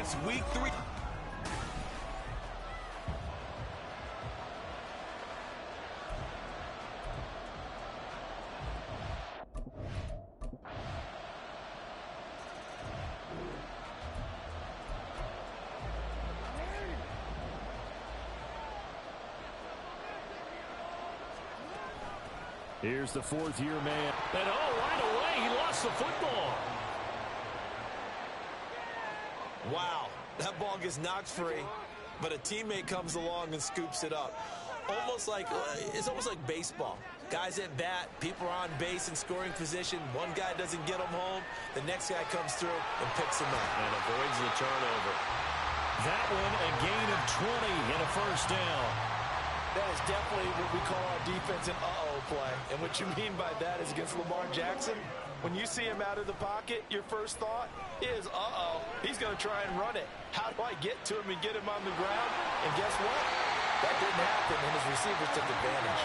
It's week 3. Here's the fourth-year man. And right away, he lost the football. Wow, that ball gets knocked free, but a teammate comes along and scoops it up. It's almost like baseball. Guys at bat, people are on base in scoring position. One guy doesn't get them home. The next guy comes through and picks him up. And avoids the turnover. That one, a gain of 20 and a first down. That is definitely what we call our defense an uh-oh play. And what you mean by that is against Lamar Jackson, when you see him out of the pocket, your first thought is, uh-oh, he's going to try and run it. How do I get to him and get him on the ground? And guess what? That didn't happen, and his receivers took advantage.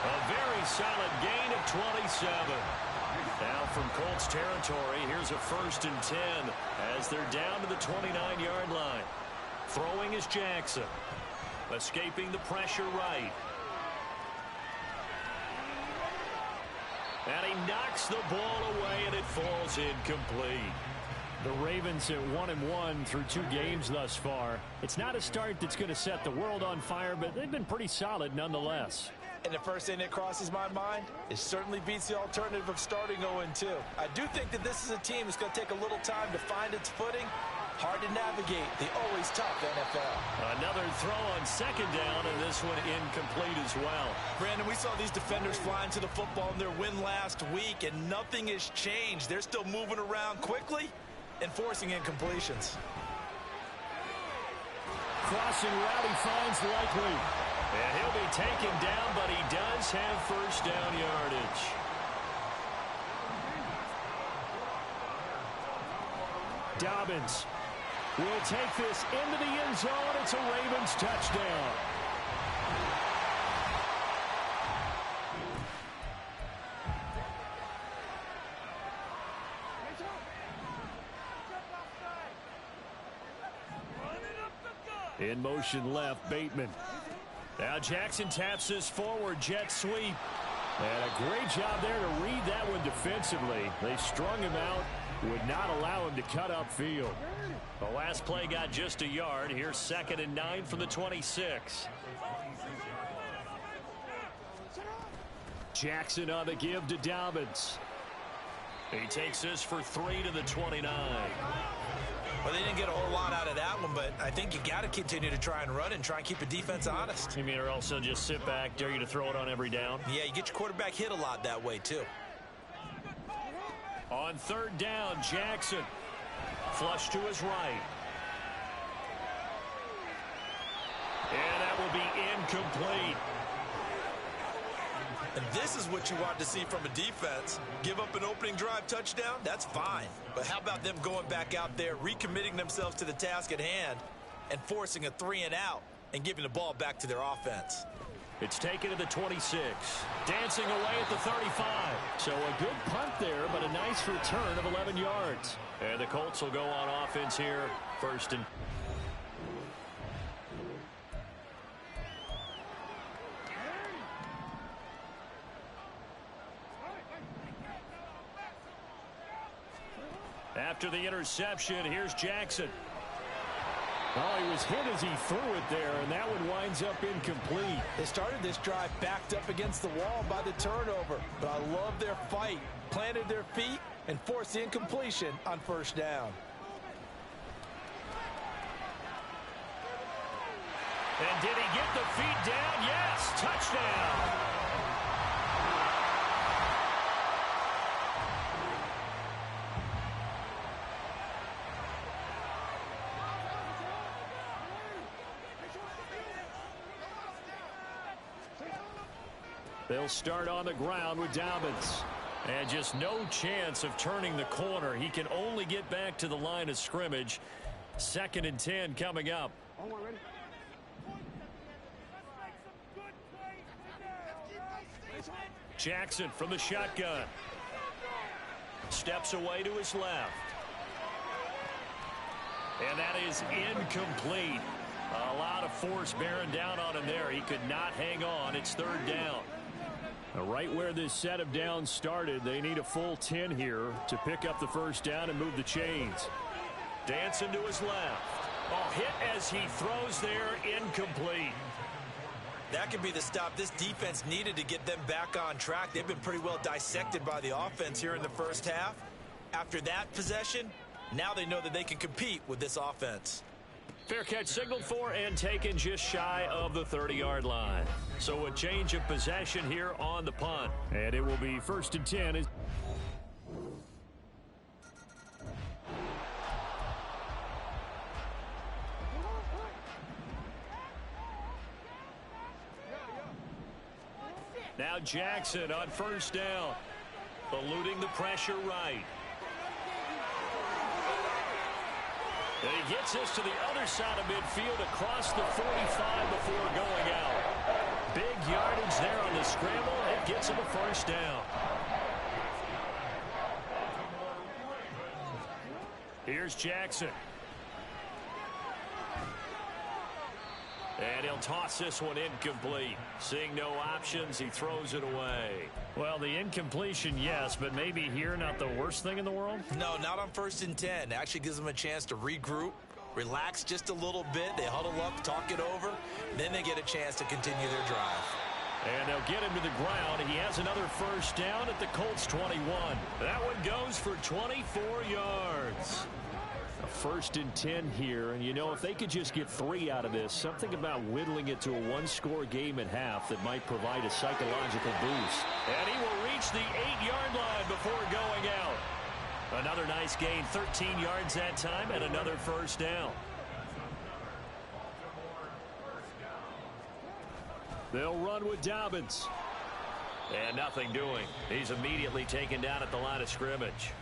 A very solid gain of 27. Now from Colts territory, here's a 1st and 10 as they're down to the 29-yard line. Throwing is Jackson. Escaping the pressure right. And he knocks the ball away, and it falls incomplete. The Ravens at 1-1 through 2 games thus far. It's not a start that's going to set the world on fire, but they've been pretty solid nonetheless. And the first thing that crosses my mind, it certainly beats the alternative of starting 0-2. I do think that this is a team that's going to take a little time to find its footing. Hard to navigate the always tough NFL. Another throw on 2nd down, and this one incomplete as well. Brandon, we saw these defenders flying to the football in their win last week, and nothing has changed. They're still moving around quickly and forcing incompletions. Crossing route, he finds Likely. And he'll be taken down, but he does have first down yardage. Dobbins will take this into the end zone. It's a Ravens touchdown. In motion left, Bateman. Now Jackson taps this forward jet sweep. And a great job there to read that one defensively. They strung him out, would not allow him to cut upfield. The last play got just a yard. Here's 2nd and 9 from the 26. Jackson on the give to Dobbins. He takes this for 3 to the 29. Well, they didn't get a whole lot out of that one, but I think you got to continue to try and run and try and keep the defense honest. You mean, or also just sit back, dare you to throw it on every down? Yeah, you get your quarterback hit a lot that way, too. On 3rd down, Jackson. Flush to his right. And that will be incomplete. And this is what you want to see from a defense. Give up an opening drive touchdown, that's fine. But how about them going back out there, recommitting themselves to the task at hand, and forcing a 3-and-out and giving the ball back to their offense? It's taken to the 26. Dancing away at the 35. So a good punt there, but a nice return of 11 yards. And the Colts will go on offense here. 1st and... After the interception, here's Jackson. Oh, he was hit as he threw it there, and that one winds up incomplete. They started this drive backed up against the wall by the turnover, but I love their fight. Planted their feet and forced the incompletion on 1st down. And did he get the feet down? Yes, touchdown. They'll start on the ground with Dobbins. And just no chance of turning the corner. He can only get back to the line of scrimmage. 2nd and 10 coming up. Jackson from the shotgun. Steps away to his left. And that is incomplete. A lot of force bearing down on him there. He could not hang on. It's third down. Right where this set of downs started, they need a full 10 here to pick up the first down and move the chains. Dancing to his left. Oh, hit as he throws there, incomplete. That could be the stop this defense needed to get them back on track. They've been pretty well dissected by the offense here in the first half. After that possession, now they know that they can compete with this offense. Fair catch signaled for and taken just shy of the 30-yard line. So a change of possession here on the punt. And it will be 1st and 10. Now Jackson on first down. Eluding the pressure right. And he gets this to the other side of midfield across the 45 before going out. Big yardage there on the scramble. It gets him a first down. Here's Jackson. And he'll toss this one incomplete. Seeing no options, he throws it away. Well, the incompletion, yes, but maybe here not the worst thing in the world? No, not on 1st and 10. Actually gives them a chance to regroup, relax just a little bit. They huddle up, talk it over, then they get a chance to continue their drive. And they'll get him to the ground. He has another first down at the Colts 21. That one goes for 24 yards. A 1st and 10 here, and you know, if they could just get 3 out of this, something about whittling it to a one-score game at half that might provide a psychological boost. And he will reach the 8-yard line before going out. Another nice gain, 13 yards that time, and another first down. They'll run with Dobbins. And nothing doing. He's immediately taken down at the line of scrimmage.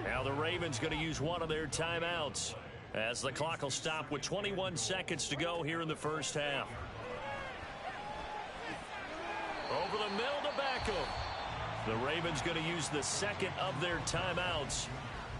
Now the Ravens going to use one of their timeouts as the clock will stop with 21 seconds to go here in the first half. Over the middle to Beckham. The Ravens going to use the second of their timeouts.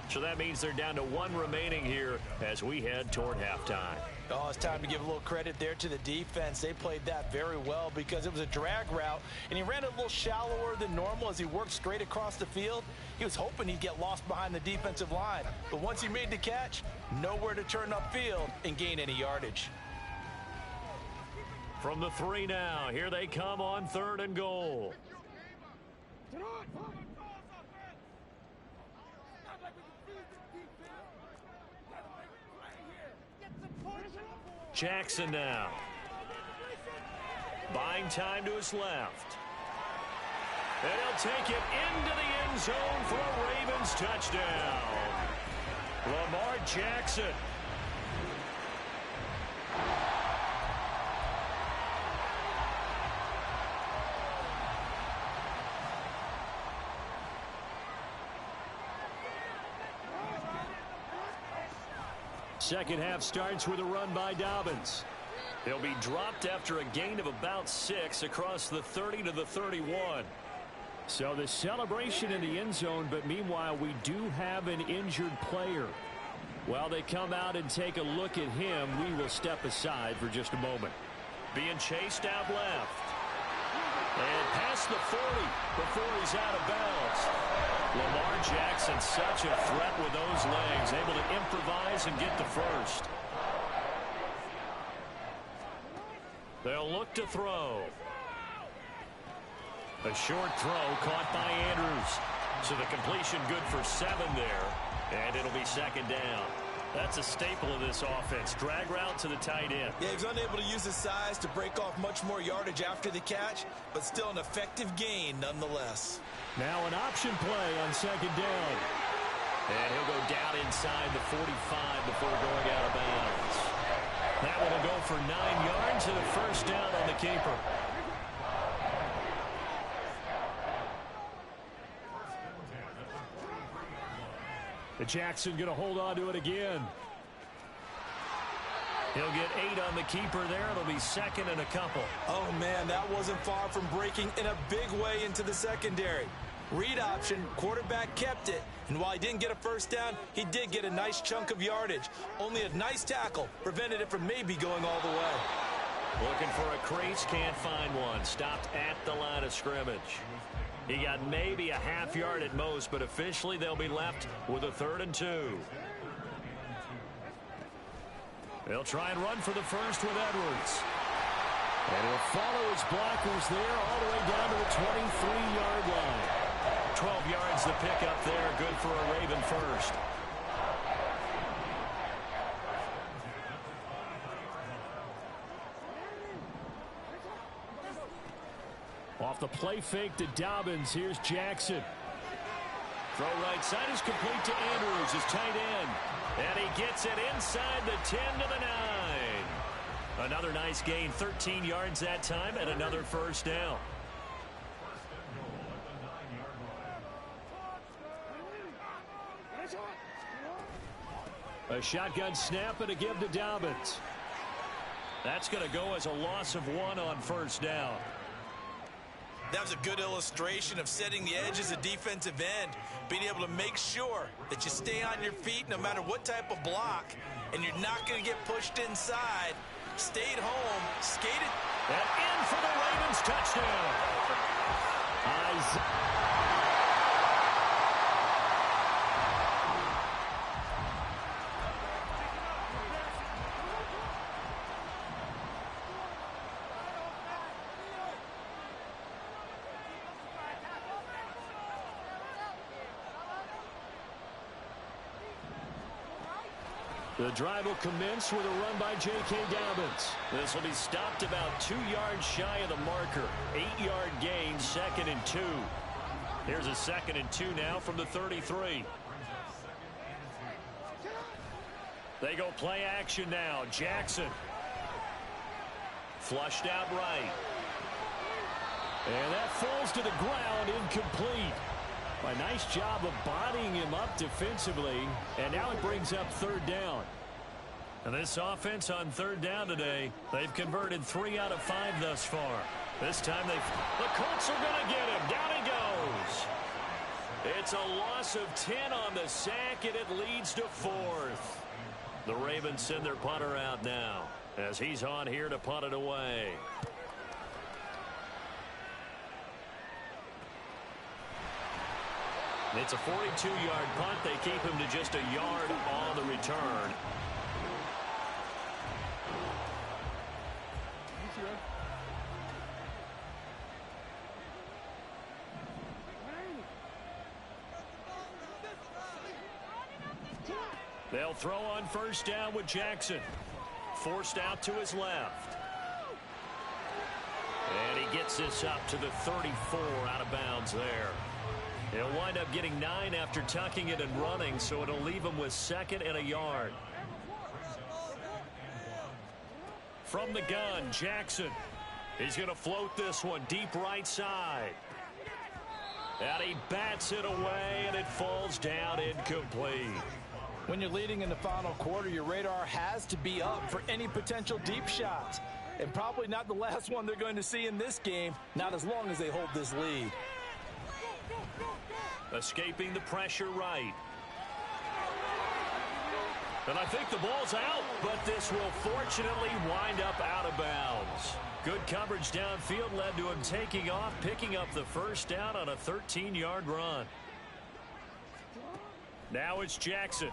So that means they're down to 1 remaining here as we head toward halftime. Oh, it's time to give a little credit there to the defense. They played that very well because it was a drag route, and he ran a little shallower than normal as he worked straight across the field. He was hoping he'd get lost behind the defensive line. But once he made the catch, nowhere to turn upfield and gain any yardage. From the 3 now, here they come on 3rd and goal. Jackson now. Buying time to his left. And he'll take it into the end zone for a Ravens touchdown. Lamar Jackson. Second half starts with a run by Dobbins. He'll be dropped after a gain of about 6 across the 30 to the 31. So the celebration in the end zone, but meanwhile we do have an injured player. While they come out and take a look at him, we will step aside for just a moment. Being chased out left. And past the 40 before he's out of bounds. Lamar Jackson, such a threat with those legs, able to improvise and get the first. They'll look to throw. A short throw caught by Andrews. So the completion good for 7 there. And it'll be second down. That's a staple of this offense. Drag route to the tight end. Yeah, he was unable to use his size to break off much more yardage after the catch, but still an effective gain nonetheless. Now an option play on second down. And he'll go down inside the 45 before going out of bounds. That one will go for 9 yards and a first down on the keeper. Jackson going to hold on to it again. He'll get 8 on the keeper there. It'll be second and a couple. Oh, man, that wasn't far from breaking in a big way into the secondary. Read option, quarterback kept it. And while he didn't get a first down, he did get a nice chunk of yardage. Only a nice tackle prevented it from maybe going all the way. Looking for a crease, can't find one. Stopped at the line of scrimmage. He got maybe a half yard at most, but officially they'll be left with a 3rd and 2. They'll try and run for the first with Edwards. And he'll follow his blockers there all the way down to the 23-yard line. 12 yards to pick up there. Good for a Raven first. Off the play fake to Dobbins. Here's Jackson. Throw right side is complete to Andrews, his tight end. And he gets it inside the 10 to the 9. Another nice gain, 13 yards that time, and another first down. A shotgun snap and a give to Dobbins. That's going to go as a loss of 1 on first down. That was a good illustration of setting the edge as a defensive end, being able to make sure that you stay on your feet no matter what type of block, and you're not going to get pushed inside. Stayed home, skated. And in for the Ravens touchdown. The drive will commence with a run by J.K. Dobbins. This will be stopped about 2 yards shy of the marker. 8-yard gain, 2nd and 2. Here's a 2nd and 2 now from the 33. They go play action now. Jackson. Flushed out right. And that falls to the ground, incomplete. A nice job of bodying him up defensively, and now it brings up 3rd down. And this offense on 3rd down today, they've converted 3 out of 5 thus far. This time the Colts are going to get him. Down he goes. It's a loss of 10 on the sack, and it leads to 4th. The Ravens send their punter out now as he's on here to punt it away. It's a 42-yard punt. They keep him to just a yard on the return. They'll throw on first down with Jackson. Forced out to his left. And he gets this up to the 34 out of bounds there. He'll wind up getting 9 after tucking it and running, so it'll leave him with 2nd and a yard. From the gun, Jackson. He's going to float this one deep right side. And he bats it away, and it falls down incomplete. When you're leading in the final quarter, your radar has to be up for any potential deep shots. And probably not the last one they're going to see in this game, not as long as they hold this lead. Escaping the pressure right. And I think the ball's out, but this will fortunately wind up out of bounds. Good coverage downfield led to him taking off, picking up the first down on a 13-yard run. Now it's Jackson.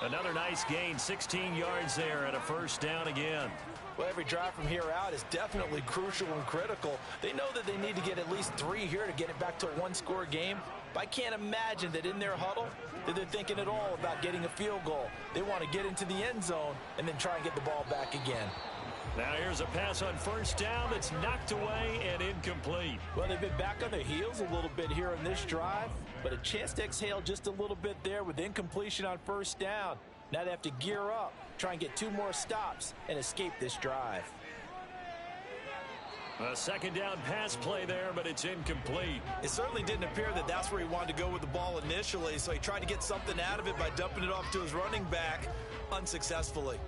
Another nice gain, 16 yards there and a first down again. Well, every drive from here out is definitely crucial and critical. They know that they need to get at least 3 here to get it back to a 1-score game. But I can't imagine that in their huddle that they're thinking at all about getting a field goal. They want to get into the end zone and then try and get the ball back again. Now here's a pass on first down that's knocked away and incomplete. Well, they've been back on their heels a little bit here in this drive, but a chance to exhale just a little bit there with incompletion on first down. Now they have to gear up, try and get 2 more stops, and escape this drive. A second down pass play there, but it's incomplete. It certainly didn't appear that that's where he wanted to go with the ball initially, so he tried to get something out of it by dumping it off to his running back unsuccessfully.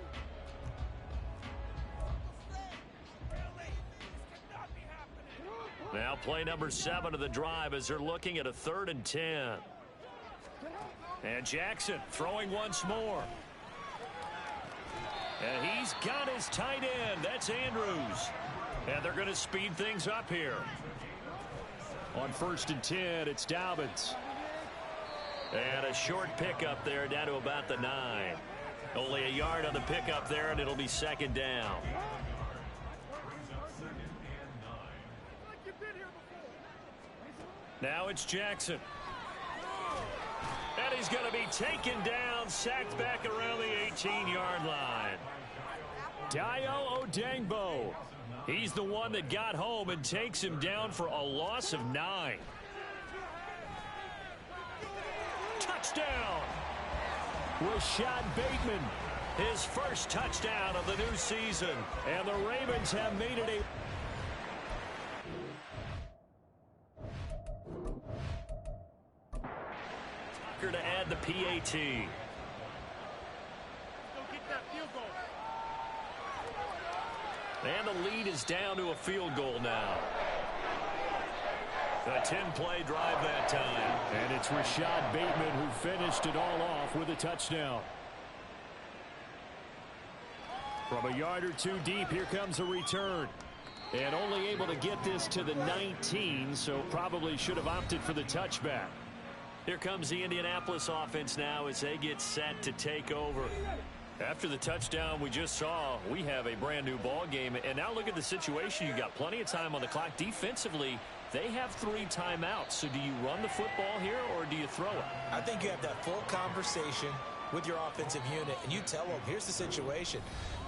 Now play number 7 of the drive as they're looking at a 3rd and 10. And Jackson throwing once more. And he's got his tight end. That's Andrews. And they're going to speed things up here. On 1st and 10, it's Dobbins. And a short pickup there down to about the 9. Only a yard on the pickup there, and it'll be 2nd down. Now it's Jackson. And he's going to be taken down, sacked back around the 18-yard line. Dayo Odangbo. He's the one that got home and takes him down for a loss of 9. Touchdown! Rashad Bateman, his first touchdown of the new season. And the Ravens have made it a... To add the PAT. And the lead is down to a field goal now. A 10-play drive that time. And it's Rashad Bateman who finished it all off with a touchdown. From a yard or two deep, here comes a return. And only able to get this to the 19, so probably should have opted for the touchback. Here comes the Indianapolis offense now as they get set to take over. After the touchdown we just saw, we have a brand new ball game. And now look at the situation. You got plenty of time on the clock. Defensively, they have 3 timeouts. So do you run the football here or do you throw it? I think you have that full conversation with your offensive unit, and you tell them, here's the situation.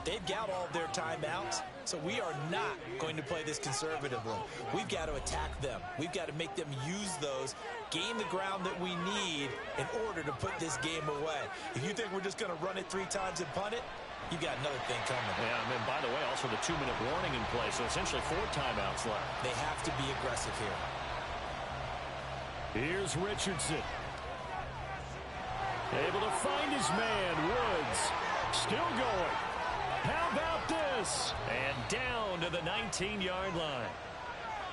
They've got all of their timeouts, so we are not going to play this conservatively. We've got to attack them. We've got to make them use those, gain the ground that we need in order to put this game away. If you think we're just going to run it 3 times and punt it, you've got another thing coming. Yeah, and then, by the way, also the 2-minute warning in play, so essentially 4 timeouts left. They have to be aggressive here. Here's Richardson. Able to find his man, Woods. Still going. How about this? And down to the 19-yard line.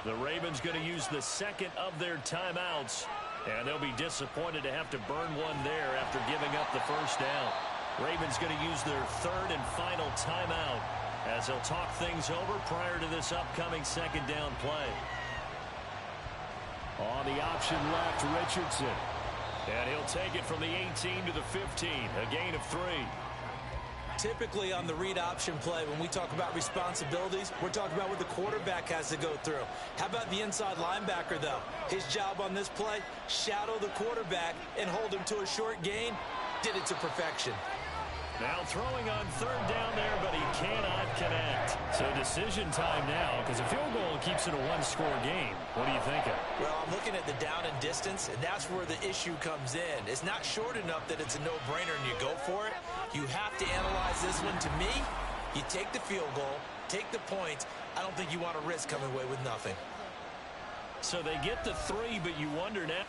The Ravens going to use the 2nd of their timeouts, and they'll be disappointed to have to burn one there after giving up the 1st down. Ravens going to use their 3rd and final timeout as they'll talk things over prior to this upcoming 2nd down play. On the option left, Richardson. And he'll take it from the 18 to the 15, a gain of 3. Typically on the read option play, when we talk about responsibilities, we're talking about what the quarterback has to go through. How about the inside linebacker, though? His job on this play, shadow the quarterback and hold him to a short gain. Did it to perfection. Now throwing on 3rd down there, but he cannot connect. So decision time now, because a field goal keeps it a 1-score game. What are you thinking? Well, I'm looking at the down and distance, and that's where the issue comes in. It's not short enough that it's a no-brainer and you go for it. You have to analyze this one. To me, you take the field goal, take the points. I don't think you want to risk coming away with nothing. So they get the 3, but you wonder now.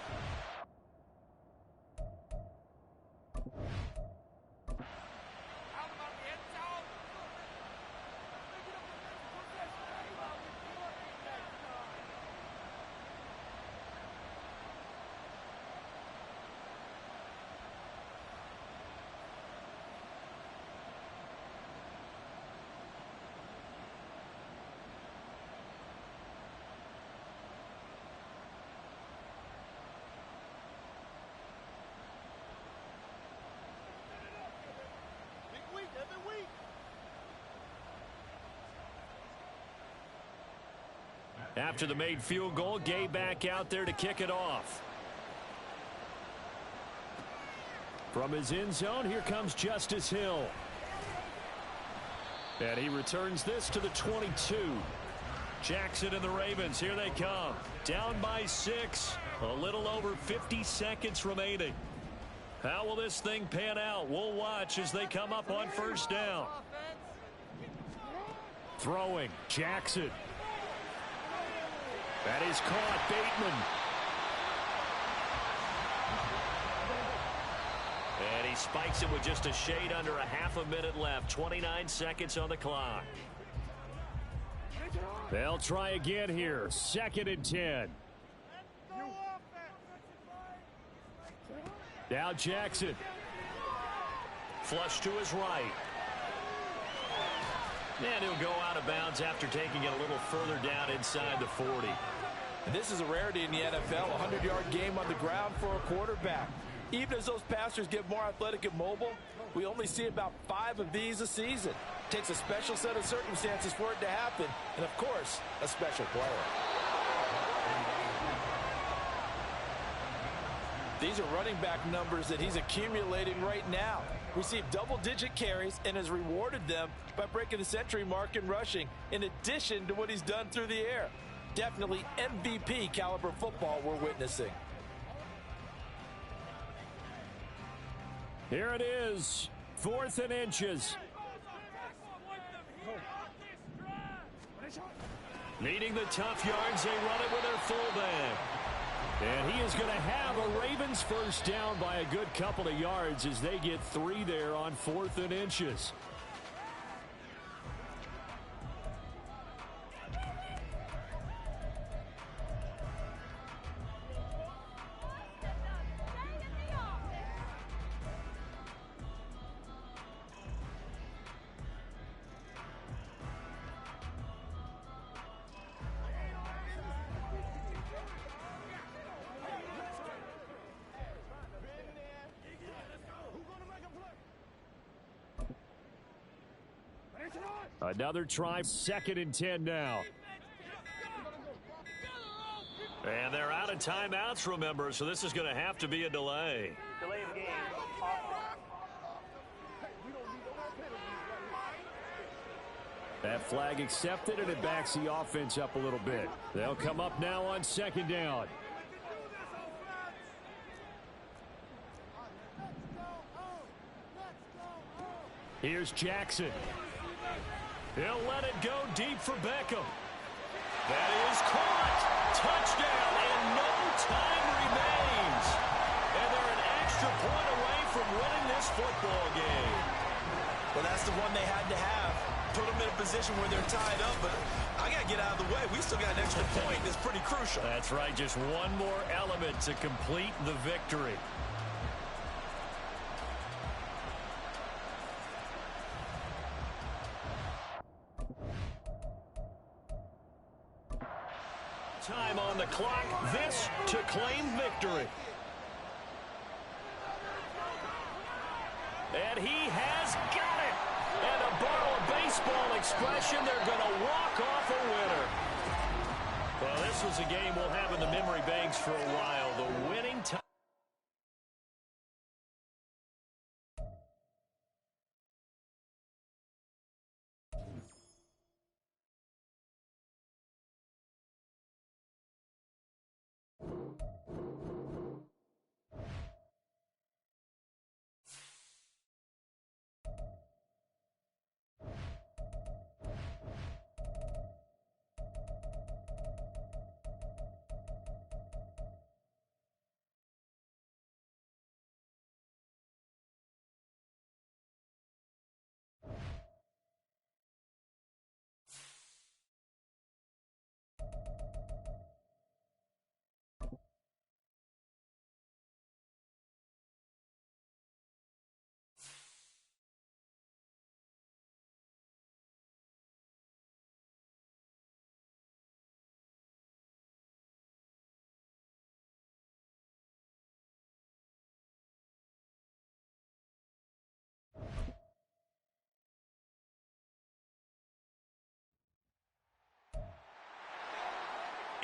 After the made field goal, Gay back out there to kick it off. From his end zone, here comes Justice Hill. And he returns this to the 22. Jackson and the Ravens, here they come. Down by 6. A little over 50 seconds remaining. How will this thing pan out? We'll watch as they come up on 1st down. Throwing, Jackson. That is caught, Bateman. And he spikes it with just a shade under a half a minute left. 29 seconds on the clock. They'll try again here. 2nd and 10. Now Jackson. Flush to his right. And he'll go out of bounds after taking it a little further down inside the 40. And this is a rarity in the NFL, a 100-yard game on the ground for a quarterback. Even as those passers get more athletic and mobile, we only see about 5 of these a season. It takes a special set of circumstances for it to happen, and of course, a special player. These are running back numbers that he's accumulating right now. Received double-digit carries and has rewarded them by breaking the century mark in rushing, in addition to what he's done through the air. Definitely MVP caliber football we're witnessing. Here it is, 4th and inches. Needing the tough yards, they run it with their fullback. And he is going to have a Ravens first down by a good couple of yards as they get 3 there on 4th and inches. Another try, 2nd and 10 now. And they're out of timeouts, remember, so this is going to have to be a delay. Delay of game. That flag accepted, and it backs the offense up a little bit. They'll come up now on 2nd down. Here's Jackson. He'll let it go deep for Beckham. That is caught. Touchdown, and no time remains. And they're an extra point away from winning this football game. Well, that's the one they had to have. Put them in a position where they're tied up, but I got to get out of the way. We still got an extra point that's pretty crucial. That's right, just one more element to complete the victory. Time on the clock. This to claim victory. And he has got it. And to borrow a baseball expression, they're going to walk off a winner. Well, this was a game we'll have in the memory banks for a while. The winning time.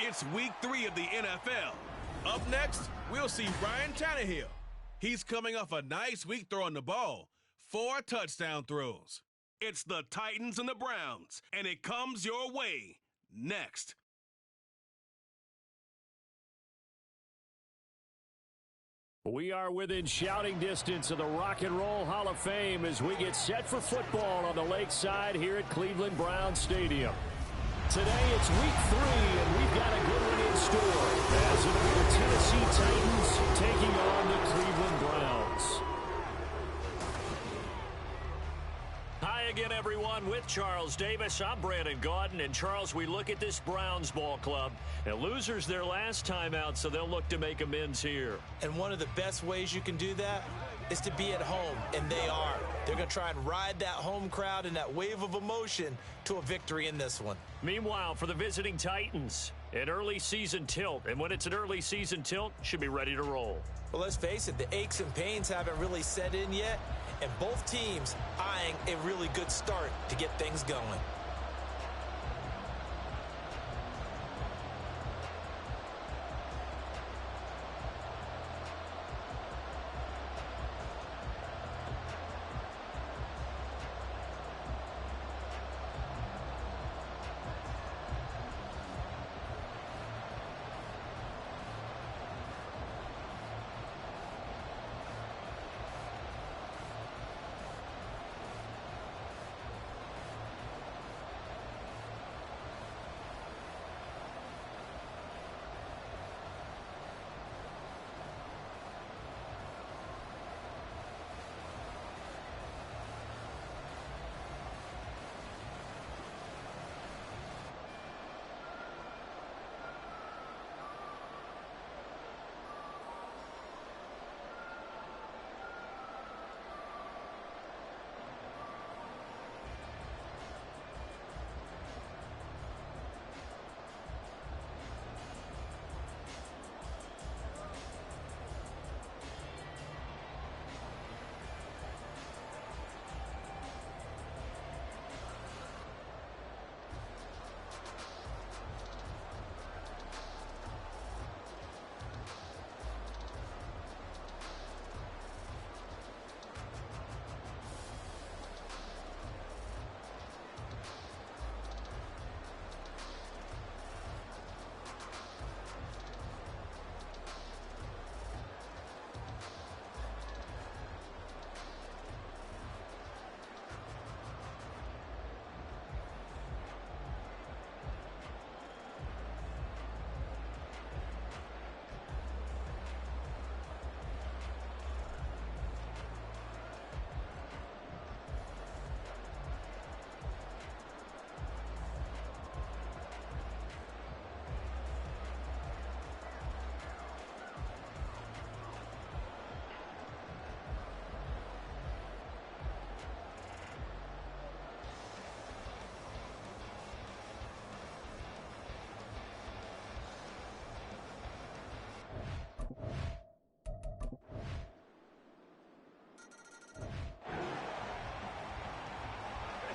It's week 3 of the NFL. Up next, we'll see Ryan Tannehill. He's coming off a nice week throwing the ball. 4 touchdown throws. It's the Titans and the Browns, and it comes your way next. We are within shouting distance of the Rock and Roll Hall of Fame as we get set for football on the lakeside here at Cleveland Browns Stadium. Today it's week 3, and we've got a good one in store as it is the Tennessee Titans taking on the Cleveland Browns. High again, everyone, with Charles Davis. I'm Brandon Gaudin. And, Charles, we look at this Browns ball club. And losers their last time out, so they'll look to make amends here. And one of the best ways you can do that is to be at home, and they are. They're going to try and ride that home crowd and that wave of emotion to a victory in this one. Meanwhile, for the visiting Titans, an early season tilt. And when it's an early season tilt, should be ready to roll. Well, let's face it, the aches and pains haven't really set in yet, and both teams eyeing a really good start to get things going.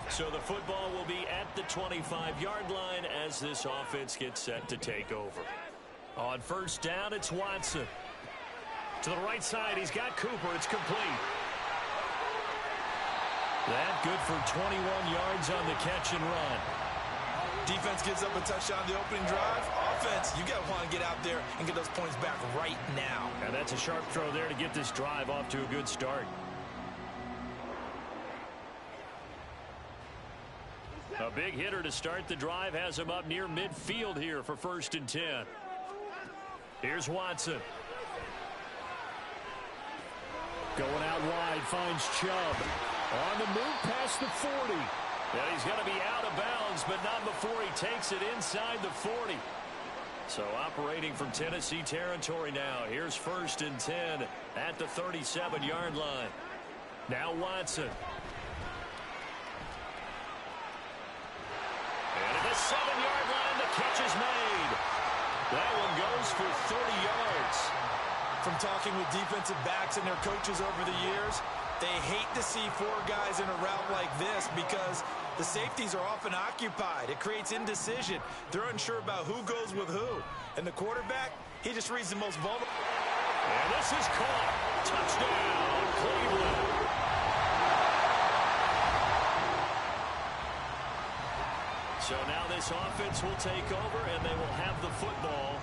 So the football will be at the 25-yard line as this offense gets set to take over. On first down, it's Watson. To the right side, he's got Cooper. It's complete. That good for 21 yards on the catch and run. Defense gives up a touchdown the opening drive. Offense, you got to want to get out there and get those points back right now. And that's a sharp throw there to get this drive off to a good start. A big hitter to start the drive has him up near midfield here for 1st and 10. Here's Watson. Going out wide, finds Chubb. On the move past the 40. And he's going to be out of bounds, but not before he takes it inside the 40. So operating from Tennessee territory now. Here's 1st and 10 at the 37-yard line. Now Watson. And at the 7-yard line, the catch is made. That one goes for 30 yards. From talking with defensive backs and their coaches over the years, they hate to see 4 guys in a route like this because the safeties are often occupied. It creates indecision. They're unsure about who goes with who. And the quarterback, he just reads the most vulnerable. And this is caught. Touchdown, Cleveland. So now this offense will take over, and they will have the football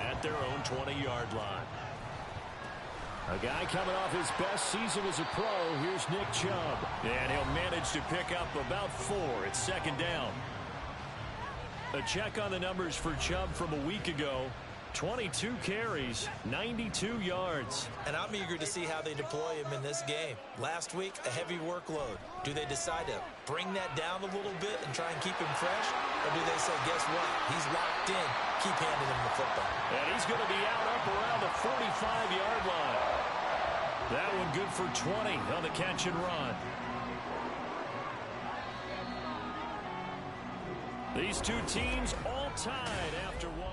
at their own 20-yard line. A guy coming off his best season as a pro. Here's Nick Chubb. And he'll manage to pick up about 4. It's 2nd down. A check on the numbers for Chubb from a week ago. 22 carries, 92 yards. And I'm eager to see how they deploy him in this game. Last week, a heavy workload. Do they decide to bring that down a little bit and try and keep him fresh? Or do they say, guess what? He's locked in. Keep handing him the football. And he's going to be out up around the 45-yard line. That one good for 20 on the catch and run. These two teams all tied after one.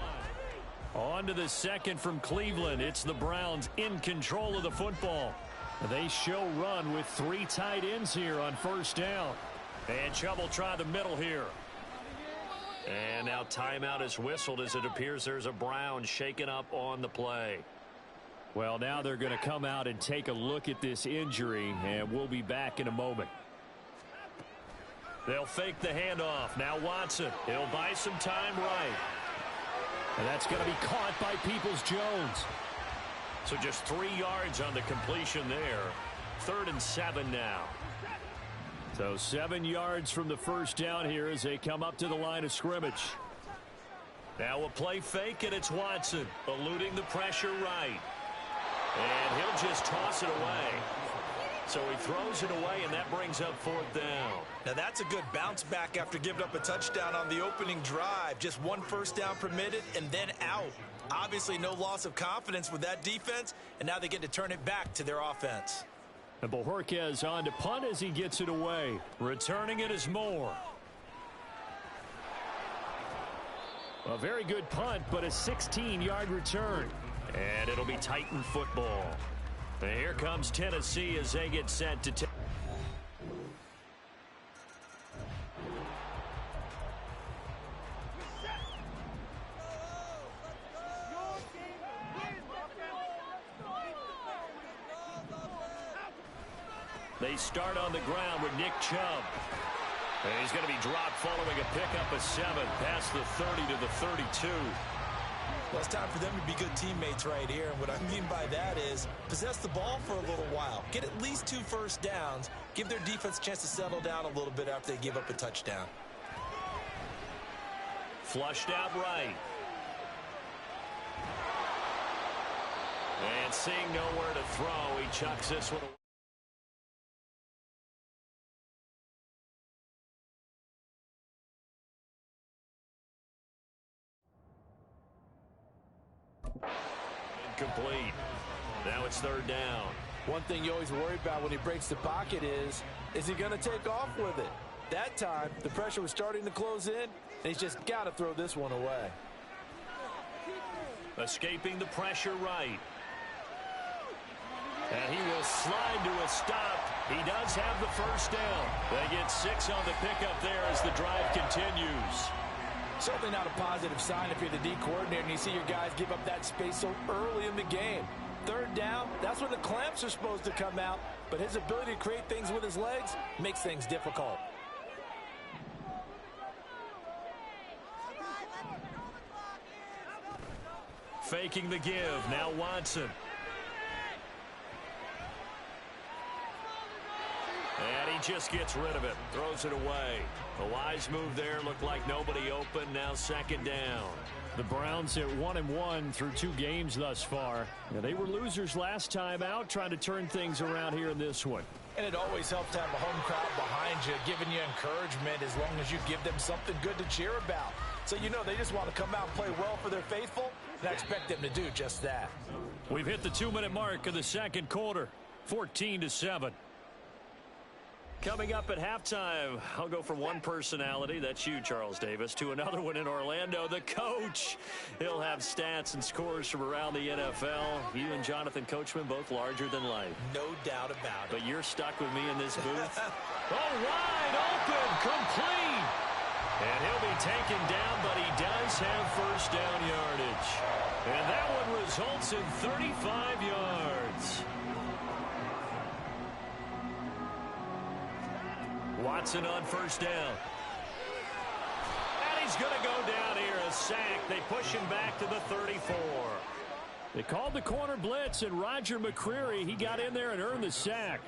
On to the second from Cleveland. It's the Browns in control of the football. They show run with 3 tight ends here on first down. And Chubb will try the middle here. And now timeout is whistled as it appears there's a Brown shaken up on the play. Well, now they're going to come out and take a look at this injury, and we'll be back in a moment. They'll fake the handoff. Now Watson. He'll buy some time right. And that's going to be caught by Peoples-Jones. So just 3 yards on the completion there. 3rd and 7 now. So 7 yards from the first down here as they come up to the line of scrimmage. Now a play fake, and it's Watson eluding the pressure right. And he'll just toss it away. So he throws it away, and that brings up 4th down. Now that's a good bounce back after giving up a touchdown on the opening drive. Just 1 first down permitted and then out. Obviously no loss of confidence with that defense, and now they get to turn it back to their offense. And Bojorquez on to punt as he gets it away. Returning it is Moore. A very good punt, but a 16-yard return. And it'll be Titan football. And here comes Tennessee as they get set to take. They start on the ground with Nick Chubb. And he's going to be dropped following a pickup of 7 past the 30 to the 32. Well, it's time for them to be good teammates right here. And what I mean by that is possess the ball for a little while. Get at least 2 first downs. Give their defense a chance to settle down a little bit after they give up a touchdown. Flushed out right. And seeing nowhere to throw, he chucks this one away. Incomplete. Now it's 3rd down. One thing you always worry about when he breaks the pocket is he going to take off with it? That time, the pressure was starting to close in, and he's just got to throw this one away. Escaping the pressure right. And he will slide to a stop. He does have the first down. They get 6 on the pickup there as the drive continues. Certainly not a positive sign if you're the D coordinator and you see your guys give up that space so early in the game. 3rd down, that's when the clamps are supposed to come out, but his ability to create things with his legs makes things difficult. Faking the give. Now Watson. And he just gets rid of it. Throws it away. A wise move there. Looked like nobody open. Now 2nd down. The Browns at 1-1 through 2 games thus far. Now, they were losers last time out, trying to turn things around here in this one. And it always helps to have a home crowd behind you, giving you encouragement as long as you give them something good to cheer about. So you know they just want to come out and play well for their faithful, and I expect them to do just that. We've hit the 2-minute mark of the 2nd quarter. 14-7. Coming up at halftime, I'll go from one personality, that's you, Charles Davis, to another one in Orlando, the coach. He'll have stats and scores from around the NFL. You and Jonathan Coachman, both larger than life. No doubt about it. But you're stuck with me in this booth. Wide open, complete. And he'll be taken down, but he does have first down yardage. And that one results in 35 yards. Watson on first down. And he's going to go down here, a sack. They push him back to the 34. They called the corner blitz, and Roger McCreary, he got in there and earned the sack.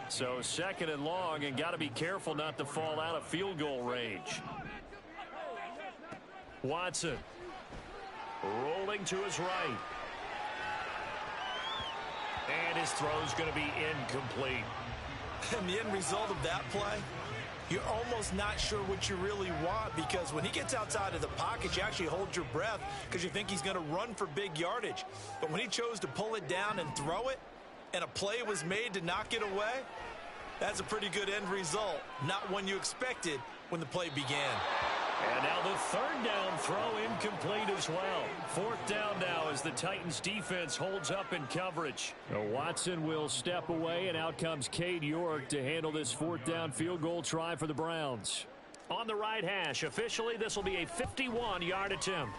So 2nd and long, and got to be careful not to fall out of field goal range. Watson. Rolling to his right. And his throw's going to be incomplete. And the end result of that play, you're almost not sure what you really want, because when he gets outside of the pocket, you actually hold your breath because you think he's going to run for big yardage. But when he chose to pull it down and throw it, and a play was made to knock it away, that's a pretty good end result. Not one you expected when the play began. And now the third down throw incomplete as well. Fourth down now as the Titans defense holds up in coverage. Watson will step away, and out comes Cade York to handle this fourth down field goal try for the Browns. On the right hash, officially this will be a 51-yard attempt.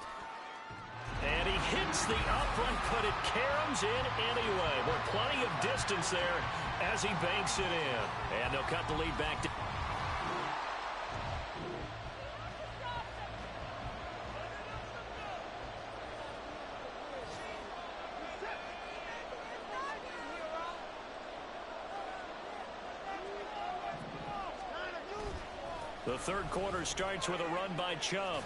And he hits the upright, but it caroms in anyway. With plenty of distance there as he banks it in. And they'll cut the lead back to... The third quarter starts with a run by Chubb.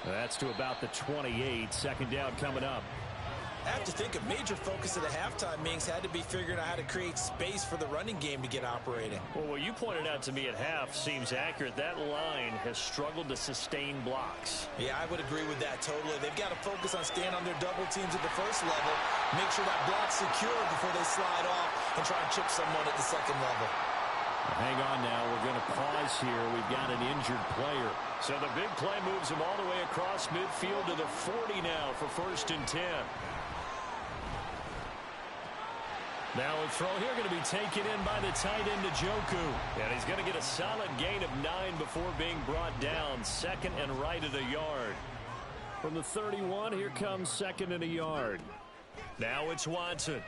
That's to about the 28. Second down coming up. I have to think a major focus of the halftime meetings had to be figuring out how to create space for the running game to get operating. Well, what you pointed out to me at half seems accurate. That line has struggled to sustain blocks. Yeah, I would agree with that totally. They've got to focus on staying on their double teams at the first level, make sure that block's secure before they slide off and try and chip someone at the second level. Hang on now. We're going to pause here. We've got an injured player. So the big play moves him all the way across midfield to the 40 now for 1st and 10. Now a throw here going to be taken in by the tight end, Njoku. And he's going to get a solid gain of 9 before being brought down. Second and right at a yard. From the 31, here comes second and a yard. Now it's Watson.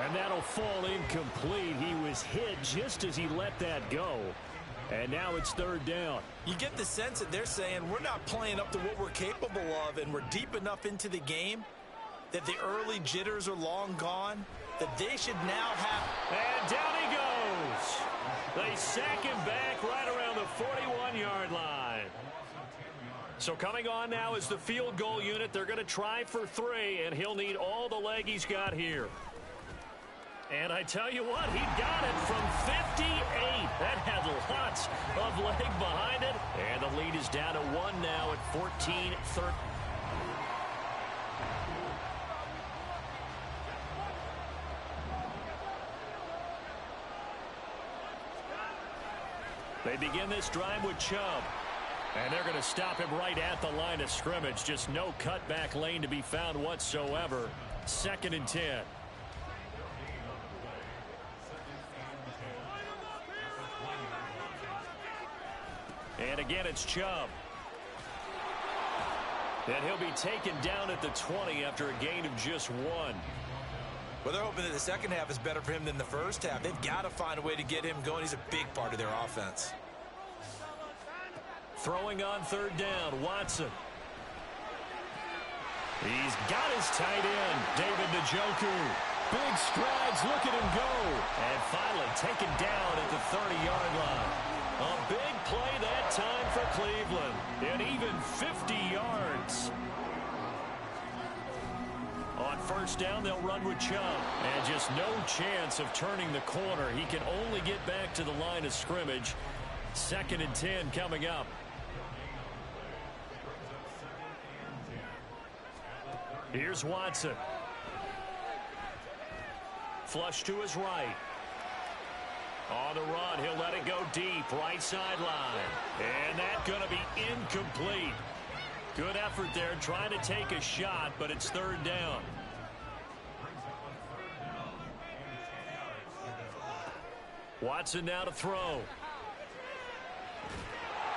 And that'll fall incomplete. He was hit just as he let that go. And now it's third down. You get the sense that they're saying we're not playing up to what we're capable of, and we're deep enough into the game that the early jitters are long gone, that they should now have... And down he goes. They sack him back right around the 41-yard line. So coming on now is the field goal unit. They're going to try for 3, and he'll need all the leg he's got here. And I tell you what, he got it from 58. That had lots of leg behind it. And the lead is down to 1 now at 14-13. They begin this drive with Chubb. And they're going to stop him right at the line of scrimmage. Just no cutback lane to be found whatsoever. 2nd and 10. And again, it's Chubb. And he'll be taken down at the 20 after a gain of just 1. Well, they're hoping that the second half is better for him than the first half. They've got to find a way to get him going. He's a big part of their offense. Throwing on third down, Watson. He's got his tight end, David Njoku. Big strides, look at him go. And finally taken down at the 30-yard line. A big play that time for Cleveland. And even 50 yards. On first down, they'll run with Chubb. And just no chance of turning the corner. He can only get back to the line of scrimmage. 2nd and 10 coming up. Here's Watson. Flush to his right. On the run, he'll let it go deep, right sideline. And that's going to be incomplete. Good effort there, trying to take a shot, but it's third down. Watson now to throw.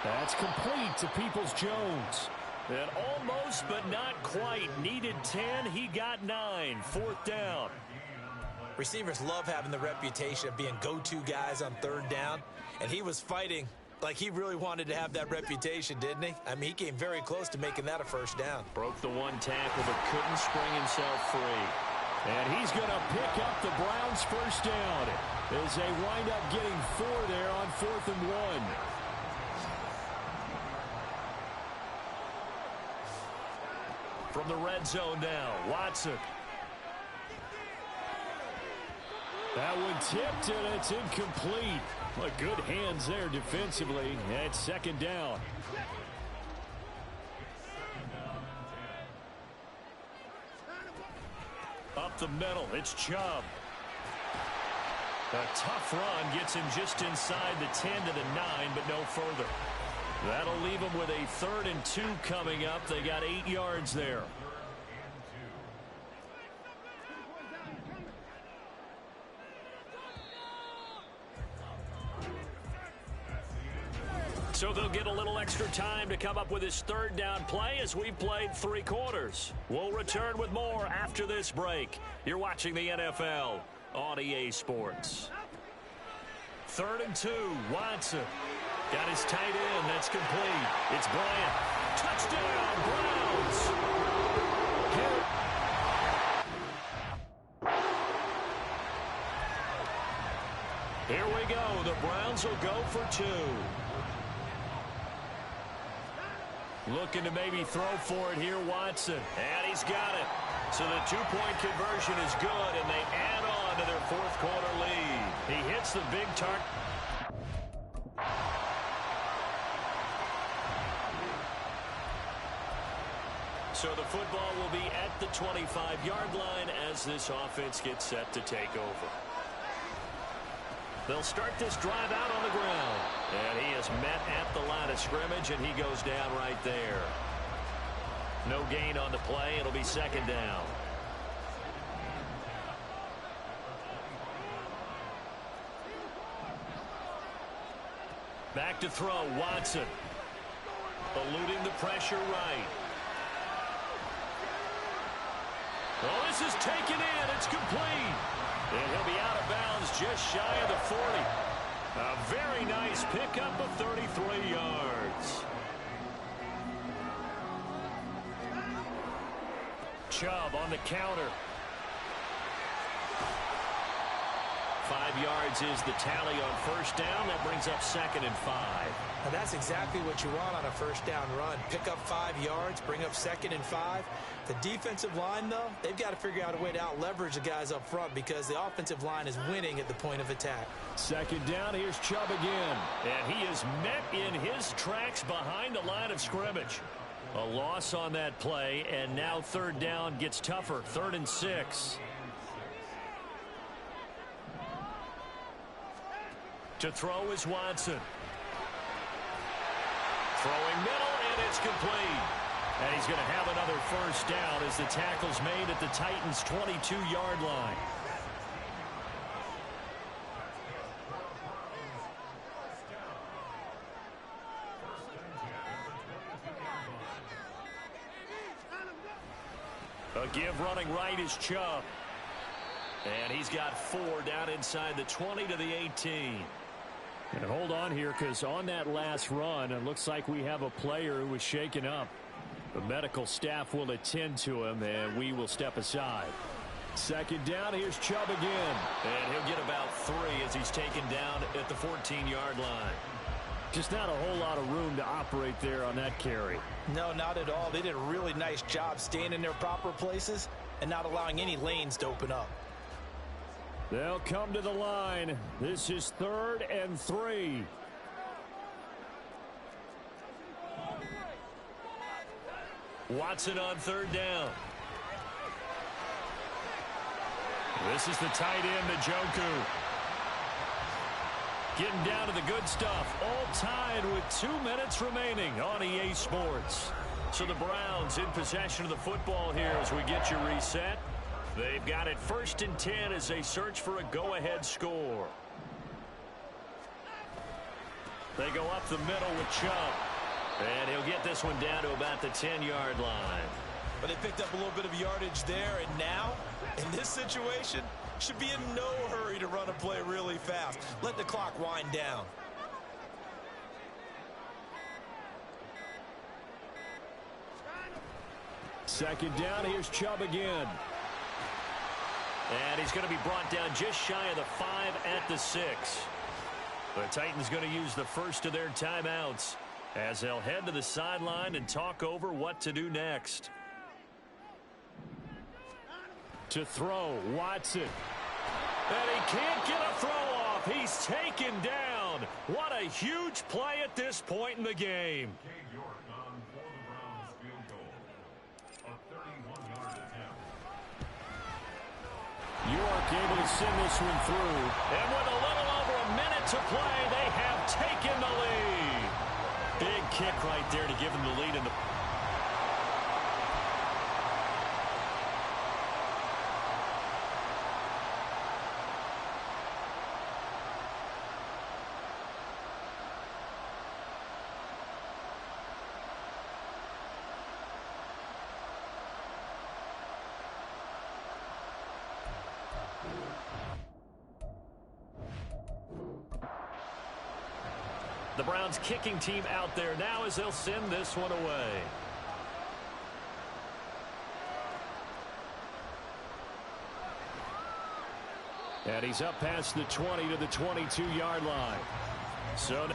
That's complete to Peoples-Jones. And almost, but not quite. Needed 10, he got 9. 4th down. Receivers love having the reputation of being go-to guys on third down, and he was fighting like he really wanted to have that reputation, didn't he? I mean, he came very close to making that a first down. Broke the one tackle, but couldn't spring himself free. And he's going to pick up the Browns' first down as they wind up getting 4 there on 4th and 1. From the red zone now, Watson. That one tipped, and it's incomplete. Well, good hands there defensively. And second down. Up the middle, it's Chubb. A tough run gets him just inside the 10 to the 9, but no further. That'll leave him with a 3rd and 2 coming up. They got 8 yards there. So they'll get a little extra time to come up with his 3rd down play as we've played 3 quarters. We'll return with more after this break. You're watching the NFL on EA Sports. 3rd and 2, Watson. Got his tight end. That's complete. It's Bryant. Touchdown, Browns. Here we go. The Browns will go for 2. Looking to maybe throw for it here, Watson. And he's got it. So the 2-point conversion is good, and they add on to their 4th quarter lead. He hits the big target. So the football will be at the 25-yard line as this offense gets set to take over. They'll start this drive out on the ground. And he is met at the line of scrimmage, and he goes down right there. No gain on the play. It'll be 2nd down. Back to throw, Watson. Eluding the pressure right. Well, this is taken in. It's complete. And he'll be out of bounds just shy of the 40. A very nice pickup of 33 yards. Chubb on the counter. 5 yards is the tally on 1st down. That brings up 2nd and 5. Now that's exactly what you want on a 1st down run. Pick up 5 yards, bring up 2nd and 5. The defensive line, though, they've got to figure out a way to out-leverage the guys up front because the offensive line is winning at the point of attack. 2nd down, here's Chubb again. And he is met in his tracks behind the line of scrimmage. A loss on that play, and now 3rd down gets tougher. 3rd and 6. To throw is Watson. Throwing middle, and it's complete. And he's going to have another 1st down as the tackle's made at the Titans' 22-yard line. A give running right is Chubb. And he's got 4 down inside the 20 to the 18. And hold on here, because on that last run, it looks like we have a player who was shaken up. The medical staff will attend to him, and we will step aside. 2nd down, here's Chubb again. And he'll get about 3 as he's taken down at the 14-yard line. Just not a whole lot of room to operate there on that carry. No, not at all. They did a really nice job staying in their proper places and not allowing any lanes to open up. They'll come to the line. This is 3rd and 3. Watson on 3rd down. This is the tight end, Njoku. Getting down to the good stuff. All tied with 2 minutes remaining on EA Sports. So the Browns in possession of the football here as we get you reset. They've got it 1st and 10 as they search for a go-ahead score. They go up the middle with Chubb. And he'll get this one down to about the 10-yard line. But they picked up a little bit of yardage there, and now, in this situation, should be in no hurry to run a play really fast. Let the clock wind down. Second down, here's Chubb again. And he's going to be brought down just shy of the 5 at the 6. The Titans going to use the first of their timeouts as they'll head to the sideline and talk over what to do next. To throw, Watson. And he can't get a throw off. He's taken down. What a huge play at this point in the game. York able to send this one through. And with a little over a minute to play, they have taken the lead. Big kick right there to give them the lead in the... The Browns kicking team out there now as they'll send this one away. And he's up past the 20 to the 22-yard line. So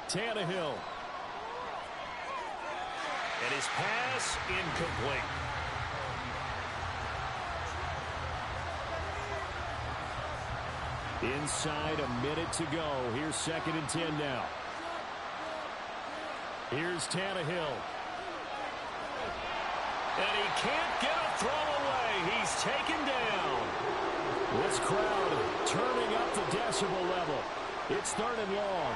Tannehill. And his pass incomplete. Inside a minute to go. Here's 2nd and 10 now. Here's Tannehill. And he can't get a throw away. He's taken down. This crowd turning up the decibel level. It's 3rd and long.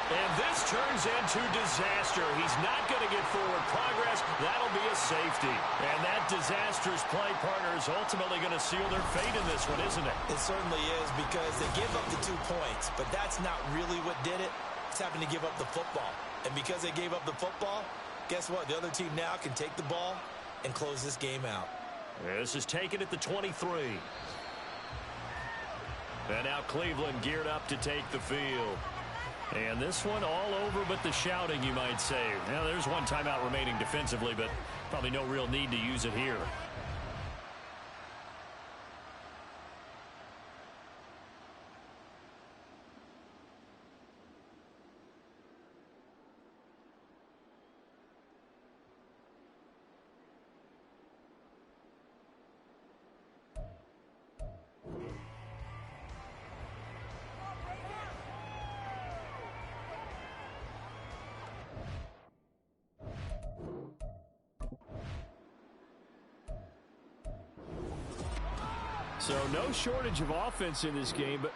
And this turns into disaster. He's not going to get forward progress. That'll be a safety. And that disastrous play, partner, is ultimately going to seal their fate in this one, isn't it? It certainly is, because they give up the 2 points, but that's not really what did it. It's happened to give up the football. And because they gave up the football, guess what? The other team now can take the ball and close this game out. This is taken at the 23. And now Cleveland geared up to take the field. And this one all over but the shouting, you might say. Now, there's one timeout remaining defensively, but probably no real need to use it here. So no shortage of offense in this game, but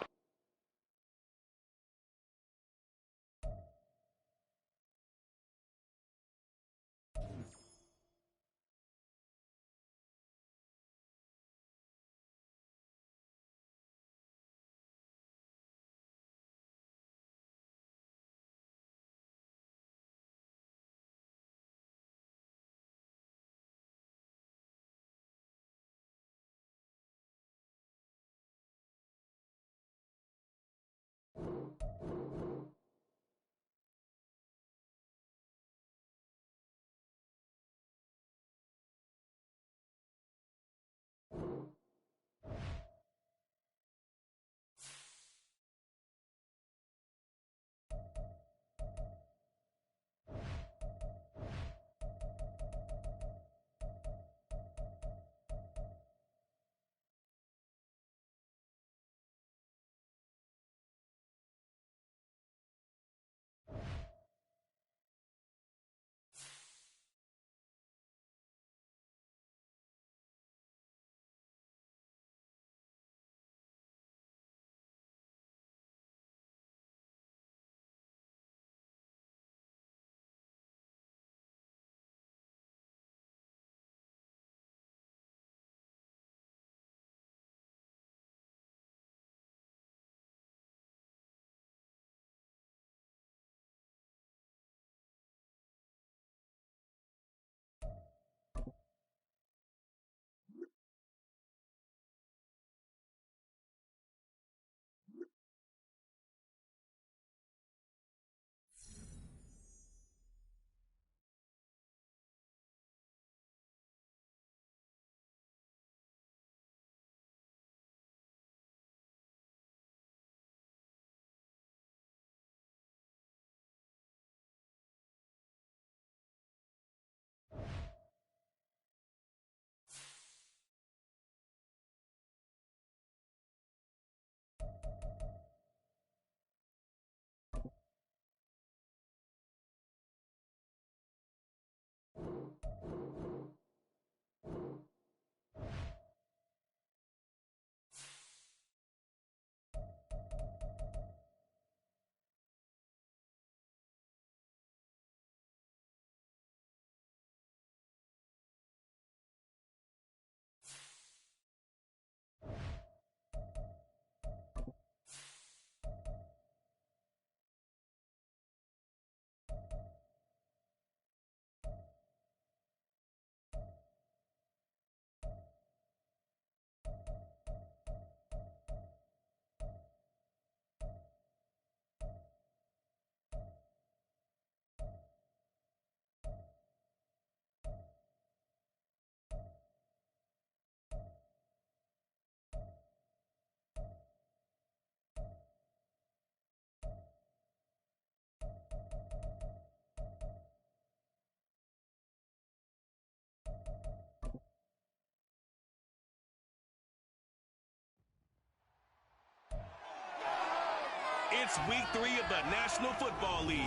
It's week 3 of the National Football League,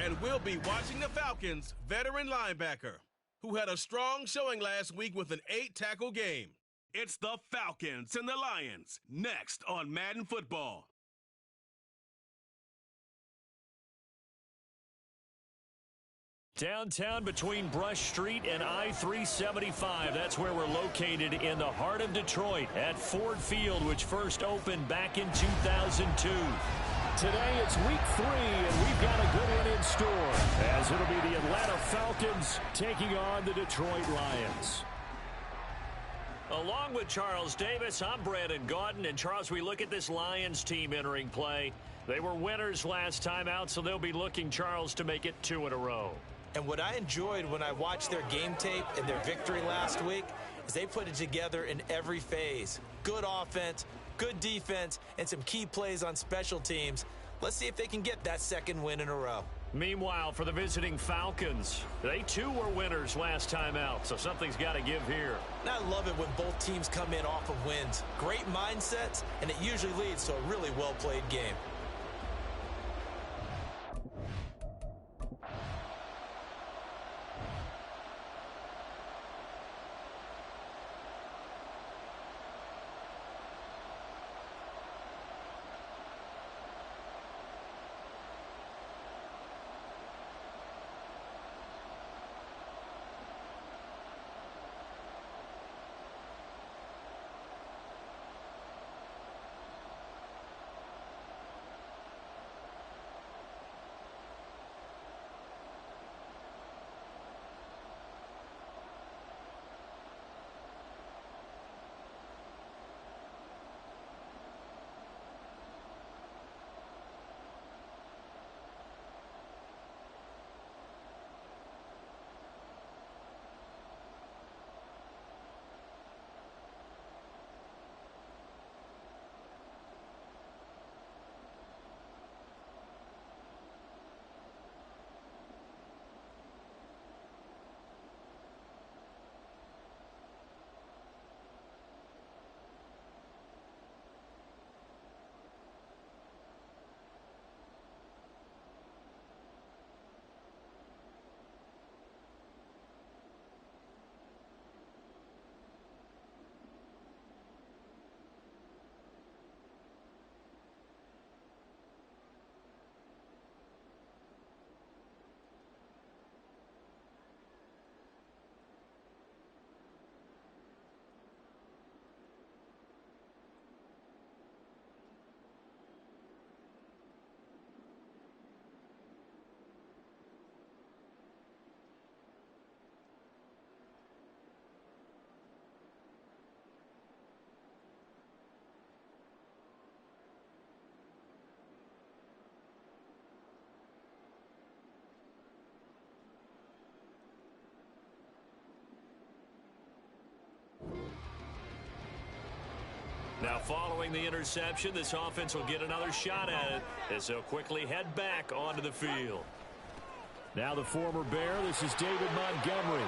and we'll be watching the Falcons' veteran linebacker, who had a strong showing last week with an 8-tackle game. It's the Falcons and the Lions, next on Madden Football. Downtown between Brush Street and I-375. That's where we're located in the heart of Detroit at Ford Field, which first opened back in 2002. Today it's week 3, and we've got a good one in store, as it'll be the Atlanta Falcons taking on the Detroit Lions. Along with Charles Davis, I'm Brandon Gaudin. And Charles, we look at this Lions team entering play. They were winners last time out, so they'll be looking, Charles, to make it 2 in a row. And what I enjoyed when I watched their game tape and their victory last week is they put it together in every phase. Good offense, good defense, and some key plays on special teams. Let's see if they can get that 2nd win in a row. Meanwhile, for the visiting Falcons, they too were winners last time out, so something's got to give here. And I love it when both teams come in off of wins. Great mindsets, and it usually leads to a really well-played game. Now, following the interception, this offense will get another shot at it as they'll quickly head back onto the field. Now the former Bear, this is David Montgomery.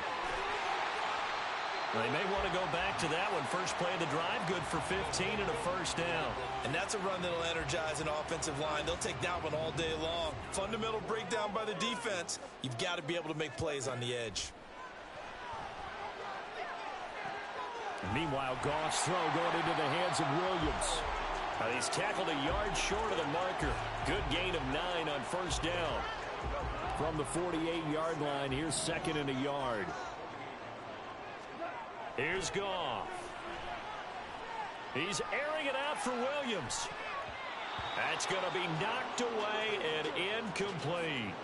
They may want to go back to that one. First play of the drive, good for 15 and a first down. And that's a run that'll energize an offensive line. They'll take that one all day long. Fundamental breakdown by the defense. You've got to be able to make plays on the edge. Meanwhile, Goff's throw going into the hands of Williams. He's tackled a yard short of the marker. Good gain of 9 on first down. From the 48-yard line, here's 2nd and a yard. Here's Goff. He's airing it out for Williams. That's going to be knocked away and incomplete.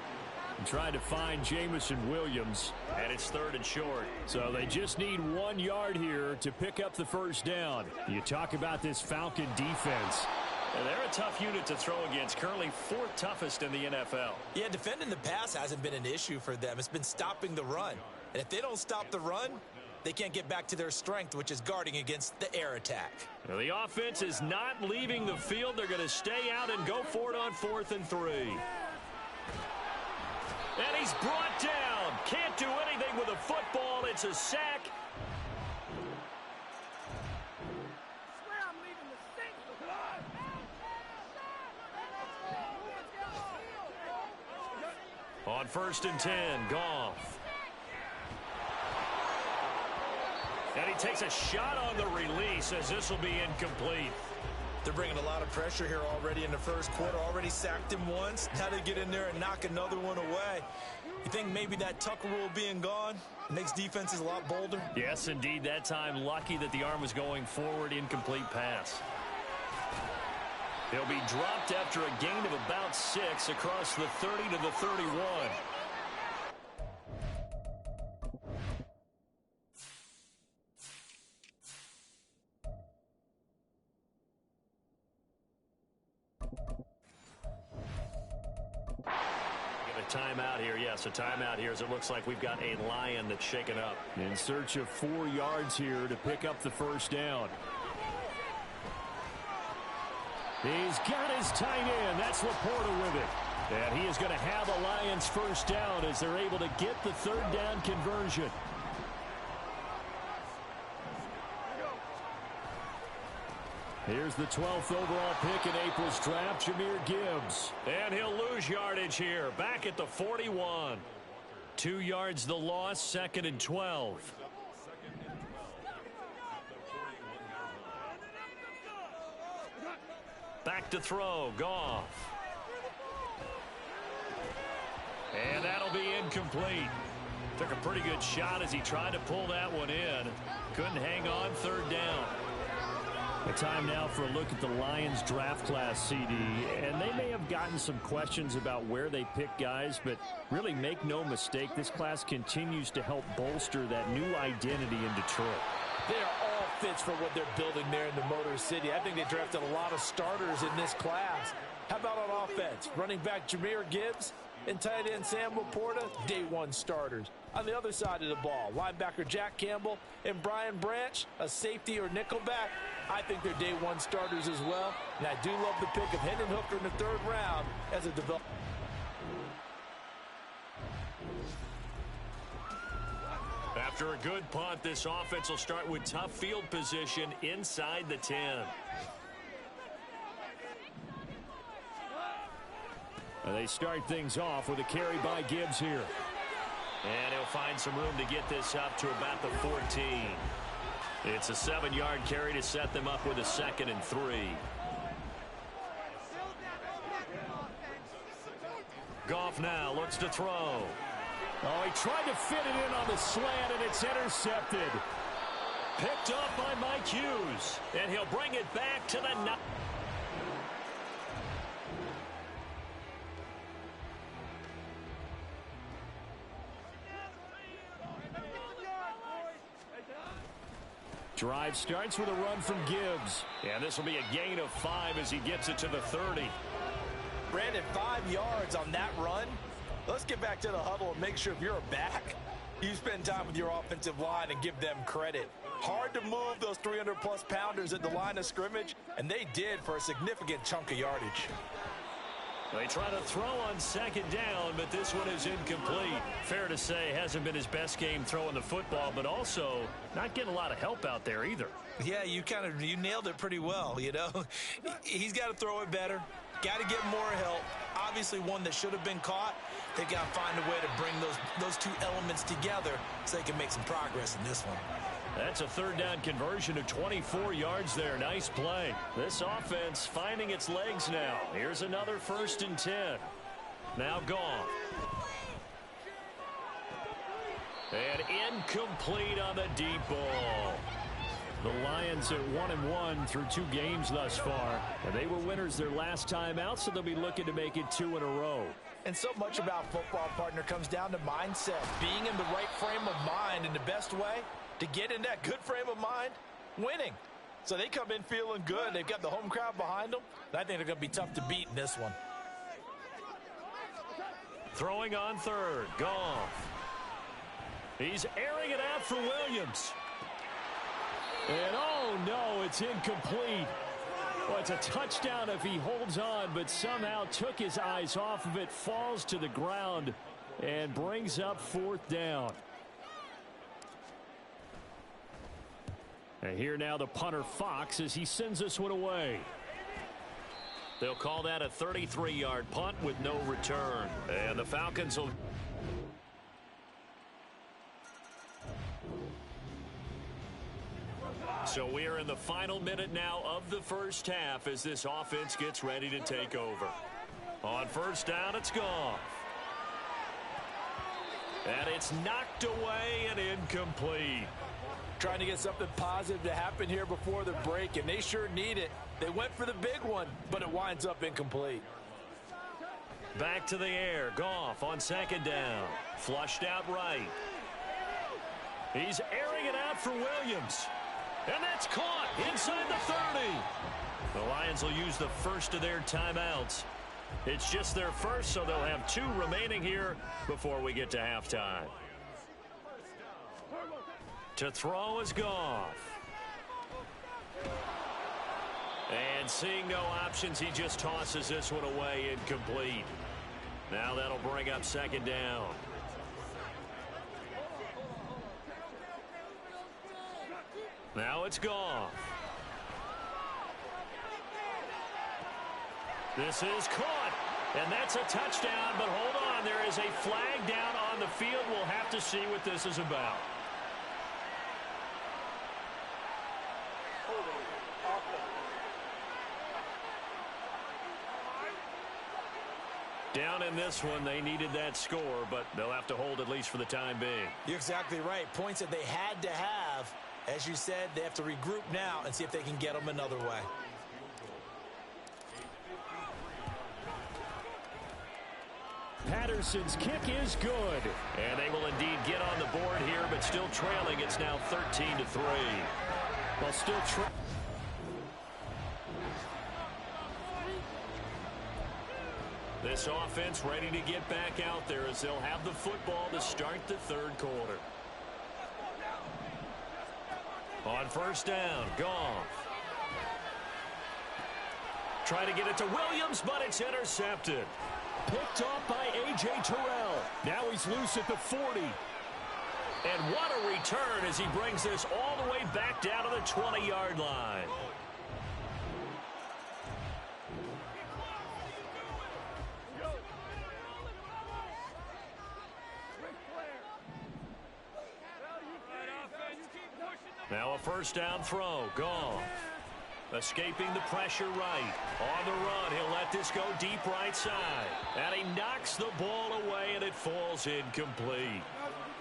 Trying to find Jamison Williams. And it's 3rd and short. So they just need 1 yard here to pick up the first down. You talk about this Falcon defense. And they're a tough unit to throw against. Currently 4th toughest in the NFL. Yeah, defending the pass hasn't been an issue for them. It's been stopping the run. And if they don't stop the run, they can't get back to their strength, which is guarding against the air attack. Well, the offense is not leaving the field. They're going to stay out and go for it on 4th and 3. And he's brought down. Can't do anything with a football. It's a sack. On 1st and 10, Goff. And he takes a shot on the release as this will be incomplete. They're bringing a lot of pressure here already in the first quarter. Already sacked him once. Now they get in there and knock another one away. You think maybe that Tucker rule being gone makes defenses a lot bolder? Yes, indeed. That time, lucky that the arm was going forward. Incomplete pass. He'll be dropped after a gain of about 6 across the 30 to the 31. Timeout here. Yes, a timeout here as it looks like we've got a Lion that's shaken up. In search of 4 yards here to pick up the first down. He's got his tight end. That's Laporta with it. And he is going to have the Lions first down as they're able to get the 3rd down conversion. Here's the 12th overall pick in April's draft, Jahmyr Gibbs. And he'll lose yardage here, back at the 41. 2 yards the loss, 2nd and 12. Back to throw, Goff. And that'll be incomplete. Took a pretty good shot as he tried to pull that one in. Couldn't hang on, 3rd down. The time now for a look at the Lions draft class, CD. And they may have gotten some questions about where they pick guys, but really make no mistake, this class continues to help bolster that new identity in Detroit. They are all fits for what they're building there in the Motor City. I think they drafted a lot of starters in this class. How about on offense? Running back Jahmyr Gibbs and tight end Sam Laporta, day 1 starters. On the other side of the ball, linebacker Jack Campbell and Brian Branch, a safety or nickelback. I think they're day 1 starters as well. And I do love the pick of Hendon Hooker in the 3rd round as a development. After a good punt, this offense will start with tough field position inside the 10. And they start things off with a carry by Gibbs here. And he'll find some room to get this up to about the 14. It's a 7-yard carry to set them up with a 2nd and 3. Goff now looks to throw. Oh, he tried to fit it in on the slant, and it's intercepted. Picked up by Mike Hughes. And he'll bring it back to the 9. Drive starts with a run from Gibbs. And this will be a gain of 5 as he gets it to the 30. Brandon, 5 yards on that run. Let's get back to the huddle and make sure if you're a back, you spend time with your offensive line and give them credit. Hard to move those 300-plus pounders at the line of scrimmage, and they did for a significant chunk of yardage. They try to throw on 2nd down, but this one is incomplete. Fair to say, hasn't been his best game throwing the football, but also not getting a lot of help out there either. Yeah, you nailed it pretty well, you know. He's got to throw it better. Got to get more help. Obviously one that should have been caught. They got to find a way to bring those 2 elements together so they can make some progress in this one. That's a 3rd down conversion of 24 yards there. Nice play. This offense finding its legs now. Here's another 1st and 10. Now Goff. And incomplete on the deep ball. The Lions are 1-1 through 2 games thus far. And they were winners their last time out, so they'll be looking to make it 2 in a row. And so much about football, partner, comes down to mindset. Being in the right frame of mind, and the best way to get in that good frame of mind, winning. So they come in feeling good. They've got the home crowd behind them. I think they're going to be tough to beat in this one. Throwing on 3rd, Goff. He's airing it out for Williams. And oh no, it's incomplete. Well, it's a touchdown if he holds on, but somehow took his eyes off of it, falls to the ground, and brings up 4th down. And here now the punter Fox as he sends this one away. They'll call that a 33-yard punt with no return. And the Falcons will So we are in the final minute now of the first half as this offense gets ready to take over. On first down, it's Goff. And it's knocked away and incomplete. Trying to get something positive to happen here before the break, and they sure need it. They went for the big one, but it winds up incomplete. Back to the air. Goff on second down. Flushed out right. He's airing it out for Williams. And that's caught inside the 30. The Lions will use the first of their timeouts. It's just their first, so they'll have 2 remaining here before we get to halftime. To throw is Goff. And seeing no options, he just tosses this one away incomplete. Now that'll bring up second down. Now it's Goff. This is caught, and that's a touchdown, but hold on, there is a flag down on the field. We'll have to see what this is about. Down in this one, they needed that score, but they'll have to hold at least for the time being. You're exactly right. Points that they had to have. As you said, they have to regroup now and see if they can get them another way. Patterson's kick is good. And they will indeed get on the board here, but still trailing. It's now 13-3. Well, still trailing. This offense ready to get back out there as they'll have the football to start the third quarter. On first down, Goff. Try to get it to Williams, but it's intercepted. Picked off by A.J. Terrell. Now he's loose at the 40. And what a return as he brings this all the way back down to the 20-yard line. Now a first down throw. Goff. Escaping the pressure right. On the run, he'll let this go deep right side. And he knocks the ball away, and it falls incomplete.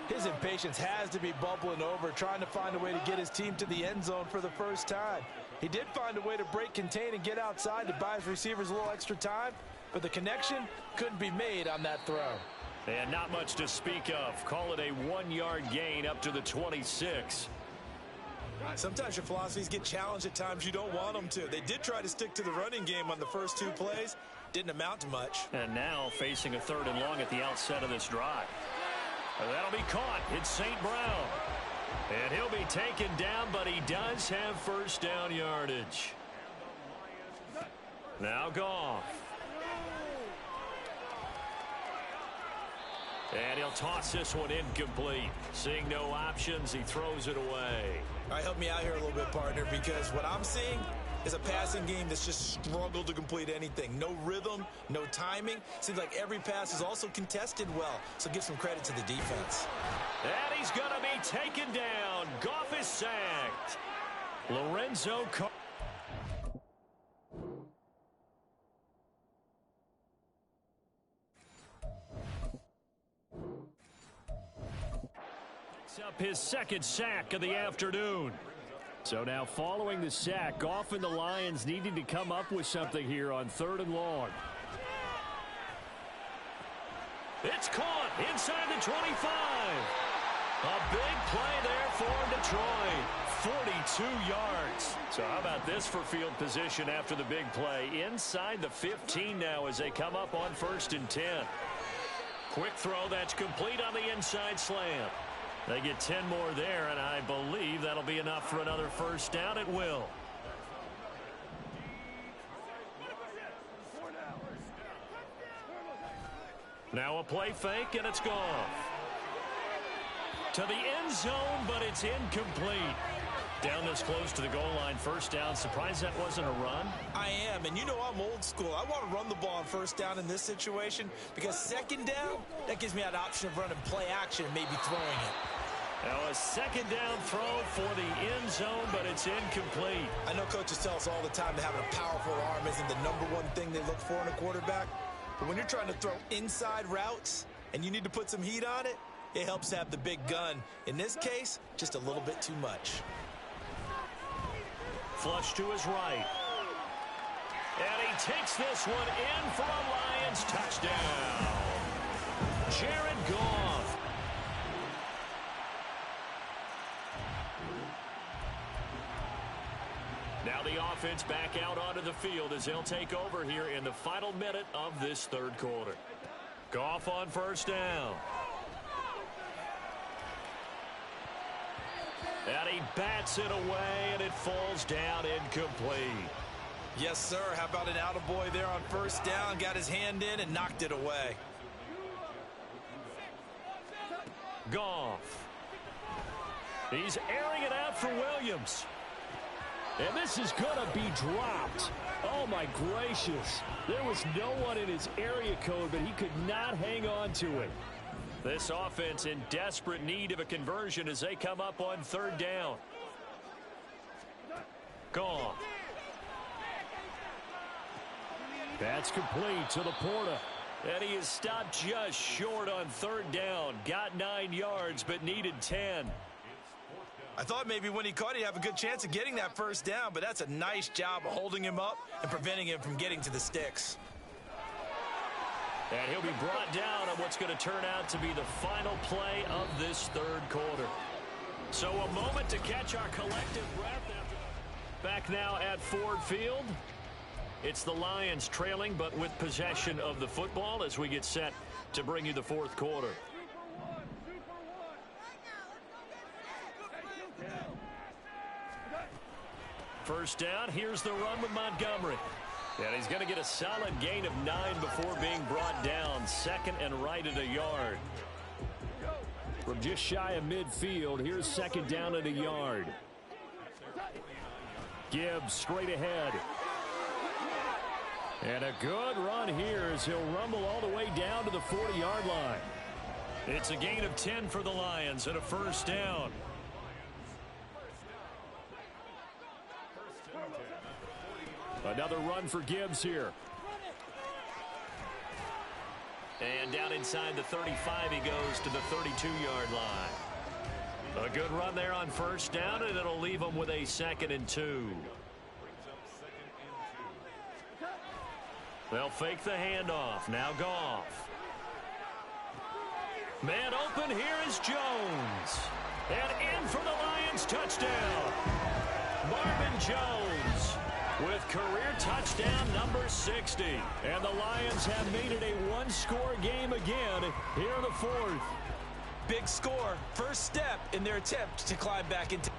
His impatience has to be bubbling over, trying to find a way to get his team to the end zone for the first time. He did find a way to break contain and get outside to buy his receivers a little extra time, but the connection couldn't be made on that throw. And not much to speak of. Call it a 1-yard gain up to the 26. Sometimes your philosophies get challenged at times you don't want them to. They did try to stick to the running game on the first 2 plays. Didn't amount to much. And now facing a 3rd and long at the outset of this drive. And that'll be caught. It's St. Brown. And he'll be taken down, but he does have first down yardage. Now Goff. And he'll toss this one incomplete. Seeing no options, he throws it away. All right, help me out here a little bit, partner, because what I'm seeing is a passing game that's just struggled to complete anything. No rhythm, no timing. Seems like every pass is also contested well, so give some credit to the defense. And he's going to be taken down. Goff is sacked. Lorenzo up his 2nd sack of the afternoon. So now following the sack, Goff and the Lions needing to come up with something here on 3rd and long. It's caught inside the 25. A big play there for Detroit. 42 yards. So how about this for field position after the big play? Inside the 15 now as they come up on 1st and 10. Quick throw that's complete on the inside slant. They get 10 more there, and I believe that'll be enough for another first down. It will. Now a play fake, and it's Goff. To the end zone, but it's incomplete. Down this close to the goal line, first down. Surprised that wasn't a run? I am, and you know I'm old school. I want to run the ball on first down in this situation because 2nd down, that gives me that option of running play action and maybe throwing it. Now a second down throw for the end zone, but it's incomplete. I know coaches tell us all the time that having a powerful arm isn't the #1 thing they look for in a quarterback. But when you're trying to throw inside routes and you need to put some heat on it, it helps have the big gun. In this case, just a little bit too much. Flush to his right. And he takes this one in for a Lions touchdown. Jared Goff. Now the offense back out onto the field as they'll take over here in the final minute of this third quarter. Goff on first down. And he bats it away, and it falls down incomplete. Yes, sir. How about an attaboy there on first down? Got his hand in and knocked it away. Goff. He's airing it out for Williams. And this is going to be dropped. Oh, my gracious. There was no one in his area code, but he could not hang on to it. This offense in desperate need of a conversion as they come up on third down. Goff. That's complete to Laporta. And he is stopped just short on third down. Got 9 yards, but needed 10. I thought maybe when he caught it, he'd have a good chance of getting that first down, but that's a nice job of holding him up and preventing him from getting to the sticks. And he'll be brought down on what's going to turn out to be the final play of this third quarter. So a moment to catch our collective breath. Back now at Ford Field. It's the Lions trailing, but with possession of the football as we get set to bring you the fourth quarter. First down, here's the run with Montgomery. And he's going to get a solid gain of 9 before being brought down. Second and right at a yard. From just shy of midfield, here's second down at a yard. Gibbs straight ahead. And a good run here as he'll rumble all the way down to the 40-yard line. It's a gain of 10 for the Lions and a first down. Another run for Gibbs here. And down inside the 35, he goes to the 32-yard line. A good run there on first down, and it'll leave him with a 2nd and 2. They'll fake the handoff. Now Goff. Man open, here is Jones. And in for the Lions touchdown. Marvin Jones with career touchdown number 60. And the Lions have made it a one-score game again here in the fourth. Big score, first step in their attempt to climb back into.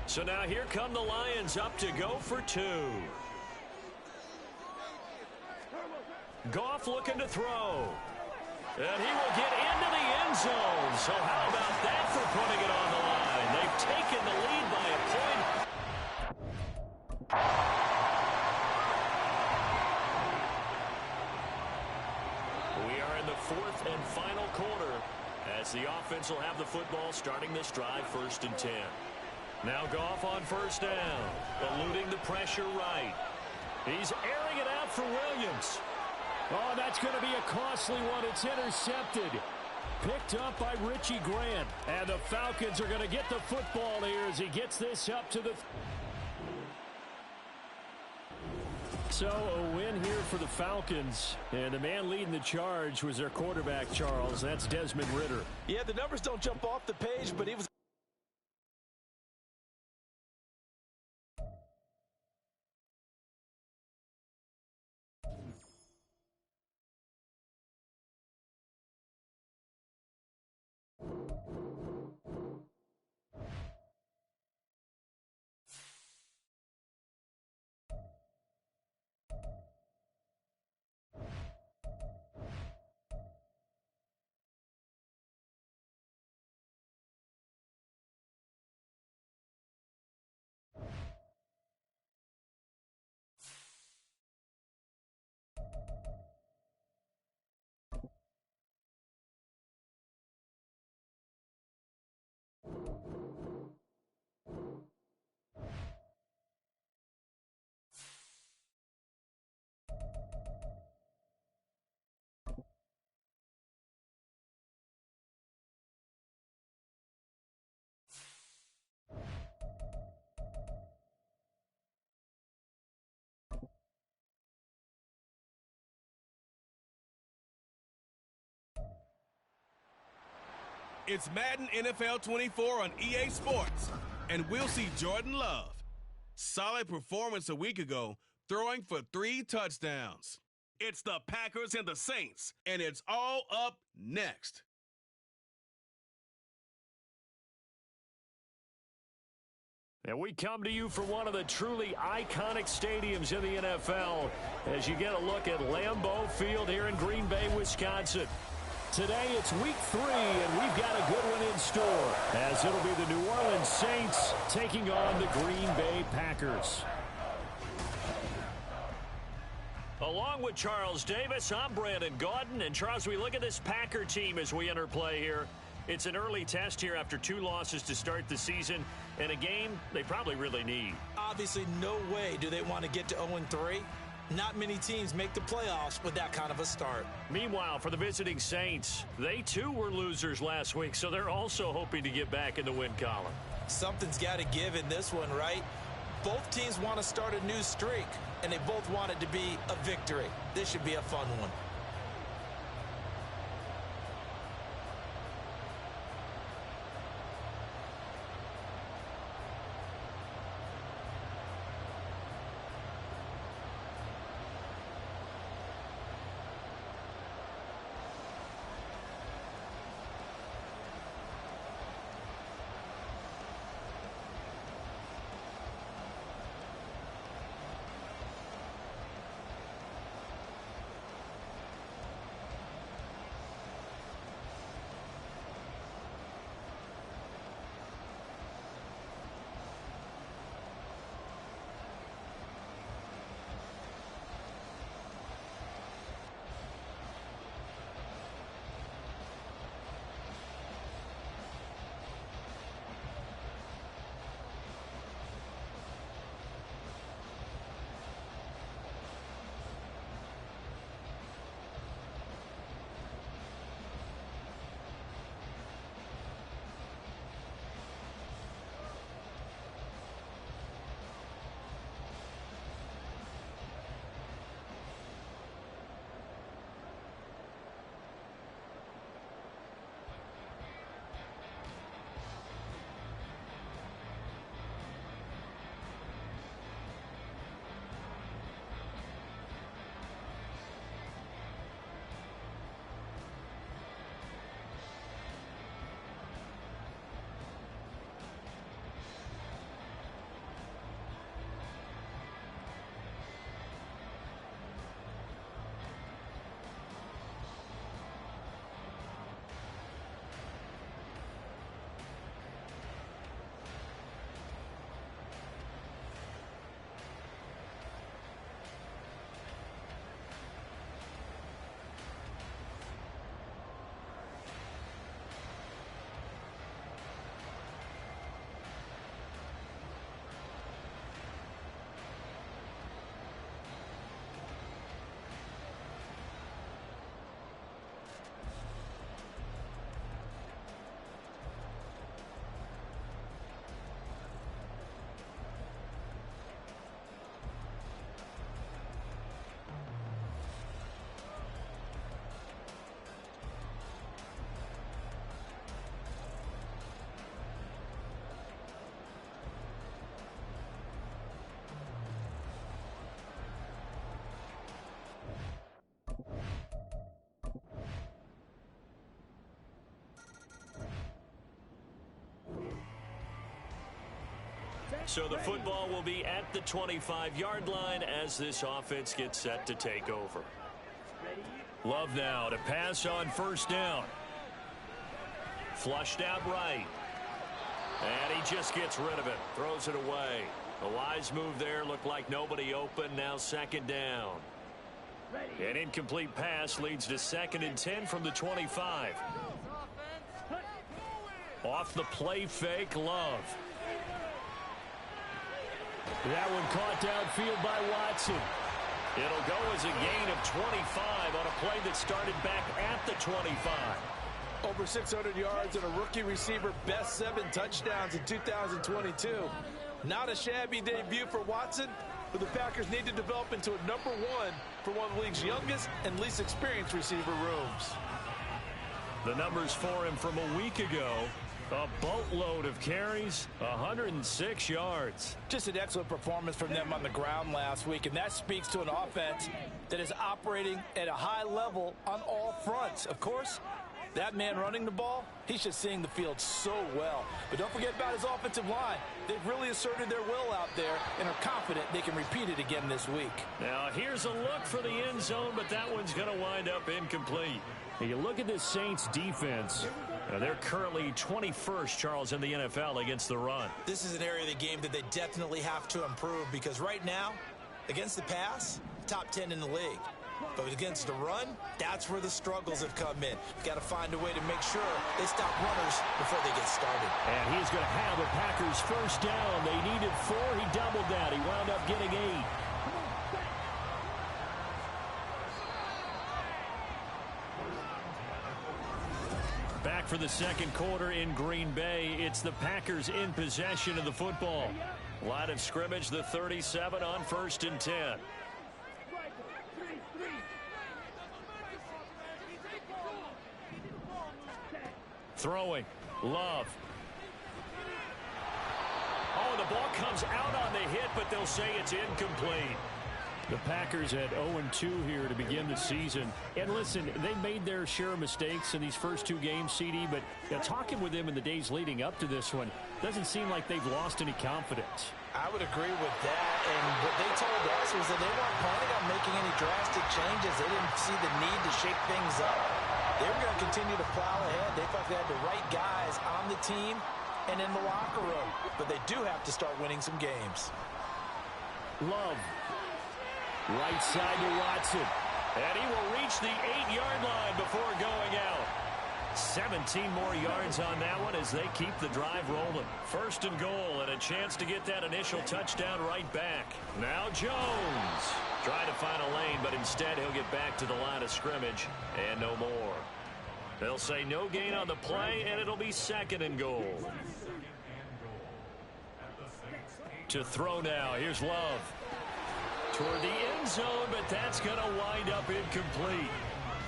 So now here come the Lions up to go for 2. Goff looking to throw. And he will get into the end zone. So how about that for putting it on the line? They've taken the lead by a point. We are in the fourth and final quarter as the offense will have the football starting this drive 1st and 10. Now Goff on first down, eluding the pressure right. He's airing it out for Williams. Oh, that's going to be a costly one. It's intercepted. Picked up by Richie Grant. And the Falcons are going to get the football here as he gets this up to the... So a win here for the Falcons. And the man leading the charge was their quarterback, Charles. That's Desmond Ridder. Yeah, the numbers don't jump off the page, but he was It's Madden NFL 24 on EA Sports, and we'll see Jordan Love. Solid performance a week ago, throwing for 3 touchdowns. It's the Packers and the Saints, and it's all up next. And we come to you from one of the truly iconic stadiums in the NFL as you get a look at Lambeau Field here in Green Bay, Wisconsin. Today it's week 3, and we've got a good one in store as it'll be the New Orleans Saints taking on the Green Bay Packers. Along with Charles Davis, I'm Brandon Gaudin. And Charles, we look at this Packer team as we enter play here. It's an early test here after 2 losses to start the season, and a game they probably really need. Obviously, no way do they want to get to 0-3. Not many teams make the playoffs with that kind of a start. Meanwhile, for the visiting Saints, they too were losers last week, so they're also hoping to get back in the win column. Something's got to give in this one, right? Both teams want to start a new streak, and they both want it to be a victory. This should be a fun one. So the football will be at the 25-yard line as this offense gets set to take over. Love now to pass on first down. Flushed out right. And he just gets rid of it. Throws it away. A wise move there. Looked like nobody open. Now second down. An incomplete pass leads to 2nd and 10 from the 25. Off the play fake, Love. That one caught downfield by Watson. It'll go as a gain of 25 on a play that started back at the 25. Over 600 yards and a rookie receiver best 7 touchdowns in 2022. Not a shabby debut for Watson, but the Packers need to develop into a #1 for one of the league's youngest and least experienced receiver rooms. The numbers for him from a week ago. A boatload of carries, 106 yards. Just an excellent performance from them on the ground last week, and that speaks to an offense that is operating at a high level on all fronts. Of course, that man running the ball, he's just seeing the field so well. But don't forget about his offensive line. They've really asserted their will out there and are confident they can repeat it again this week. Now, here's a look for the end zone, but that one's going to wind up incomplete. Now, you look at this Saints defense. They're currently 21st, Charles, in the NFL against the run. This is an area of the game that they definitely have to improve because right now, against the pass, top 10 in the league. But against the run, that's where the struggles have come in. Got to find a way to make sure they stop runners before they get started. And he's going to have the Packers first down. They needed 4. He doubled that. He wound up getting 8. Back for the second quarter in Green Bay. It's the Packers in possession of the football. Line of scrimmage, the 37 on 1st and 10. Throwing. Love. Oh, the ball comes out on the hit, but they'll say it's incomplete. The Packers at 0-2 here to begin the season. And listen, they made their share of mistakes in these first 2 games, CD, but talking with them in the days leading up to this one, doesn't seem like they've lost any confidence. I would agree with that, and what they told us was that they weren't planning on making any drastic changes. They didn't see the need to shake things up. They were going to continue to plow ahead. They thought they had the right guys on the team and in the locker room, but they do have to start winning some games. Love. Right side to Watson. And he will reach the 8-yard line before going out. 17 more yards on that one as they keep the drive rolling. 1st and goal and a chance to get that initial touchdown right back. Now Jones. Trying to find a lane, but instead he'll get back to the line of scrimmage and no more. They'll say no gain on the play, and it'll be 2nd and goal. To throw now. Here's Love. Toward the end zone, but that's going to wind up incomplete.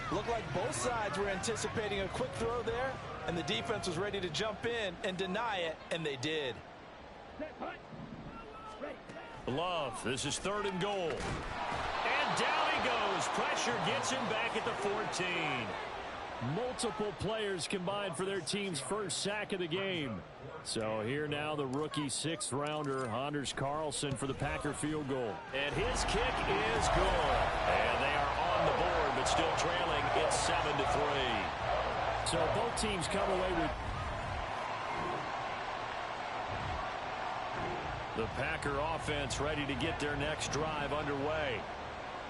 Looked like both sides were anticipating a quick throw there, and the defense was ready to jump in and deny it, and they did. Love, this is 3rd and goal. And down he goes. Pressure gets him back at the 14. Multiple players combined for their team's first sack of the game. So here now the rookie 6th-rounder, Anders Carlson, for the Packer field goal. And his kick is good. And they are on the board, but still trailing. It's 7-3. So both teams come away with... The Packer offense ready to get their next drive underway.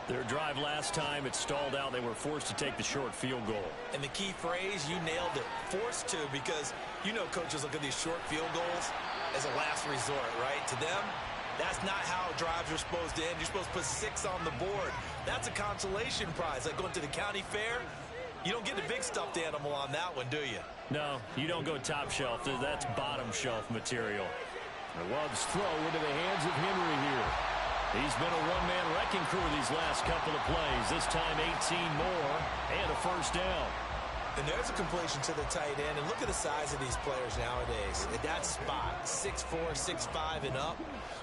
Their drive last time, it stalled out. They were forced to take the short field goal. And the key phrase, you nailed it, forced to, because you know coaches look at these short field goals as a last resort, right? To them, that's not how drives are supposed to end. You're supposed to put 6 on the board. That's a consolation prize. Like going to the county fair, you don't get the big stuffed animal on that one, do you? No, you don't go top shelf. That's bottom shelf material. Love's throw into the hands of Henry here. He's been a one-man wrecking crew these last couple of plays. This time 18 more and a first down. And there's a completion to the tight end. And look at the size of these players nowadays. At that spot, 6'4", 6'5", and up.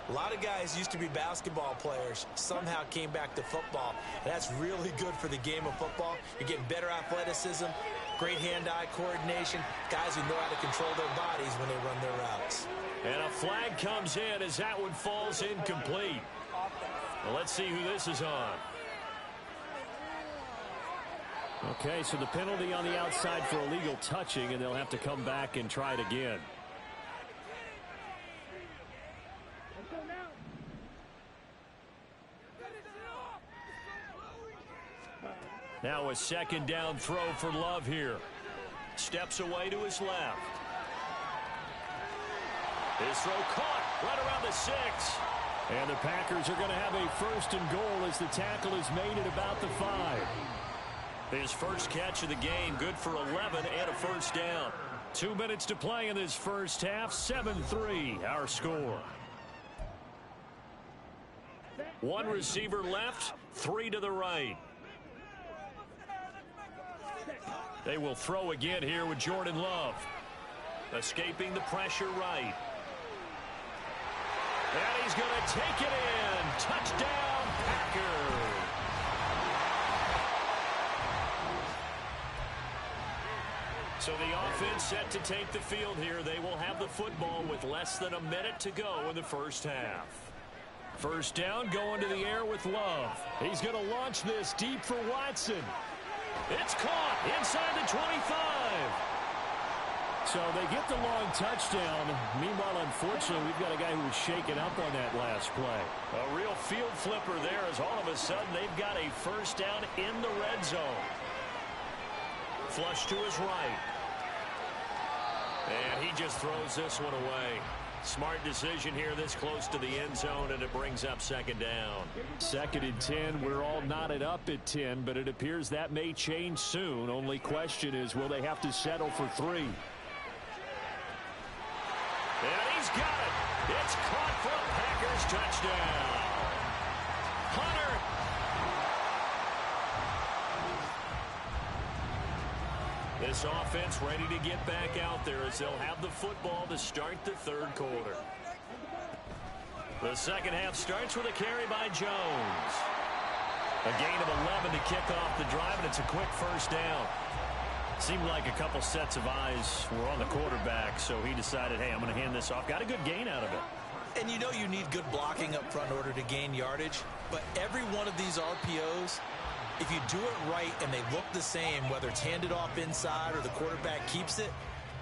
A lot of guys used to be basketball players, somehow came back to football. And that's really good for the game of football. You're getting better athleticism, great hand-eye coordination, guys who know how to control their bodies when they run their routes. And a flag comes in as that one falls incomplete. Well, let's see who this is on. Okay, so the penalty on the outside for illegal touching, and they'll have to come back and try it again. Now a 2nd down throw for Love here. Steps away to his left. His throw caught right around the 6. And the Packers are going to have a 1st and goal as the tackle is made at about the 5. His first catch of the game, good for 11 and a first down. 2 minutes to play in this first half, 7-3 our score. 1 receiver left, 3 to the right. They will throw again here with Jordan Love. Escaping the pressure right. And he's going to take it in. Touchdown, Packers. So the offense set to take the field here. They will have the football with less than a minute to go in the first half. First down, going to the air with Love. He's going to launch this deep for Watson. It's caught inside the 25. So they get the long touchdown. Meanwhile, unfortunately, we've got a guy who was shaken up on that last play. A real field flipper there as all of a sudden they've got a first down in the red zone. Flush to his right. And he just throws this one away. Smart decision here this close to the end zone, and it brings up second down. 2nd and 10. We're all knotted up at 10, but it appears that may change soon. Only question is, will they have to settle for 3? And he's got it. It's caught for a Packers touchdown. Hunter. This offense ready to get back out there as they'll have the football to start the third quarter. The second half starts with a carry by Jones. A gain of 11 to kick off the drive, and it's a quick first down. Seemed like a couple sets of eyes were on the quarterback, so he decided, hey, I'm going to hand this off. Got a good gain out of it. And you know you need good blocking up front in order to gain yardage, but every one of these RPOs, if you do it right and they look the same, whether it's handed off inside or the quarterback keeps it,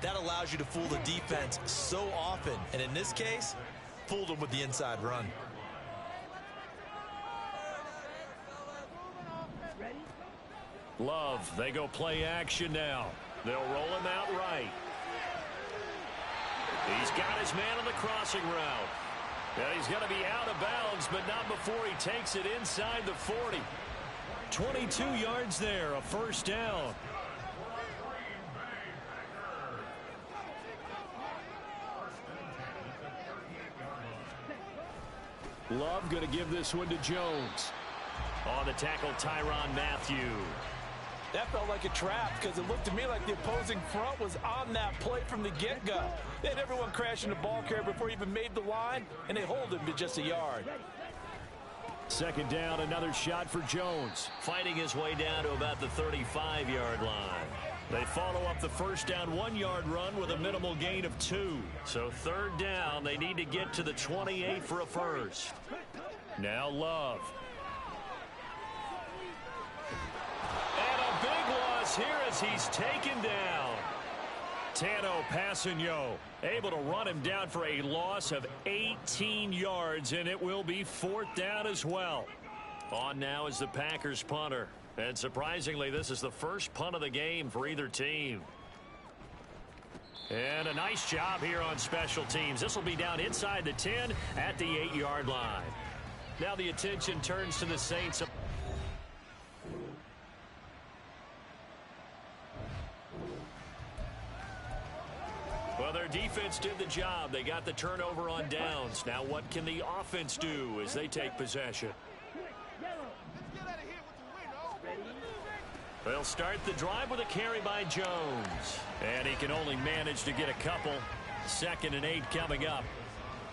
that allows you to fool the defense so often. And in this case, fooled them with the inside run. Love, they go play action now. They'll roll him out right. He's got his man on the crossing route. And he's going to be out of bounds, but not before he takes it inside the 40. 22 yards there, a first down. Love going to give this one to Jones. On the tackle, Tyrann Mathieu. That felt like a trap because it looked to me like the opposing front was on that play from the get-go. They had everyone crashing the ball carrier before he even made the line, and they hold him to just a yard. Second down, another shot for Jones. Fighting his way down to about the 35-yard line. They follow up the first down 1-yard run with a minimal gain of 2. So third down, they need to get to the 28 for a first. Now Love. And a big loss here as he's taken down. Tano Passanio able to run him down for a loss of 18 yards, and it will be fourth down as well. On now is the Packers punter. And surprisingly, this is the first punt of the game for either team. And a nice job here on special teams. This will be down inside the 10 at the 8-yard line. Now the attention turns to the Saints. Well, their defense did the job. They got the turnover on downs. Now what can the offense do as they take possession? They'll start the drive with a carry by Jones. And he can only manage to get a couple. 2nd and 8 coming up.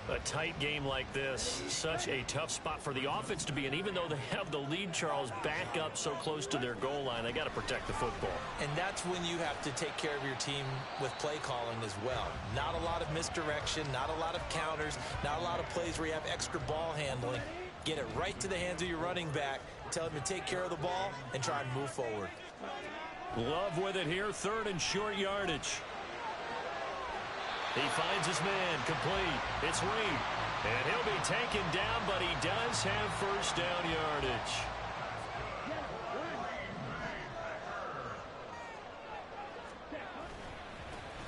A tight game like this, such a tough spot for the offense to be in. Even though they have the lead, Charles, back up so close to their goal line, they got to protect the football. And that's when you have to take care of your team with play calling as well. Not a lot of misdirection, not a lot of counters, not a lot of plays where you have extra ball handling. Get it right to the hands of your running back, tell him to take care of the ball, and try and move forward. Love with it here, 3rd and short yardage. He finds his man, complete. It's Reed. And he'll be taken down, but he does have first down yardage.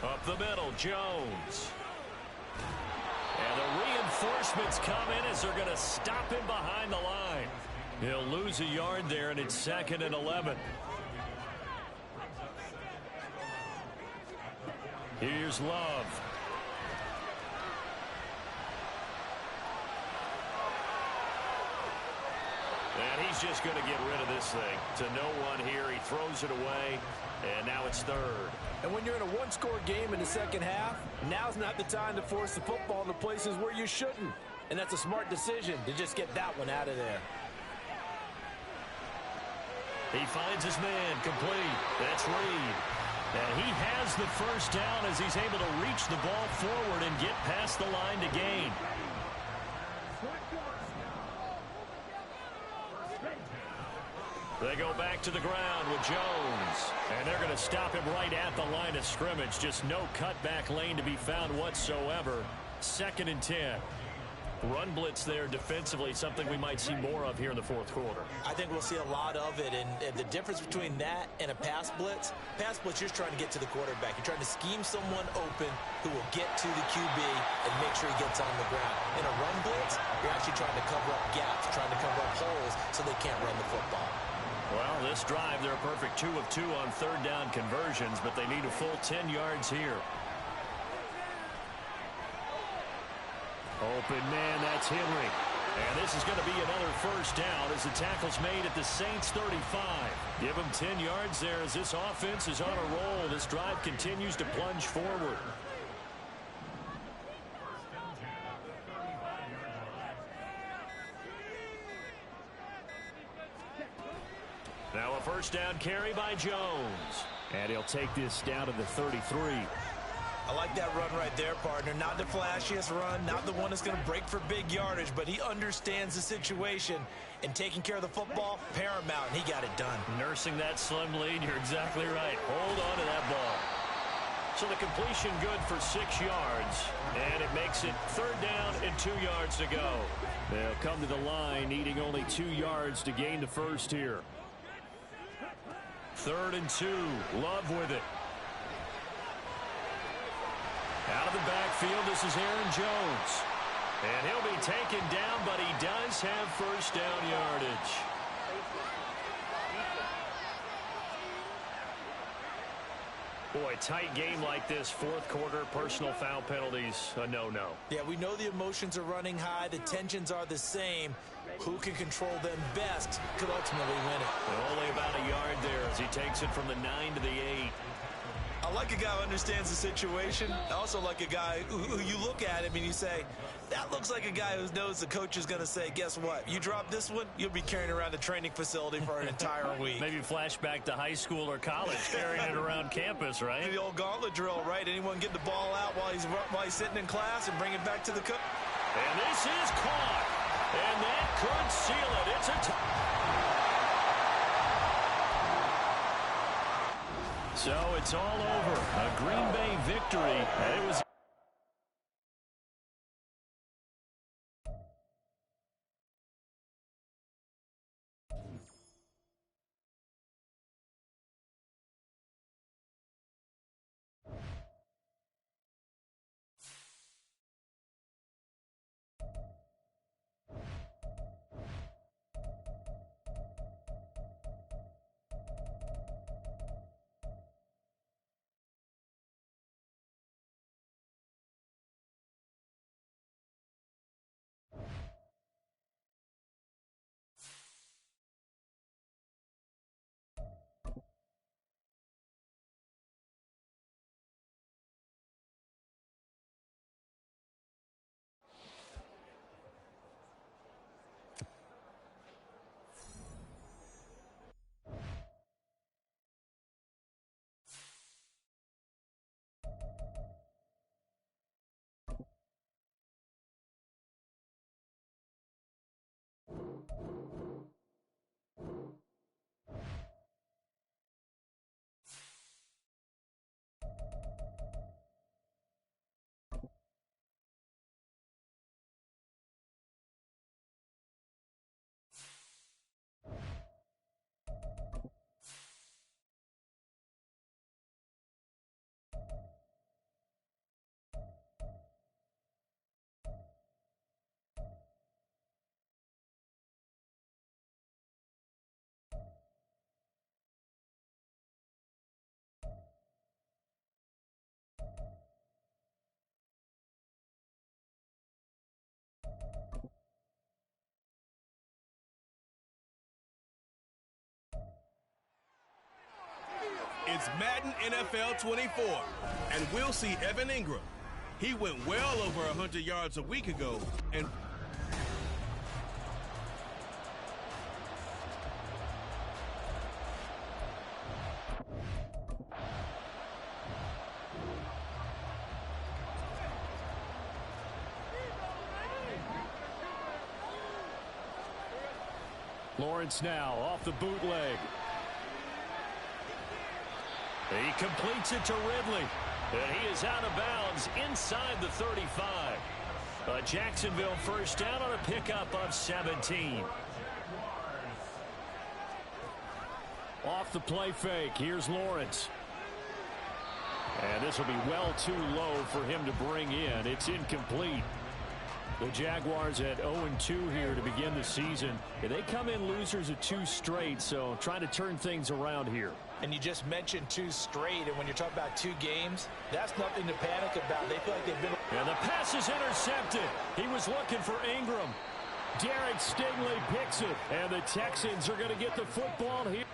Up the middle, Jones. And the reinforcements come in as they're going to stop him behind the line. He'll lose a yard there, and it's 2nd and 11. Here's Love. And he's just going to get rid of this thing. To no one here. He throws it away, and now it's third. And when you're in a one-score game in the second half, now's not the time to force the football into places where you shouldn't. And that's a smart decision to just get that one out of there. He finds his man complete. That's Reed. And he has the first down as he's able to reach the ball forward and get past the line to gain. They go back to the ground with Jones. And they're going to stop him right at the line of scrimmage. Just no cutback lane to be found whatsoever. 2nd and 10. Run blitz there defensively, something we might see more of here in the fourth quarter. I think we'll see a lot of it, and the difference between that and a pass blitz, you're just trying to get to the quarterback. You're trying to scheme someone open who will get to the QB and make sure he gets on the ground. In a run blitz, you're actually trying to cover up gaps, trying to cover up holes so they can't run the football. Well, this drive, they're a perfect 2 of 2 on third down conversions, but they need a full 10 yards here. Open man, that's Henry. And this is going to be another first down as the tackle's made at the Saints 35. Give them 10 yards there as this offense is on a roll. This drive continues to plunge forward. Now a first down carry by Jones. And he'll take this down to the 33. I like that run right there, partner. Not the flashiest run, not the one that's going to break for big yardage, but he understands the situation, and taking care of the football, paramount, and he got it done. Nursing that slim lead, you're exactly right. Hold on to that ball. So the completion good for 6 yards, and it makes it 3rd down and 2 yards to go. They'll come to the line, needing only 2 yards to gain the first here. 3rd and 2, Love with it. Out of the backfield, this is Aaron Jones. And he'll be taken down, but he does have first down yardage. Boy, tight game like this, fourth quarter, personal foul penalties, a no-no. Yeah, we know the emotions are running high. The tensions are the same. Who can control them best could ultimately win it. And only about a yard there as he takes it from the 9 to the 8. I like a guy who understands the situation. I also like a guy who you look at him and you say, that looks like a guy who knows the coach is going to say, guess what? You drop this one, you'll be carrying around the training facility for an entire week. Maybe flashback to high school or college, carrying it around campus, right? The old gauntlet drill, right? Anyone get the ball out while he's sitting in class and bring it back to the coach. And this is caught. And that could seal it. It's a So it's all over. A Green Bay victory. And it was It's Madden NFL 24, and we'll see Evan Ingram. He went well over 100 yards a week ago, and Lawrence now off the bootleg. He completes it to Ridley. And he is out of bounds inside the 35. A Jacksonville first down on a pickup of 17. Off the play fake. Here's Lawrence. And this will be well too low for him to bring in. It's incomplete. The Jaguars at 0-2 here to begin the season. They come in losers of 2 straight, so trying to turn things around here. And you just mentioned 2 straight, and when you're talking about 2 games, that's nothing to panic about. They feel like they've been... And the pass is intercepted. He was looking for Ingram. Derek Stingley picks it, and the Texans are going to get the football here.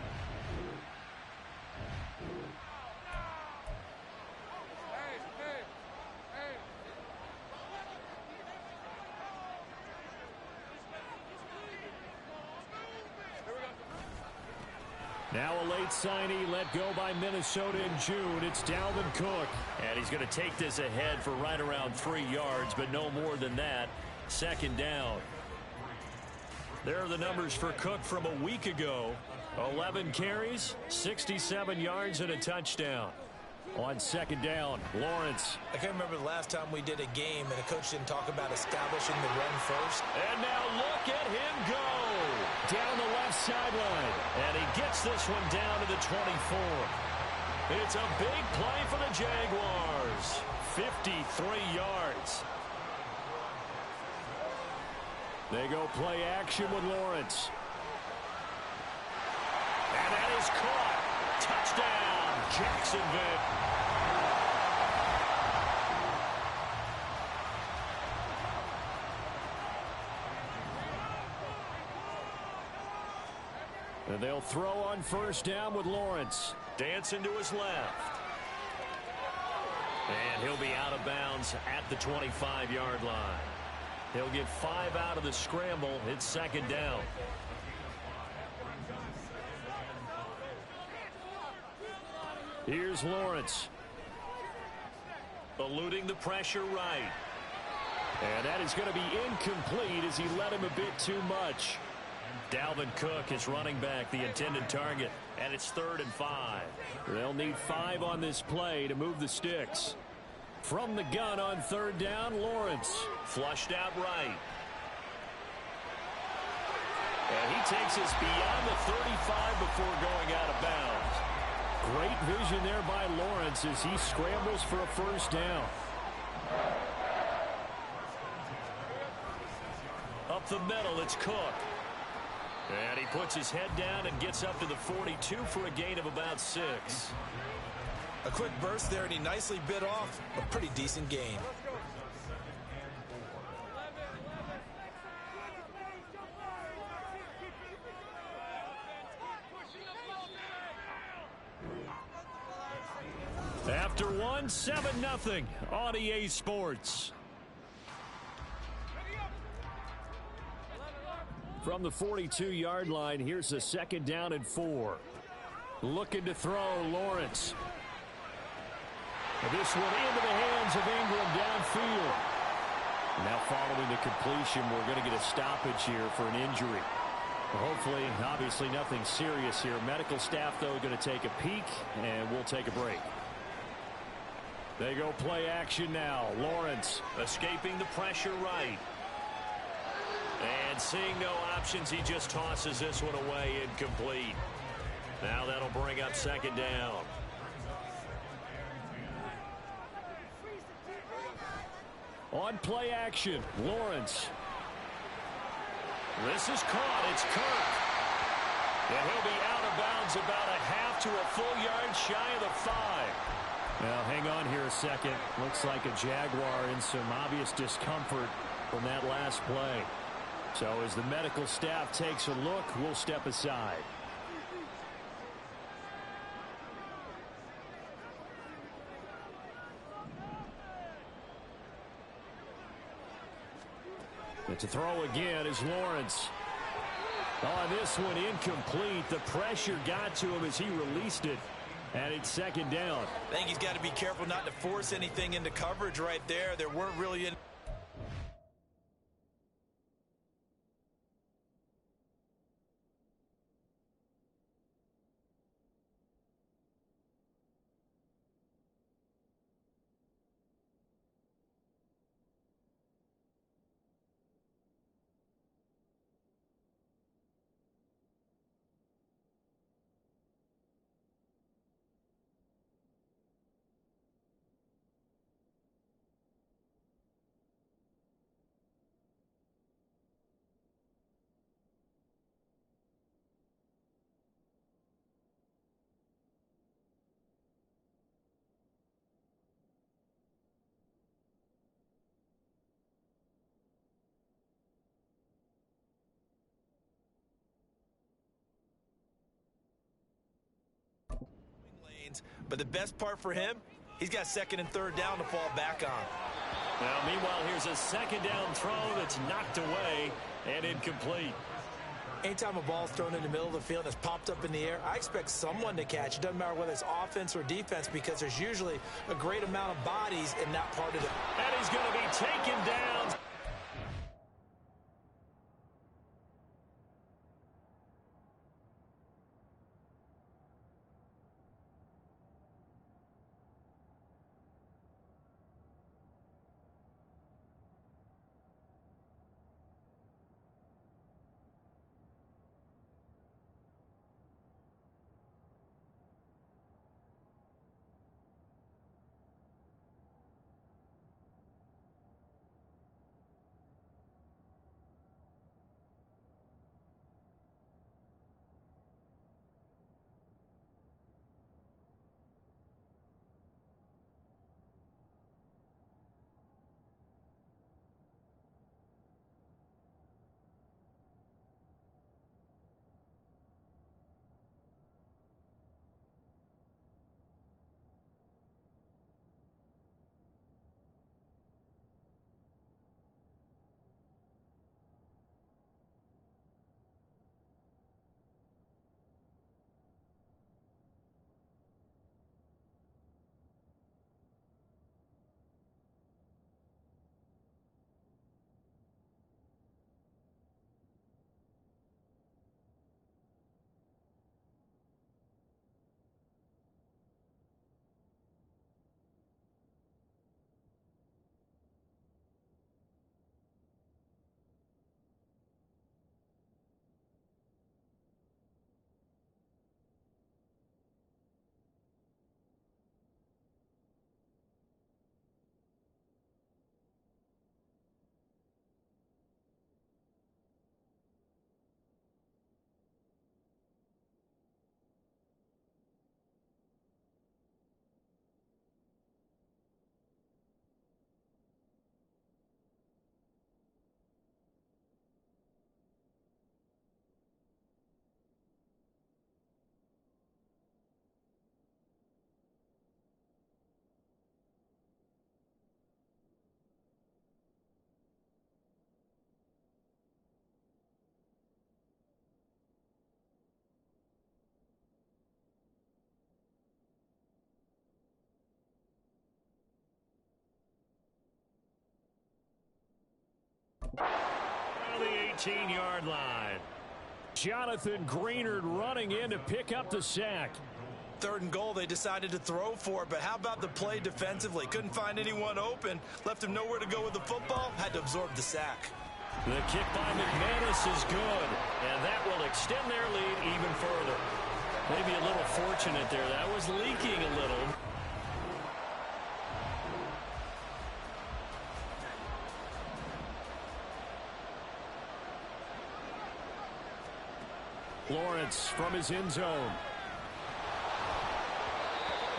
Now a late signee let go by Minnesota in June. It's Dalvin Cook. And he's going to take this ahead for right around 3 yards, but no more than that. Second down. There are the numbers for Cook from a week ago. 11 carries, 67 yards, and a touchdown. On second down, Lawrence. I can't remember the last time we did a game and a coach didn't talk about establishing the run first. And now look at him go. Down the left sideline. And he gets this one down to the 24. It's a big play for the Jaguars. 53 yards. They go play action with Lawrence. And that is caught. Touchdown, Jacksonville. And they'll throw on first down with Lawrence. Dancing to his left. And he'll be out of bounds at the 25-yard line. He'll get 5 out of the scramble. It's second down. Here's Lawrence. Eluding the pressure right. And that is going to be incomplete as he led him a bit too much. Dalvin Cook is running back, the intended target, and it's 3rd and 5. They'll need 5 on this play to move the sticks. From the gun on 3rd down, Lawrence. Flushed out right. And he takes us beyond the 35 before going out of bounds. Great vision there by Lawrence as he scrambles for a first down. Up the middle, it's Cook. And he puts his head down and gets up to the 42 for a gain of about 6. A quick burst there, and he nicely bit off a pretty decent gain. After one, 7-0 on EA Sports. From the 42-yard line, here's a 2nd down and 4. Looking to throw, Lawrence. And this one into the hands of Ingram downfield. Now following the completion, we're going to get a stoppage here for an injury. Hopefully, obviously nothing serious here. Medical staff, though, going to take a peek, and we'll take a break. They go play action now. Lawrence escaping the pressure right. And seeing no options, he just tosses this one away, incomplete. Now that'll bring up 2nd down. On play action, Lawrence. This is caught. It's Kirk. And he'll be out of bounds about a half to a full yard shy of the 5. Now, hang on here a second. Looks like a Jaguar in some obvious discomfort from that last play. So as the medical staff takes a look, we'll step aside. But to throw again is Lawrence. On this one, incomplete. The pressure got to him as he released it. And it's second down. I think he's got to be careful not to force anything into coverage right there. There weren't really any. But the best part for him, he's got second and third down to fall back on. Well, meanwhile, here's a second down throw that's knocked away and incomplete. Anytime a ball's thrown in the middle of the field and it's popped up in the air, I expect someone to catch. It doesn't matter whether it's offense or defense because there's usually a great amount of bodies in that part of the... And he's going to be taken down. On the 18-yard line. Jonathan Greenard running in to pick up the sack. Third and goal, they decided to throw for it, but how about the play defensively? Couldn't find anyone open, left him nowhere to go with the football, had to absorb the sack. The kick by McManus is good, and that will extend their lead even further. Maybe a little fortunate there. That was leaking a little. Lawrence from his end zone.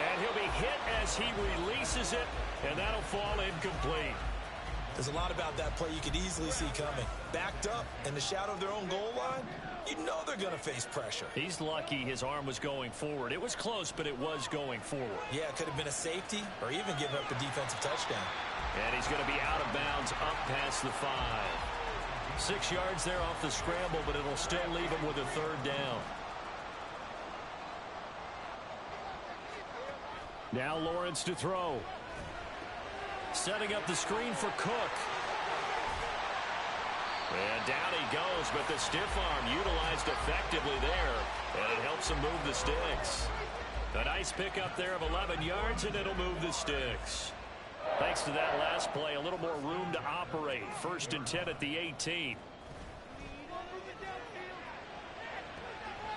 And he'll be hit as he releases it, and that'll fall incomplete. There's a lot about that play you could easily see coming. Backed up in the shadow of their own goal line, you know they're going to face pressure. He's lucky his arm was going forward. It was close, but it was going forward. Yeah, it could have been a safety or even give up a defensive touchdown. And he's going to be out of bounds up past the 5. 6 yards there off the scramble, but it'll still leave him with a third down. Now Lawrence to throw. Setting up the screen for Cook. And down he goes, but the stiff arm utilized effectively there, and it helps him move the sticks. A nice pickup there of 11 yards, and it'll move the sticks. Thanks to that last play, a little more room to operate. 1st and 10 at the 18.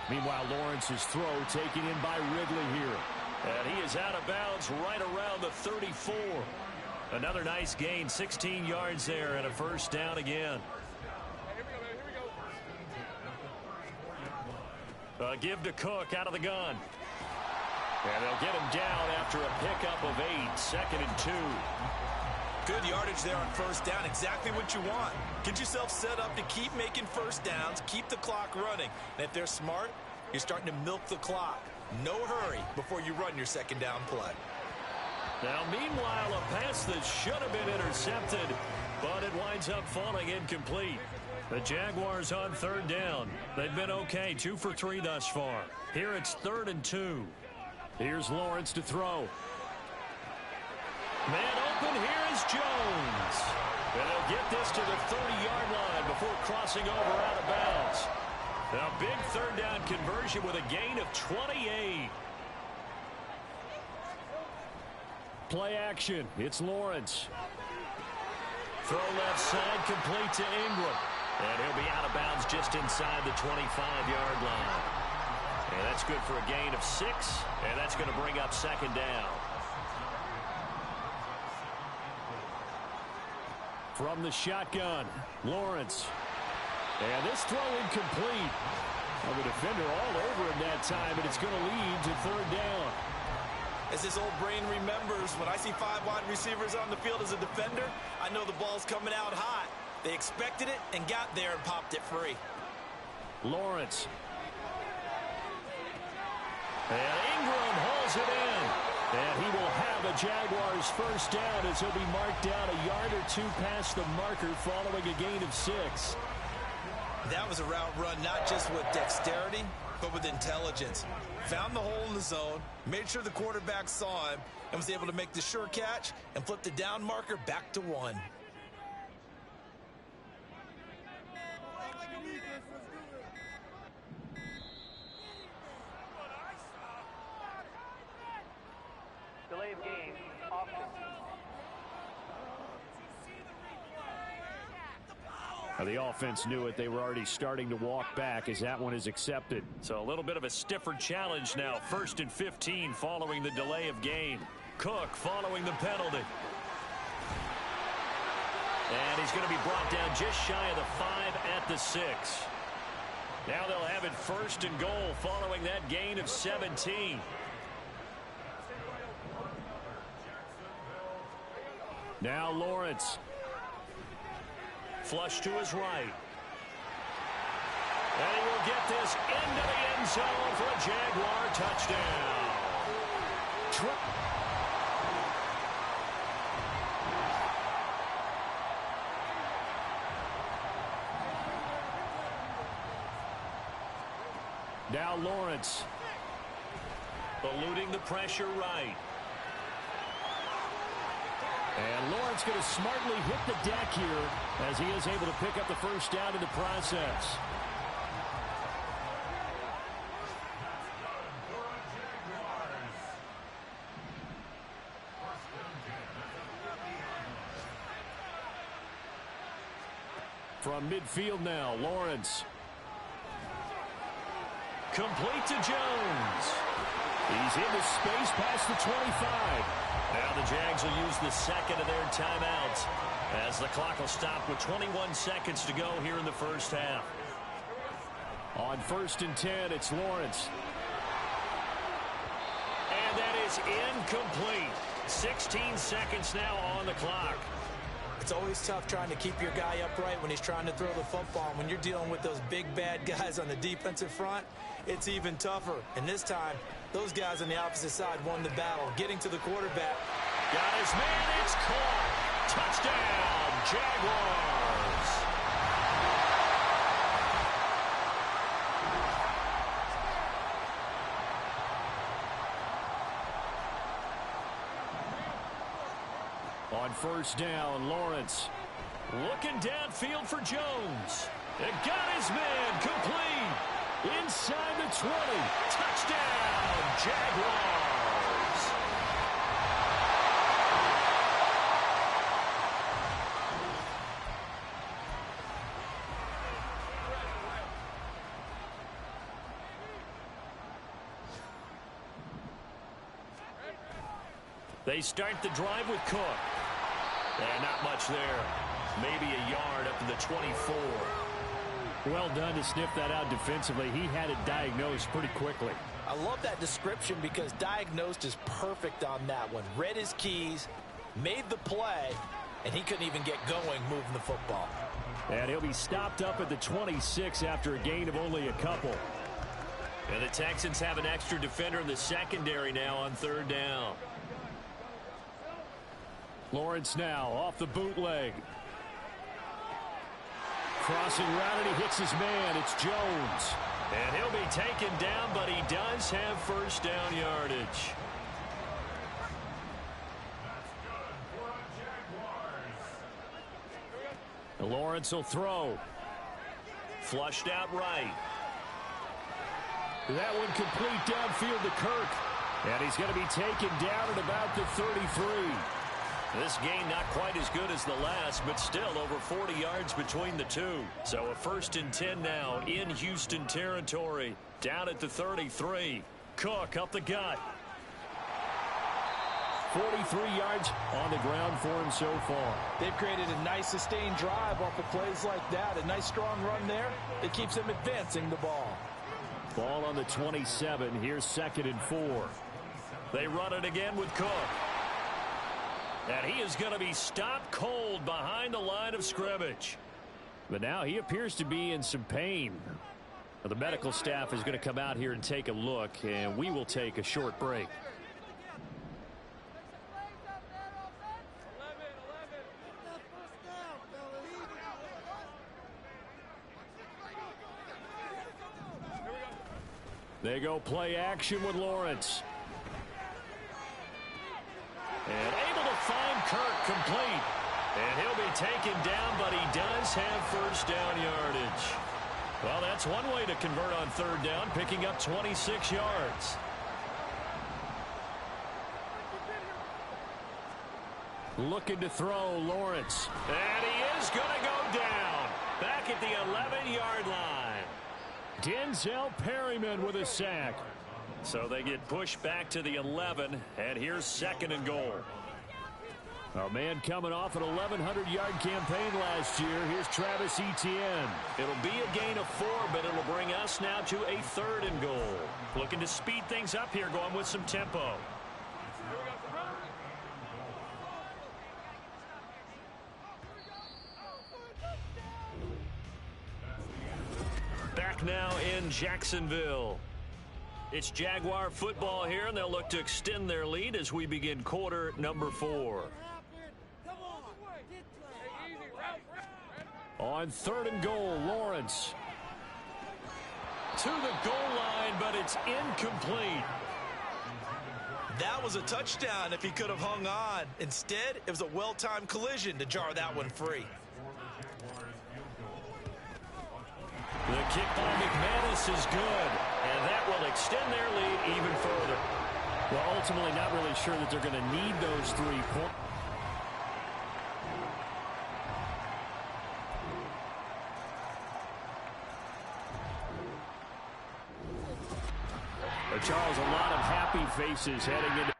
Meanwhile, Lawrence's throw taken in by Ridley here. And he is out of bounds right around the 34. Another nice gain, 16 yards there, and a first down again. Give to Cook out of the gun. And they'll get him down after a pickup of 8, 2nd and 2. Good yardage there on first down. Exactly what you want. Get yourself set up to keep making first downs, keep the clock running. And if they're smart, you're starting to milk the clock. No hurry before you run your second down play. Now, meanwhile, a pass that should have been intercepted, but it winds up falling incomplete. The Jaguars on third down. They've been okay, 2 for 3 thus far. Here it's 3rd and 2. Here's Lawrence to throw. Man open, here is Jones. And they'll get this to the 30-yard line before crossing over out of bounds. A big third down conversion with a gain of 28. Play action. It's Lawrence. Throw left side, complete to Ingram. And he'll be out of bounds just inside the 25-yard line. And that's good for a gain of 6. And that's going to bring up 2nd down. From the shotgun, Lawrence. And this throw incomplete. Well, the defender all over him that time, and it's going to lead to 3rd down. As his old brain remembers, when I see 5 wide receivers on the field as a defender, I know the ball's coming out hot. They expected it and got there and popped it free. Lawrence. And Ingram hauls it in. And he will have a Jaguars first down as he'll be marked down a yard or 2 past the marker following a gain of 6. That was a route run not just with dexterity, but with intelligence. Found the hole in the zone, made sure the quarterback saw him, and was able to make the sure catch and flip the down marker back to 1. Delay of game, option. The offense knew it. They were already starting to walk back as that one is accepted. So a little bit of a stiffer challenge now. 1st and 15 following the delay of game. Cook following the penalty. And he's going to be brought down just shy of the 5 at the 6. Now they'll have it 1st and goal following that gain of 17. Now Lawrence. Flush to his right. And he will get this into the end zone for a Jaguar touchdown. Now Lawrence. Eluding the pressure right. And Lawrence going to smartly hit the deck here as he is able to pick up the first down in the process. From midfield now, Lawrence. Complete to Jones. He's into space past the 25. Now the Jags will use the second of their timeouts as the clock will stop with 21 seconds to go here in the first half. On 1st and 10, it's Lawrence. And that is incomplete. 16 seconds now on the clock. It's always tough trying to keep your guy upright when he's trying to throw the football. When you're dealing with those big, bad guys on the defensive front, it's even tougher. And this time, those guys on the opposite side won the battle, getting to the quarterback. Got his man, it's caught. Touchdown, Jaguars. On first down, Lawrence. Looking downfield for Jones. It got his man complete. Inside the 20. Touchdown, Jaguars. They start the drive with Cook. And not much there. Maybe a yard up to the 24. Well done to sniff that out defensively. He had it diagnosed pretty quickly. I love that description because diagnosed is perfect on that one. Read his keys, made the play, and he couldn't even get going moving the football. And he'll be stopped up at the 26 after a gain of only a couple. And the Texans have an extra defender in the secondary now on third down. Lawrence now off the bootleg. Crossing route, and he hits his man. It's Jones. And he'll be taken down, but he does have first down yardage. Lawrence will throw. Flushed out right. That one complete downfield to Kirk. And he's going to be taken down at about the 33. This gain not quite as good as the last, but still over 40 yards between the two. So a 1st and 10 now in Houston territory. Down at the 33. Cook up the gut. 43 yards on the ground for him so far. They've created a nice sustained drive off of plays like that. A nice strong run there. It keeps them advancing the ball. Ball on the 27. Here's 2nd and 4. They run it again with Cook. And he is going to be stopped cold behind the line of scrimmage. But now he appears to be in some pain. The medical staff is going to come out here and take a look, and we will take a short break. They go play action with Lawrence. And able to find Kirk complete. And he'll be taken down, but he does have first down yardage. Well, that's one way to convert on third down, picking up 26 yards. Looking to throw, Lawrence. And he is going to go down. Back at the 11-yard line. Denzel Perryman with a sack. So they get pushed back to the 11, and here's 2nd and goal. A man coming off an 1,100-yard campaign last year. Here's Travis Etienne. It'll be a gain of 4, but it'll bring us now to a 3rd and goal. Looking to speed things up here, going with some tempo. Back now in Jacksonville. It's Jaguar football here, and they'll look to extend their lead as we begin quarter number 4. On 3rd and goal, Lawrence. To the goal line, but it's incomplete. That was a touchdown if he could have hung on. Instead, it was a well-timed collision to jar that one free. The kick by McManus is good, and that will extend their lead even further. Well, ultimately not really sure that they're going to need those 3 points. Charles, a lot of happy faces heading into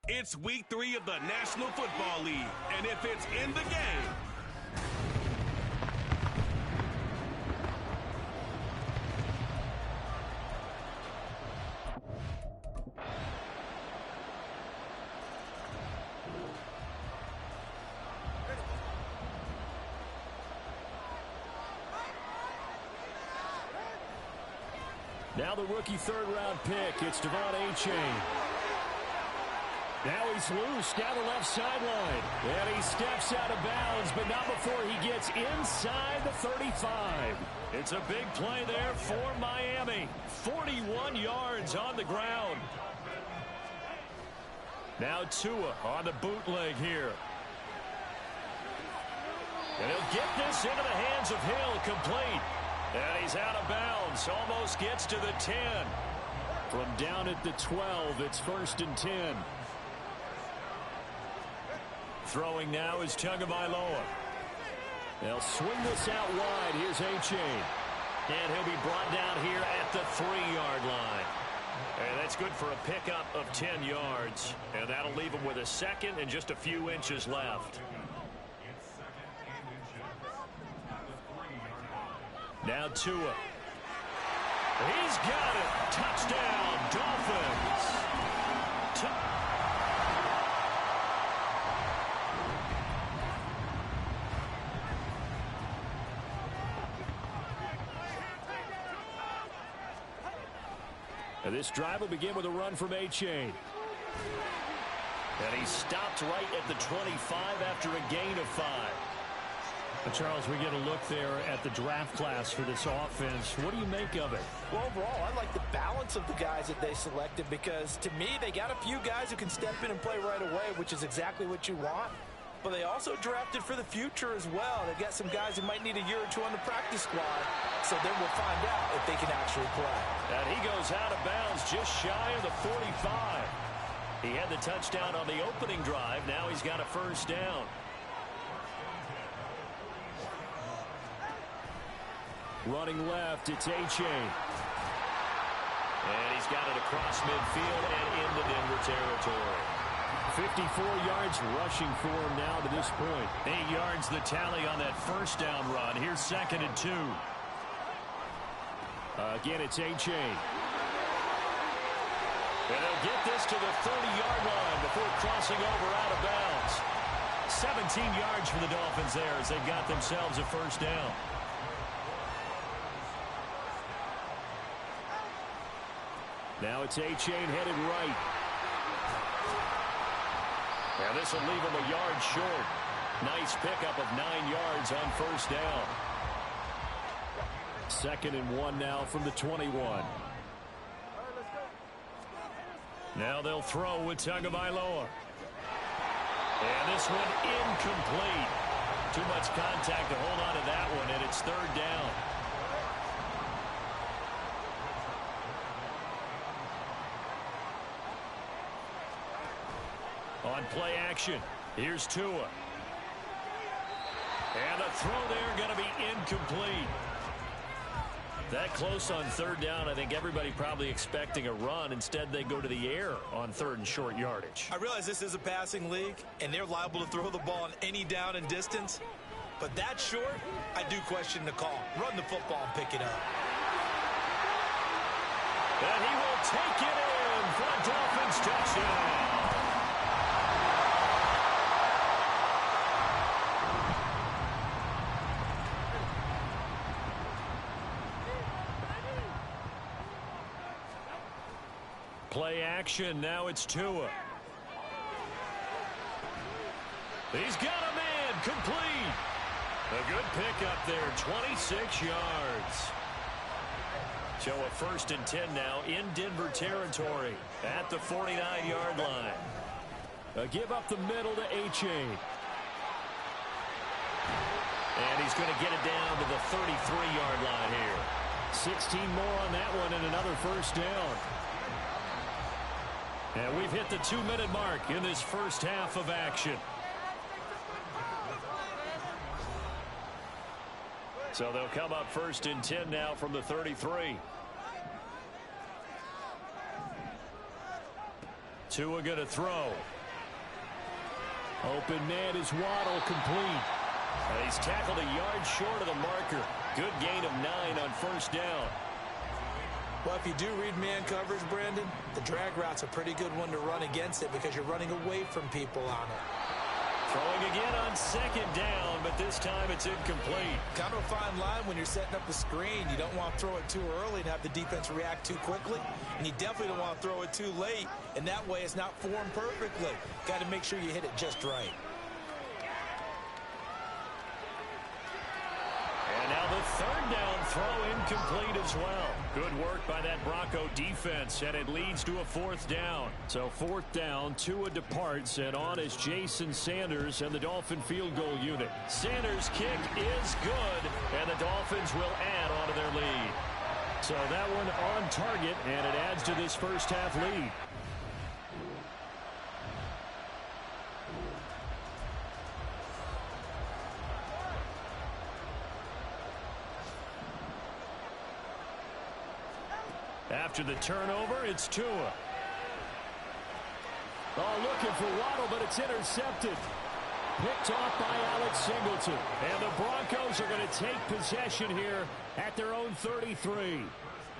It's week 3 of the National Football League, and if it's in the game, now the rookie third-round pick, it's Devon Achane. Now he's loose down the left sideline. And he steps out of bounds, but not before he gets inside the 35. It's a big play there for Miami. 41 yards on the ground. Now Tua on the bootleg here. And he'll get this into the hands of Hill, complete. And he's out of bounds, almost gets to the 10. From down at the 12, it's 1st and 10. Throwing now is Tagovailoa. They'll swing this out wide. Here's Achane. And he'll be brought down here at the 3-yard line. And that's good for a pickup of 10 yards. And that'll leave him with a second and just a few inches left. Now Tua. He's got it. Touchdown, Dolphins. And this drive will begin with a run from Achane. And he stopped right at the 25 after a gain of 5. Charles, we get a look there at the draft class for this offense. What do you make of it? Well, overall, I like the balance of the guys that they selected because, to me, they got a few guys who can step in and play right away, which is exactly what you want. But they also drafted for the future as well. They got some guys who might need a year or two on the practice squad, so then we'll find out if they can actually play. And he goes out of bounds just shy of the 45. He had the touchdown on the opening drive. Now he's got a 1st down. Running left, it's Achane. And he's got it across midfield and into Denver territory. 54 yards rushing for him now to this point. 8 yards the tally on that 1st down run. Here's 2nd and 2. Again, it's Achane. And they'll get this to the 30-yard line before crossing over out of bounds. 17 yards for the Dolphins there as they've got themselves a 1st down. Now it's Achane headed right. Now this will leave him a yard short. Nice pickup of 9 yards on 1st down. 2nd and 1 now from the 21. Now they'll throw with Tagovailoa. And this one incomplete. Too much contact to hold on to that one, and it's 3rd down. On play action, here's Tua. And the throw there going to be incomplete. That close on 3rd down, I think everybody probably expecting a run. Instead, they go to the air on 3rd and short yardage. I realize this is a passing league, and they're liable to throw the ball on any down and distance. But that short, I do question the call. Run the football and pick it up. And he will take it in for a Dolphins touchdown. Play action, now it's Tua. He's got a man, complete. A good pickup there, 26 yards. So a 1st and 10 now in Denver territory at the 49-yard line. Give up the middle to Achane. And he's going to get it down to the 33-yard line here. 16 more on that one and another 1st down. And we've hit the 2-minute mark in this 1st half of action. So they'll come up 1st and 10 now from the 33. Tua going to throw. Open man is Waddle, complete. And he's tackled a yard short of the marker. Good gain of 9 on first down. Well, if you do read man coverage, Brandon, the drag route's a pretty good one to run against it because you're running away from people on it. Throwing again on second down, but this time it's incomplete. Kind of a fine line when you're setting up the screen. You don't want to throw it too early and have the defense react too quickly, and you definitely don't want to throw it too late, and that way it's not formed perfectly. Got to make sure you hit it just right. And now the third down throw incomplete as well. Good work by that Bronco defense, and it leads to a fourth down. So fourth down, Tua departs, and on is Jason Sanders and the Dolphin field goal unit. Sanders' kick is good, and the Dolphins will add on to their lead. So that one on target, and it adds to this first half lead. After the turnover, it's Tua. Oh, looking for Waddle, but it's intercepted. Picked off by Alex Singleton. And the Broncos are going to take possession here at their own 33.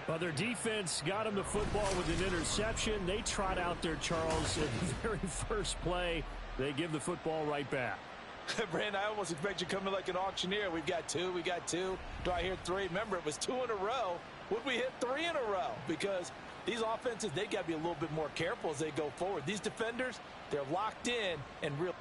Well, their defense got him the football with an interception. They trot out there, Charles, in the very first play. They give the football right back. Brandon, I almost expect you to come in like an auctioneer. We've got two. Do I hear 3? Remember, it was 2 in a row. Would we hit 3 in a row? Because these offenses, they got to be a little bit more careful as they go forward. These defenders, they're locked in and real.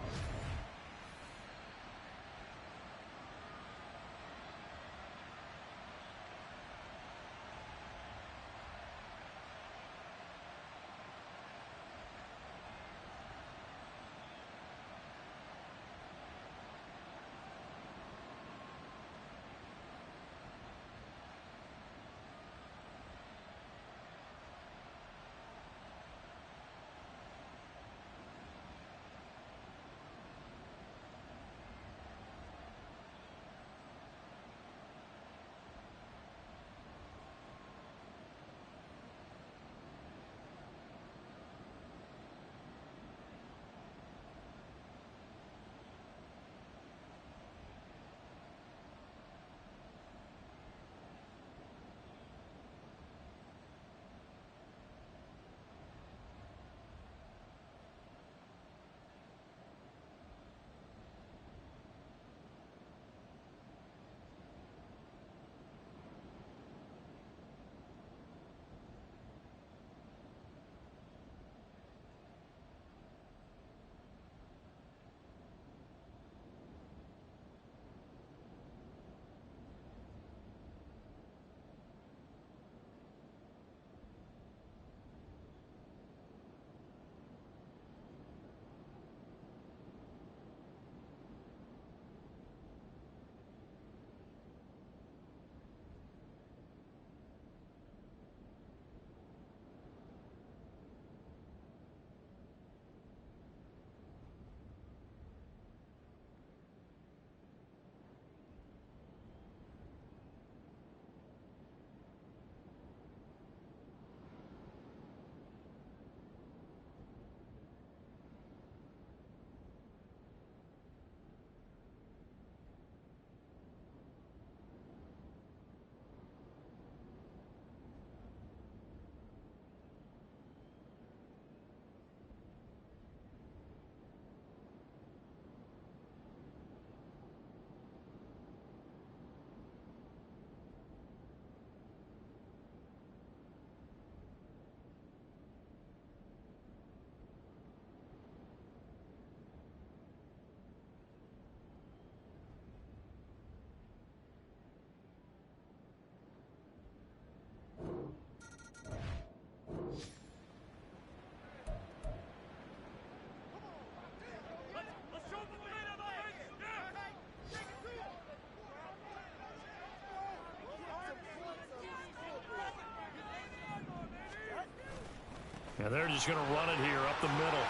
And they're just going to run it here up the middle.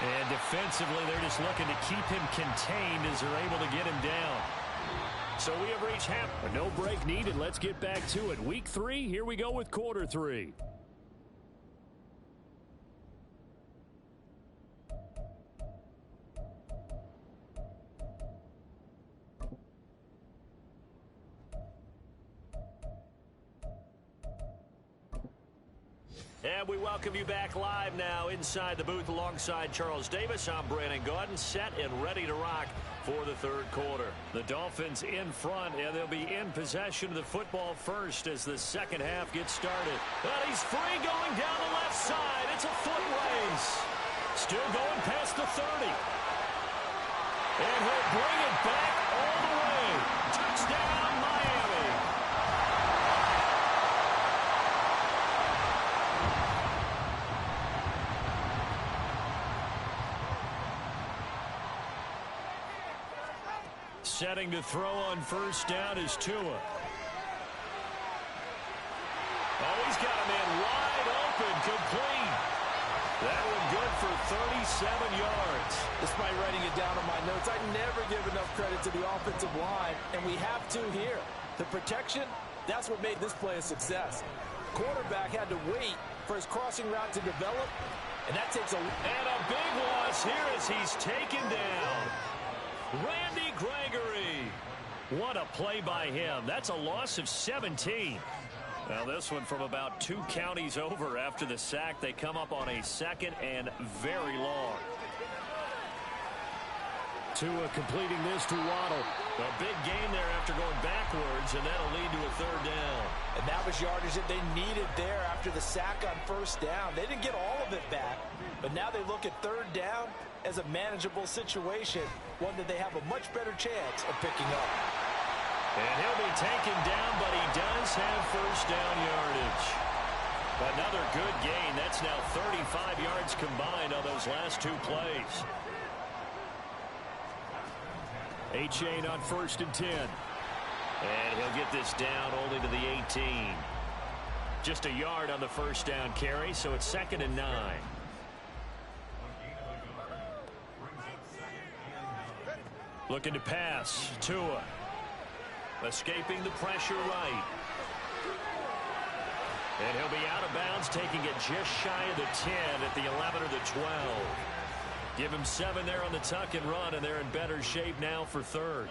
And defensively, they're just looking to keep him contained as they're able to get him down. So we have reached half. No break needed. Let's get back to it. Week 3, here we go with quarter 3. And we welcome you back live now inside the booth alongside Charles Davis. I'm Brandon Gaudin, set and ready to rock for the third quarter. The Dolphins in front, and they'll be in possession of the football first as the second half gets started. And he's free going down the left side. It's a foot race. Still going past the 30. And he'll bring it back all the way. Touchdown, Miami. Setting to throw on first down is Tua. Oh, he's got a man wide open, complete. That one good for 37 yards. Despite writing it down on my notes, I never give enough credit to the offensive line, and we have to here. The protection, that's what made this play a success. Quarterback had to wait for his crossing route to develop, and that takes a... And a big loss here as he's taken down. Randy Gregory. What a play by him. That's a loss of 17. Now this one from about 2 counties over after the sack. They come up on a second and very long. Tua completing this to Waddle. A big gain there after going backwards, and that'll lead to a third down. And that was yardage that they needed there after the sack on first down. They didn't get all of it back, but now they look at third down as a manageable situation, one that they have a much better chance of picking up. And he'll be taken down, but he does have first down yardage. Another good gain. That's now 35 yards combined on those last 2 plays. A-Chain on first and 10. And he'll get this down only to the 18. Just a yard on the first down carry, so it's second and 9. Looking to pass. Tua. Escaping the pressure right. And he'll be out of bounds, taking it just shy of the 10 at the 11 or the 12. Give him 7 there on the tuck and run, and they're in better shape now for third.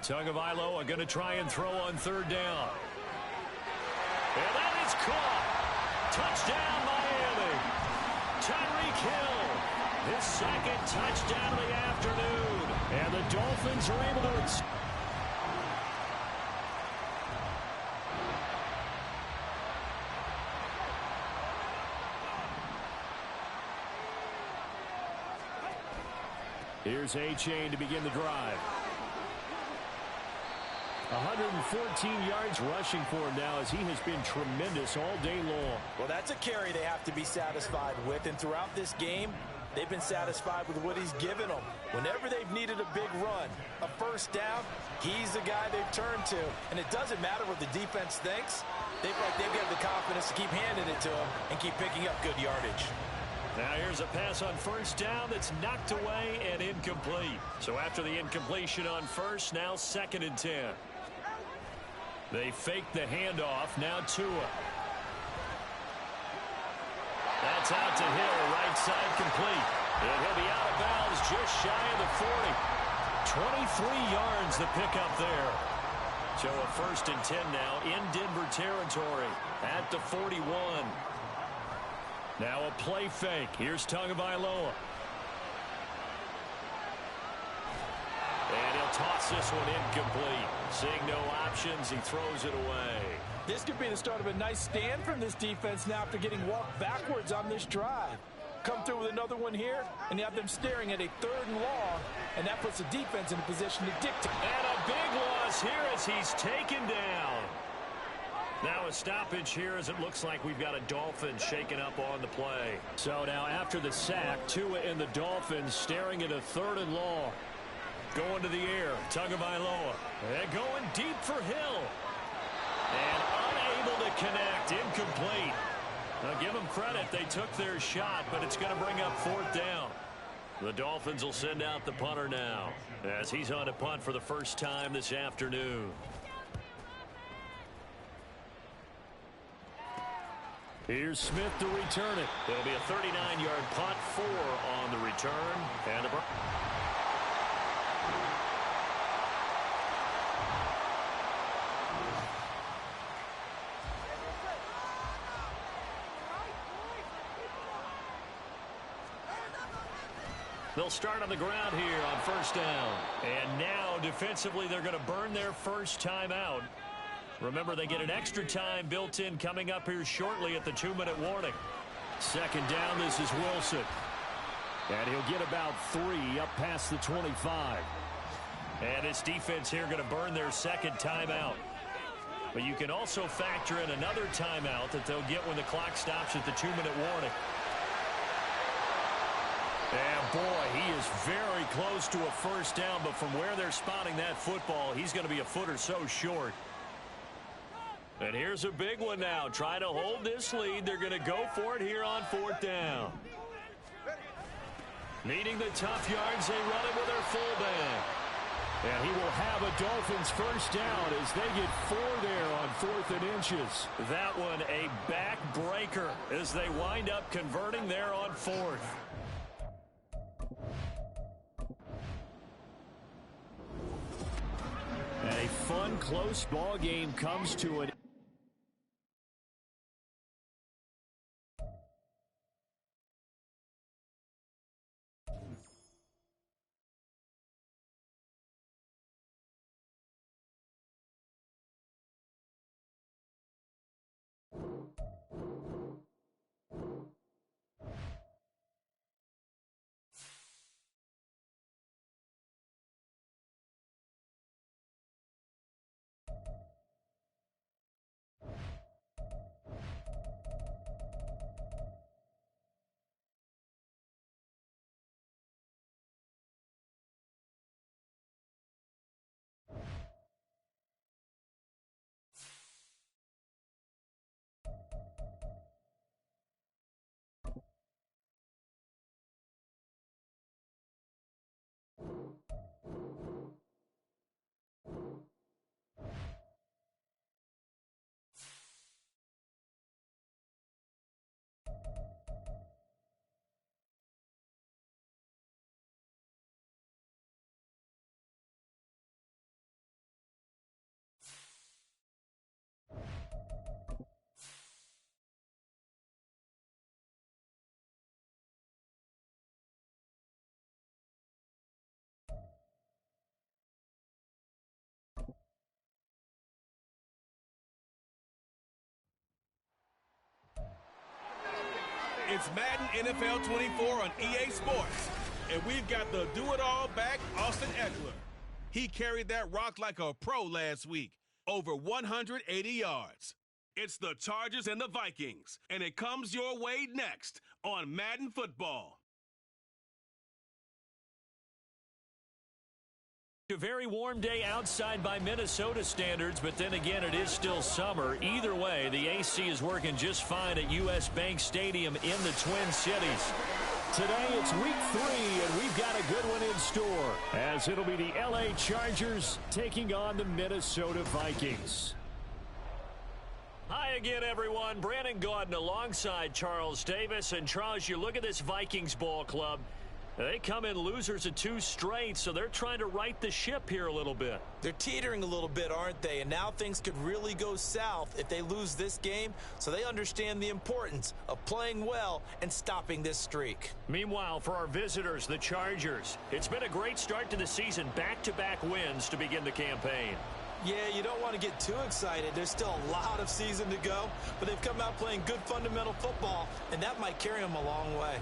Tagovailoa going to try and throw on third down. And that is caught. Touchdown, Miami. Tyreek Hill, his second touchdown of the afternoon. And the Dolphins are able to... Here's A-Chain to begin the drive. 114 yards rushing for him now as he has been tremendous all day long. Well, that's a carry they have to be satisfied with, and throughout this game, they've been satisfied with what he's given them. Whenever they've needed a big run, a first down, he's the guy they've turned to. And it doesn't matter what the defense thinks. They've got the confidence to keep handing it to him and keep picking up good yardage. Now here's a pass on first down that's knocked away and incomplete. So after the incompletion on first, now second and 10. They fake the handoff. Now Tua. That's out to Hill, right side complete. And he'll be out of bounds just shy of the 40. 23 yards the pickup there. So a first and 10 now in Denver territory at the 41. Now a play fake. Here's Tagovailoa. And he'll toss this one incomplete. Seeing no options, he throws it away. This could be the start of a nice stand from this defense now after getting walked backwards on this drive. Come through with another one here, and you have them staring at a third and long, and that puts the defense in a position to dictate. And a big loss here as he's taken down. Now a stoppage here as it looks like we've got a Dolphin shaken up on the play. So now after the sack, Tua and the Dolphins staring at a third and long. Going to the air, Tagovailoa. And going deep for Hill. And unable to connect, incomplete. Now give them credit, they took their shot, but it's going to bring up fourth down. The Dolphins will send out the punter now as he's on to punt for the first time this afternoon. Here's Smith to return it. It'll be a 39-yard punt, 4 on the return. And They'll start on the ground here on first down. And now, defensively, they're going to burn their first timeout. Remember, they get an extra time built in coming up here shortly at the 2-minute warning. Second down, this is Wilson. And he'll get about 3 up past the 25. And this defense here going to burn their second timeout. But you can also factor in another timeout that they'll get when the clock stops at the 2-minute warning. And boy, he is very close to a first down, but from where they're spotting that football, he's going to be a foot or so short. And here's a big one now. Trying to hold this lead. They're going to go for it here on 4th down. Needing the tough yards, they run it with their fullback. And he will have a Dolphins first down as they get 4 there on 4th and inches. That one a backbreaker as they wind up converting there on 4th. And a fun, close ball game comes to an It's Madden NFL 24 on EA Sports. And we've got the do-it-all back, Austin Eckler. He carried that rock like a pro last week, over 180 yards. It's the Chargers and the Vikings, and it comes your way next on Madden Football. A very warm day outside by Minnesota standards, but then again, it is still summer. Either way, the AC is working just fine at U.S. Bank Stadium in the Twin Cities. Today, it's week 3, and we've got a good one in store, as it'll be the L.A. Chargers taking on the Minnesota Vikings. Hi again, everyone. Brandon Gaudin alongside Charles Davis. And Charles, you look at this Vikings ball club. They come in losers of 2 straight, so they're trying to right the ship here a little bit. They're teetering a little bit, aren't they? And now things could really go south if they lose this game, so they understand the importance of playing well and stopping this streak. Meanwhile, for our visitors, the Chargers, it's been a great start to the season. Back-to-back wins to begin the campaign. Yeah, you don't want to get too excited. There's still a lot of season to go, but they've come out playing good fundamental football, and that might carry them a long way.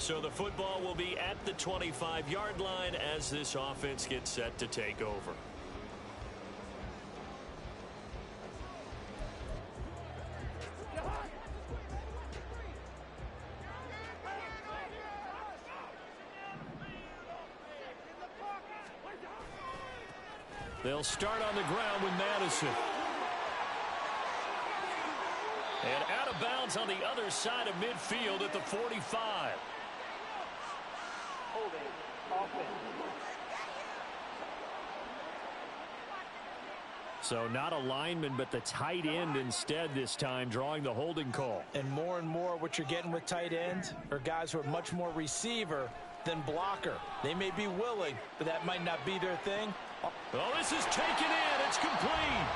So the football will be at the 25-yard line as this offense gets set to take over. They'll start on the ground with Madison. And out of bounds on the other side of midfield at the 45. Holding. Offense. So not a lineman, but the tight end instead this time, drawing the holding call. And more what you're getting with tight ends are guys who are much more receiver than blocker. They may be willing, but that might not be their thing. Oh, this is taken in. It's complete.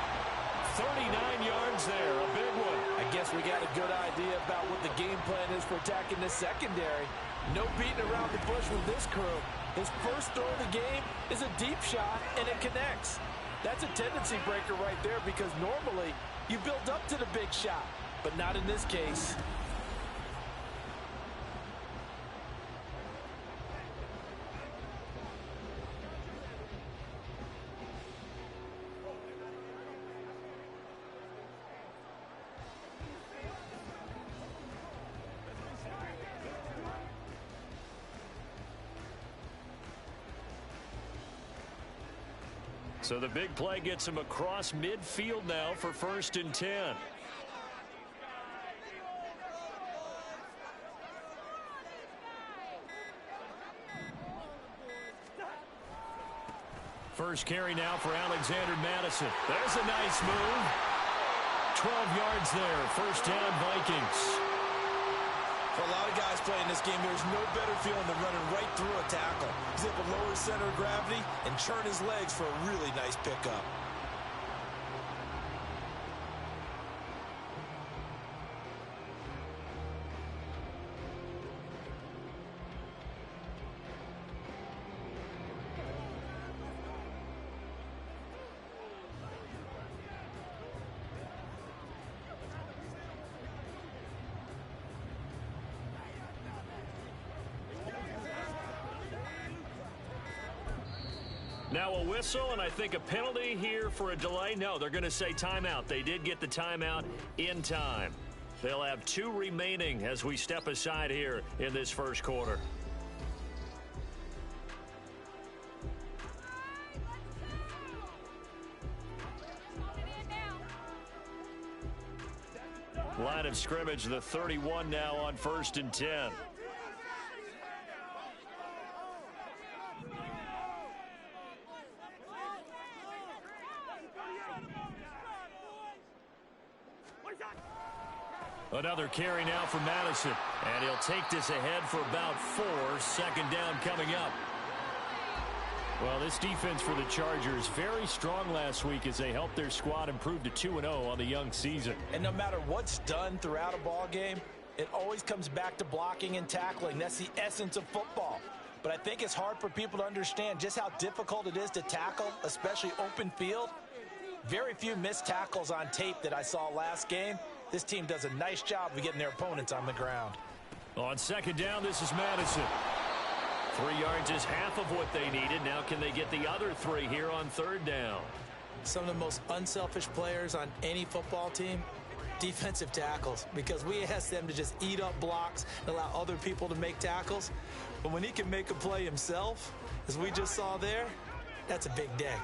39 yards there, a big one. I guess we got a good idea about what the game plan is for attacking this secondary. No beating around the bush with this crew. His first throw of the game is a deep shot, and it connects. That's a tendency breaker right there because normally you build up to the big shot, but not in this case. So the big play gets him across midfield now for 1st and 10. First carry now for Alexander Madison. There's a nice move. 12 yards there. First down, Vikings. For a lot of guys playing this game, there's no better feeling than running right through a tackle. He's able to lower his center of gravity and churn his legs for a really nice pickup. Now a whistle, and I think a penalty here for a delay. No, they're going to say timeout. They did get the timeout in time. They'll have 2 remaining as we step aside here in this first quarter. Line of scrimmage, the 31 now on 1st and 10. Another carry now for Madison. And he'll take this ahead for about 4. Second down coming up. Well, this defense for the Chargers very strong last week as they helped their squad improve to 2-0 on the young season. And no matter what's done throughout a ball game, it always comes back to blocking and tackling. That's the essence of football. But I think it's hard for people to understand just how difficult it is to tackle, especially open field. Very few missed tackles on tape that I saw last game. This team does a nice job of getting their opponents on the ground. On second down, this is Madison. 3 yards is half of what they needed. Now can they get the other 3 here on third down? Some of the most unselfish players on any football team, defensive tackles, because we ask them to just eat up blocks and allow other people to make tackles. But when he can make a play himself, as we just saw there, that's a big day.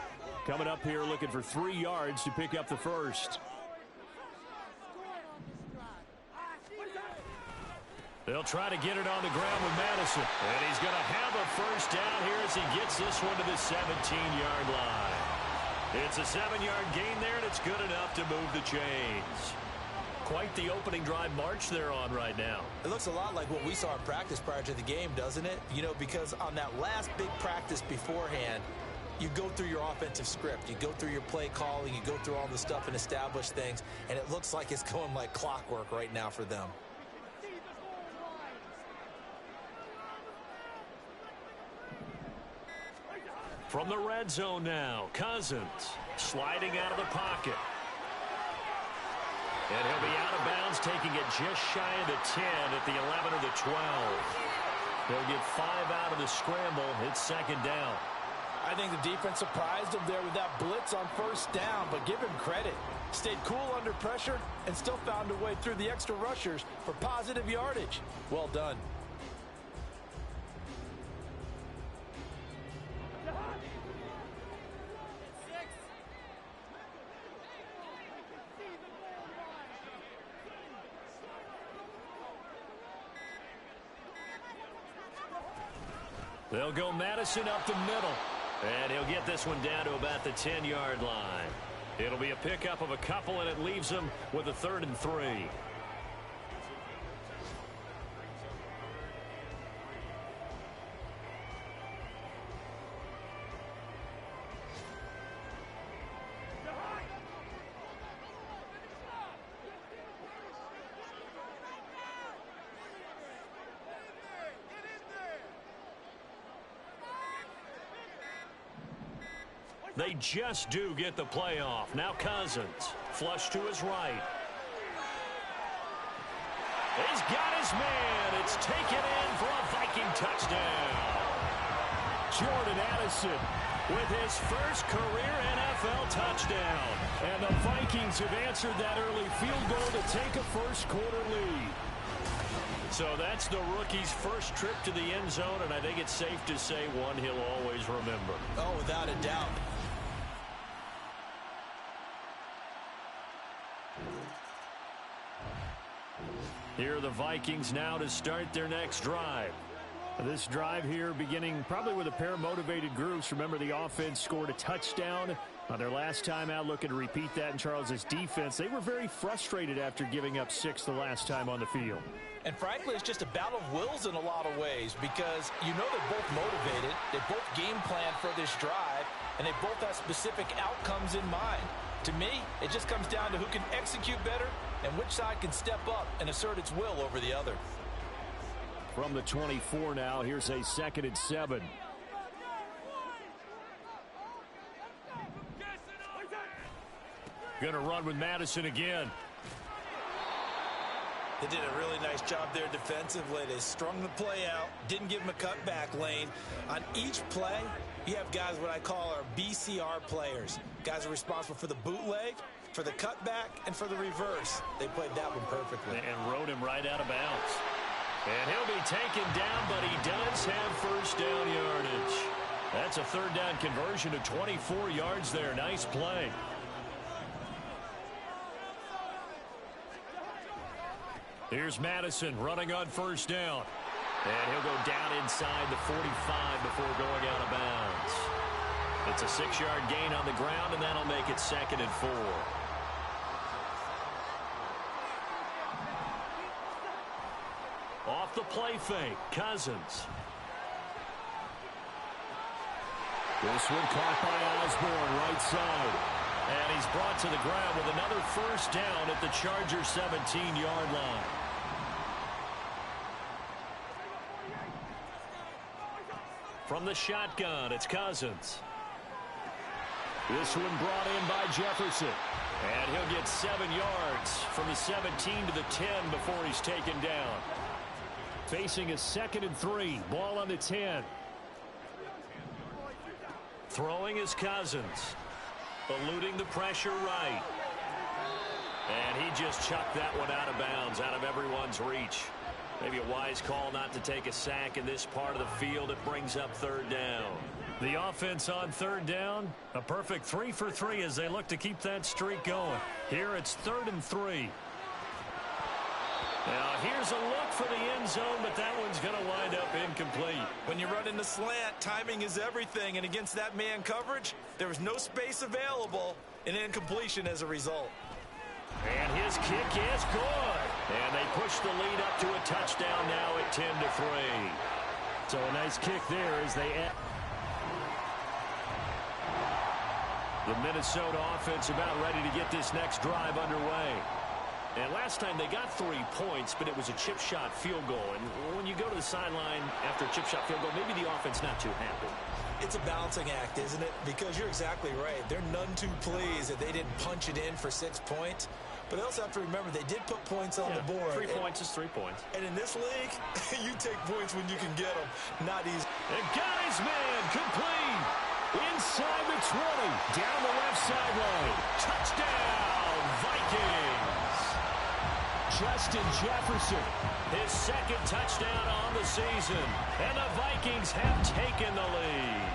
Coming up here looking for 3 yards to pick up the first. They'll try to get it on the ground with Madison. And he's going to have a first down here as he gets this one to the 17-yard line. It's a 7-yard gain there, and it's good enough to move the chains. Quite the opening drive march they're on right now. It looks a lot like what we saw in practice prior to the game, doesn't it? You know, because on that last big practice beforehand, you go through your offensive script. You go through your play calling. You go through all the stuff and establish things. And it looks like it's going like clockwork right now for them. From the red zone now, Cousins sliding out of the pocket. And he'll be out of bounds, taking it just shy of the 10 at the 11 or the 12. They'll get 5 out of the scramble. It's second down. I think the defense surprised him there with that blitz on first down, but give him credit. Stayed cool under pressure and still found a way through the extra rushers for positive yardage. Well done. They'll go Madison up the middle. And he'll get this one down to about the 10-yard line. It'll be a pickup of a couple, and it leaves him with a 3rd and 3. They just do get the playoff. Now Cousins, flush to his right. He's got his man. It's taken in for a Viking touchdown. Jordan Addison with his first career NFL touchdown. And the Vikings have answered that early field goal to take a first-quarter lead. So that's the rookie's first trip to the end zone, and I think it's safe to say one he'll always remember. Oh, without a doubt. Here are the Vikings now to start their next drive. This drive here beginning probably with a pair of motivated groups. Remember, the offense scored a touchdown on their last time out, looking to repeat that in Charles's defense. They were very frustrated after giving up 6 the last time on the field. And frankly, it's just a battle of wills in a lot of ways because you know they're both motivated, they both game plan for this drive, and they both have specific outcomes in mind. To me, it just comes down to who can execute better and which side can step up and assert its will over the other. From the 24 now, here's a 2nd and 7. Going to run with Madison again. They did a really nice job there defensively. They strung the play out, didn't give him a cutback lane. On each play, you have guys what I call our BCR players. Guys are responsible for the bootleg, for the cutback, and for the reverse. They played that one perfectly. And rode him right out of bounds. And he'll be taken down, but he does have first down yardage. That's a 3rd down conversion of 24 yards there. Nice play. Here's Madison running on first down. And he'll go down inside the 45 before going out of bounds. It's a 6-yard gain on the ground, and that'll make it 2nd and 4. Off the play fake, Cousins. This one caught by Osborne, right side. And he's brought to the ground with another first down at the Chargers' 17-yard line. From the shotgun, it's Cousins. This one brought in by Jefferson. And he'll get 7 yards from the 17 to the 10 before he's taken down. Facing a 2nd and 3. Ball on the 10. Throwing is Cousins. Eluding the pressure right. And he just chucked that one out of bounds, out of everyone's reach. Maybe a wise call not to take a sack in this part of the field. It brings up 3rd down. The offense on 3rd down, a perfect 3 for 3 as they look to keep that streak going. Here it's 3rd and 3. Now here's a look for the end zone, but that one's going to wind up incomplete. When you run in the slant, timing is everything, and against that man coverage, there was no space available, and incompletion as a result. And his kick is good. And they push the lead up to a touchdown now at 10-3. So a nice kick there as they end. The Minnesota offense about ready to get this next drive underway. And last time they got 3 points, but it was a chip shot field goal. And when you go to the sideline after a chip shot field goal, maybe the offense not too happy. It's a balancing act, isn't it? Because you're exactly right. They're none too pleased that they didn't punch it in for 6 points. But they also have to remember they did put points on the board. 3 points is 3 points. And in this league, you take points when you can get them. Not easy. And got his man complete. Inside the 20. Down the left sideline. Touchdown, Vikings. Justin Jefferson. His second touchdown on the season. And the Vikings have taken the lead.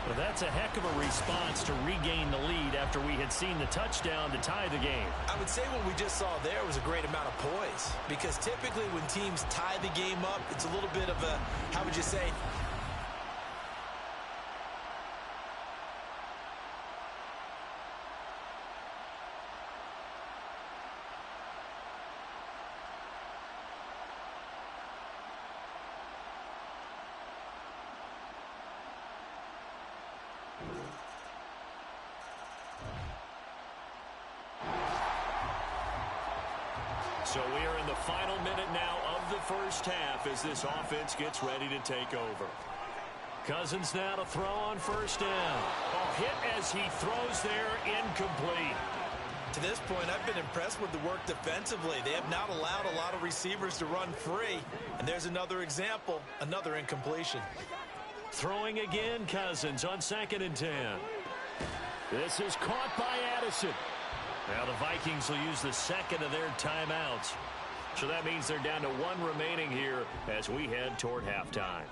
Well, that's a heck of a response to regain the lead after we had seen the touchdown to tie the game. I would say what we just saw there was a great amount of poise. Because typically when teams tie the game up, it's a little bit of a, how would you say, So we are in the final minute now of the first half as this offense gets ready to take over. Cousins now to throw on first down. Oh, hit as he throws there, incomplete. to this point, I've been impressed with the work defensively. They have not allowed a lot of receivers to run free. And there's another example, another incompletion. Throwing again, Cousins on 2nd and 10. This is caught by Addison. Now the Vikings will use the second of their timeouts. So that means they're down to 1 remaining here as we head toward halftime.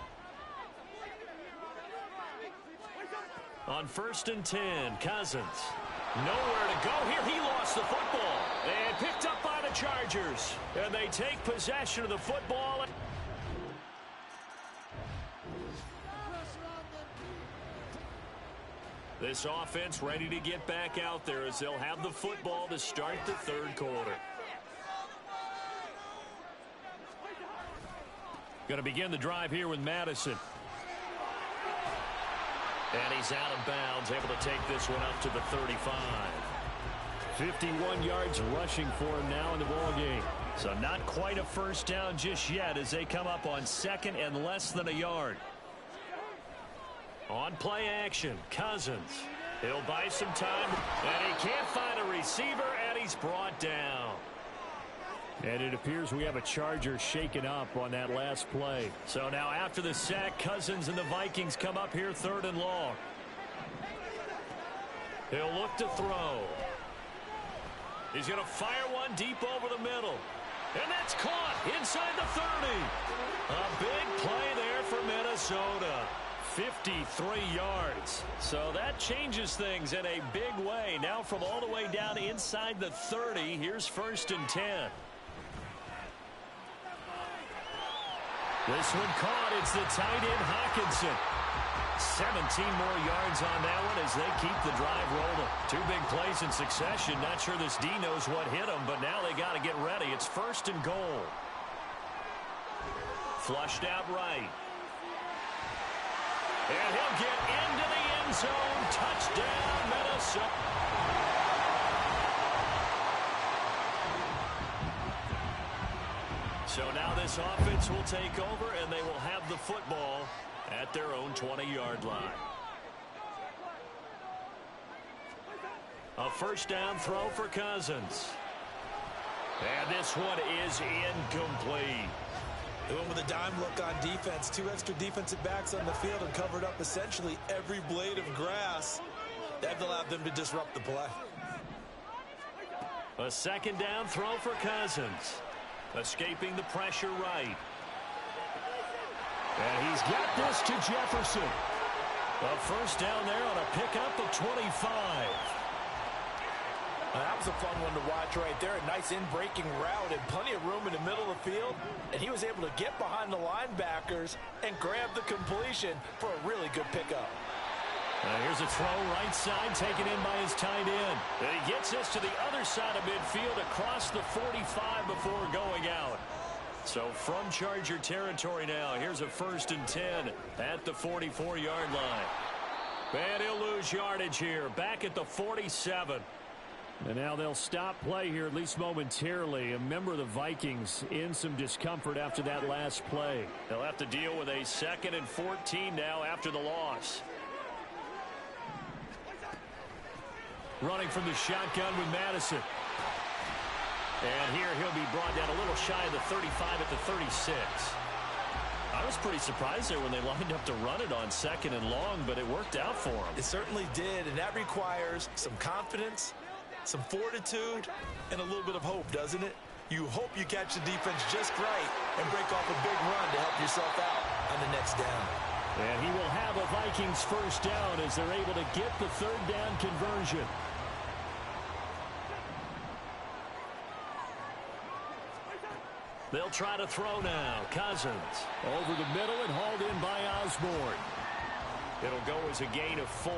On 1st and 10, Cousins. Nowhere to go here. He lost the football. And picked up by the Chargers. And they take possession of the football. This offense ready to get back out there as they'll have the football to start the 3rd quarter. Going to begin the drive here with Madison. And he's out of bounds, able to take this one up to the 35. 51 yards rushing for him now in the ball game. So not quite a first down just yet as they come up on 2nd and less than a yard. On play action, Cousins. He'll buy some time, and he can't find a receiver, and he's brought down. And it appears we have a Charger shaken up on that last play. So now after the sack, Cousins and the Vikings come up here 3rd and long. He'll look to throw. He's going to fire one deep over the middle. And that's caught inside the 30. A big play there for Minnesota. 53 yards. So that changes things in a big way. Now from all the way down inside the 30, here's 1st and 10. This one caught. It's the tight end, Hawkinson. 17 more yards on that one as they keep the drive rolling. 2 big plays in succession. Not sure this D knows what hit them, but now they got to get ready. It's 1st and goal. Flushed out right. And he'll get into the end zone. Touchdown, Minnesota. So now this offense will take over, and they will have the football at their own 20-yard line. A first down throw for Cousins. And this one is incomplete. They went with a dime look on defense. 2 extra defensive backs on the field and covered up essentially every blade of grass. That allowed them to disrupt the play. A 2nd down throw for Cousins. Escaping the pressure right. And he's got this to Jefferson. A first down there on a pickup of 25. That was a fun one to watch right there. A nice in-breaking route and plenty of room in the middle of the field. And he was able to get behind the linebackers and grab the completion for a really good pickup. Here's a throw right side taken in by his tight end. And he gets this to the other side of midfield across the 45 before going out. So from Charger territory now, here's a 1st and 10 at the 44-yard line. And he'll lose yardage here, back at the 47. And now they'll stop play here, at least momentarily. A member of the Vikings in some discomfort after that last play. They'll have to deal with a 2nd and 14 now after the loss. running from the shotgun with Madison. And here he'll be brought down a little shy of the 35 at the 36. I was pretty surprised there when they lined up to run it on second and long, but it worked out for them. It certainly did, and that requires some confidence, some fortitude, and a little bit of hope, doesn't it? You hope you catch the defense just right and break off a big run to help yourself out on the next down. And he will have a Vikings first down as they're able to get the third down conversion. They'll try to throw now. Cousins. Over the middle and hauled in by Osborne. It'll go as a gain of 4,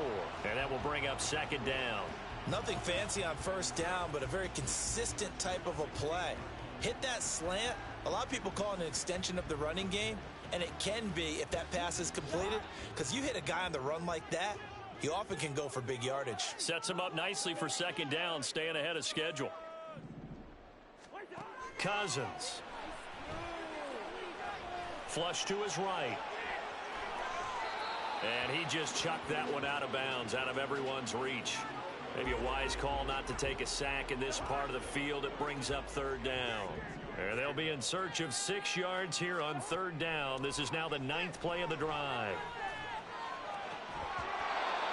and that will bring up second down. Nothing fancy on first down, but a very consistent type of a play. Hit that slant. A lot of people call it an extension of the running game, and it can be if that pass is completed, because you hit a guy on the run like that, he often can go for big yardage. Sets him up nicely for second down, staying ahead of schedule. Cousins. Flush to his right. And he just chucked that one out of bounds, out of everyone's reach. Maybe a wise call not to take a sack in this part of the field. It brings up third down. And they'll be in search of 6 yards here on third down. This is now the 9th play of the drive.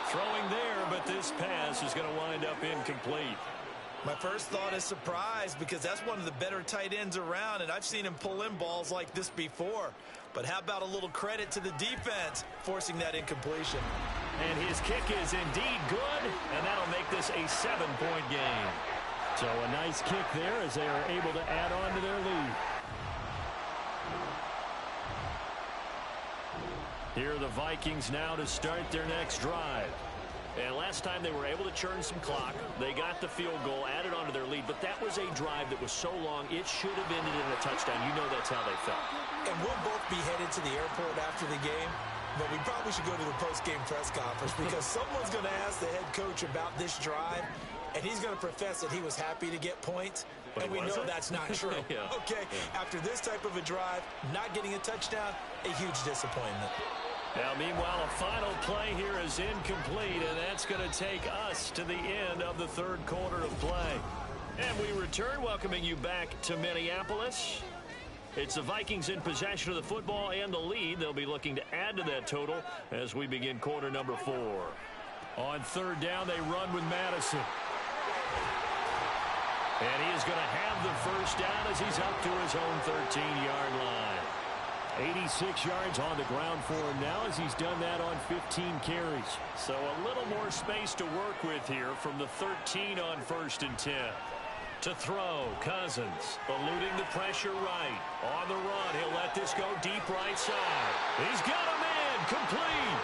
Throwing there, but this pass is going to wind up incomplete. My first thought is surprise, because that's one of the better tight ends around, and I've seen him pull in balls like this before. But how about a little credit to the defense forcing that incompletion? And his kick is indeed good, and that'll make this a 7-point game. So a nice kick there as they are able to add on to their lead. Here are the Vikings now to start their next drive. And last time they were able to churn some clock. They got the field goal, added on to their lead, but that was a drive that was so long, it should have ended in a touchdown. You know that's how they felt. And we'll both be headed to the airport after the game, but we probably should go to the post-game press conference because someone's going to ask the head coach about this drive, and he's going to profess that he was happy to get points, and we know that's not true. Yeah. Okay, after this type of a drive, not getting a touchdown, a huge disappointment. Now, meanwhile, a final play here is incomplete, and that's going to take us to the end of the third quarter of play. And we return, welcoming you back to Minneapolis. It's the Vikings in possession of the football and the lead. They'll be looking to add to that total as we begin quarter number 4. On third down, they run with Madison. And he is going to have the first down as he's up to his own 13-yard line. 86 yards on the ground for him now as he's done that on 15 carries. So a little more space to work with here from the 13 on 1st and 10. To throw, Cousins, eluding the pressure right. On the run, he'll let this go deep right side. He's got a man, complete.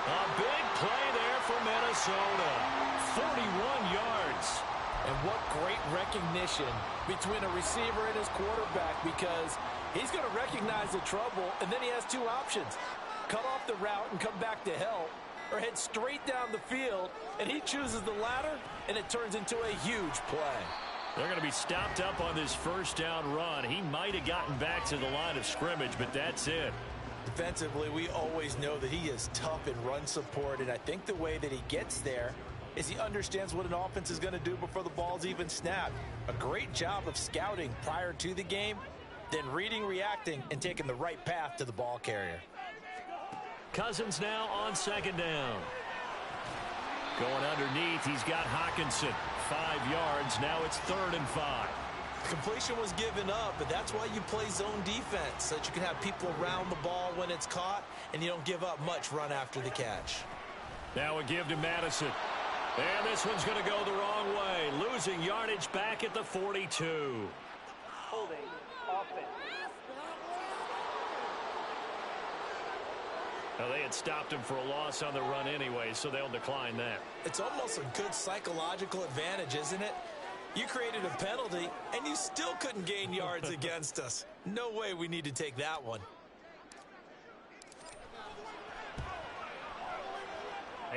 A big play there for Minnesota. 41 yards. And what great recognition between a receiver and his quarterback, because he's going to recognize the trouble, and then he has 2 options. Cut off the route and come back to help, or head straight down the field, and he chooses the latter, and it turns into a huge play. They're going to be stopped up on this first down run. He might have gotten back to the line of scrimmage, but that's it. Defensively, we always know that he is tough in run support, and I think the way that he gets there is he understands what an offense is going to do before the ball's even snapped. A great job of scouting prior to the game, then reading, reacting, and taking the right path to the ball carrier. Cousins now on second down. Going underneath, he's got Hawkinson. 5 yards, now it's 3rd and 5. Completion was given up, but that's why you play zone defense, so that you can have people around the ball when it's caught, and you don't give up much run after the catch. Now a give to Madison. And this one's going to go the wrong way. Losing yardage back at the 42. Holding offense. Now, they had stopped him for a loss on the run anyway, so they'll decline that. It's almost a good psychological advantage, isn't it? You created a penalty, and you still couldn't gain yards against us. No way we need to take that one.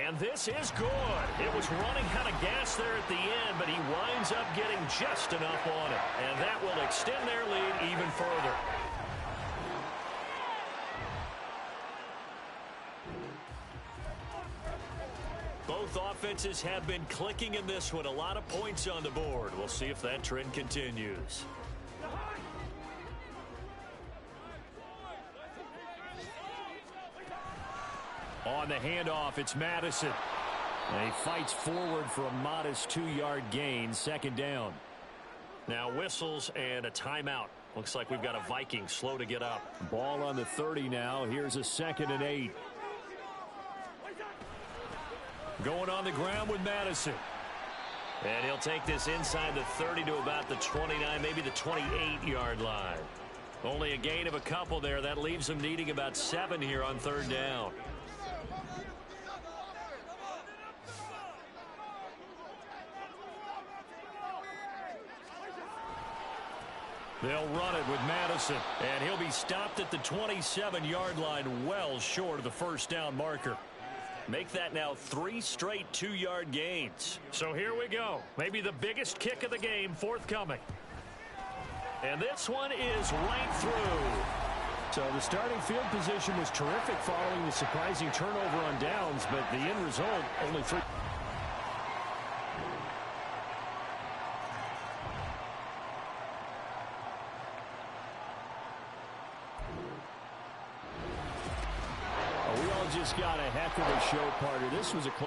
And this is good. It was running out of gas there at the end, but he winds up getting just enough on it. And that will extend their lead even further. Both offenses have been clicking in this one. A lot of points on the board. We'll see if that trend continues. On the handoff, it's Madison. And he fights forward for a modest 2-yard gain, second down. Now whistles and a timeout. Looks like we've got a Viking slow to get up. Ball on the 30 now. Here's a 2nd and 8. Going on the ground with Madison. And he'll take this inside the 30 to about the 29, maybe the 28-yard line. Only a gain of a couple there. That leaves him needing about 7 here on 3rd down. They'll run it with Madison, and he'll be stopped at the 27-yard line, well short of the 1st down marker. Make that now 3 straight 2-yard gains. So here we go. Maybe the biggest kick of the game forthcoming. And this one is right through. So the starting field position was terrific following the surprising turnover on downs, but the end result only 3. We all just got a heck of a show, partner. This was a close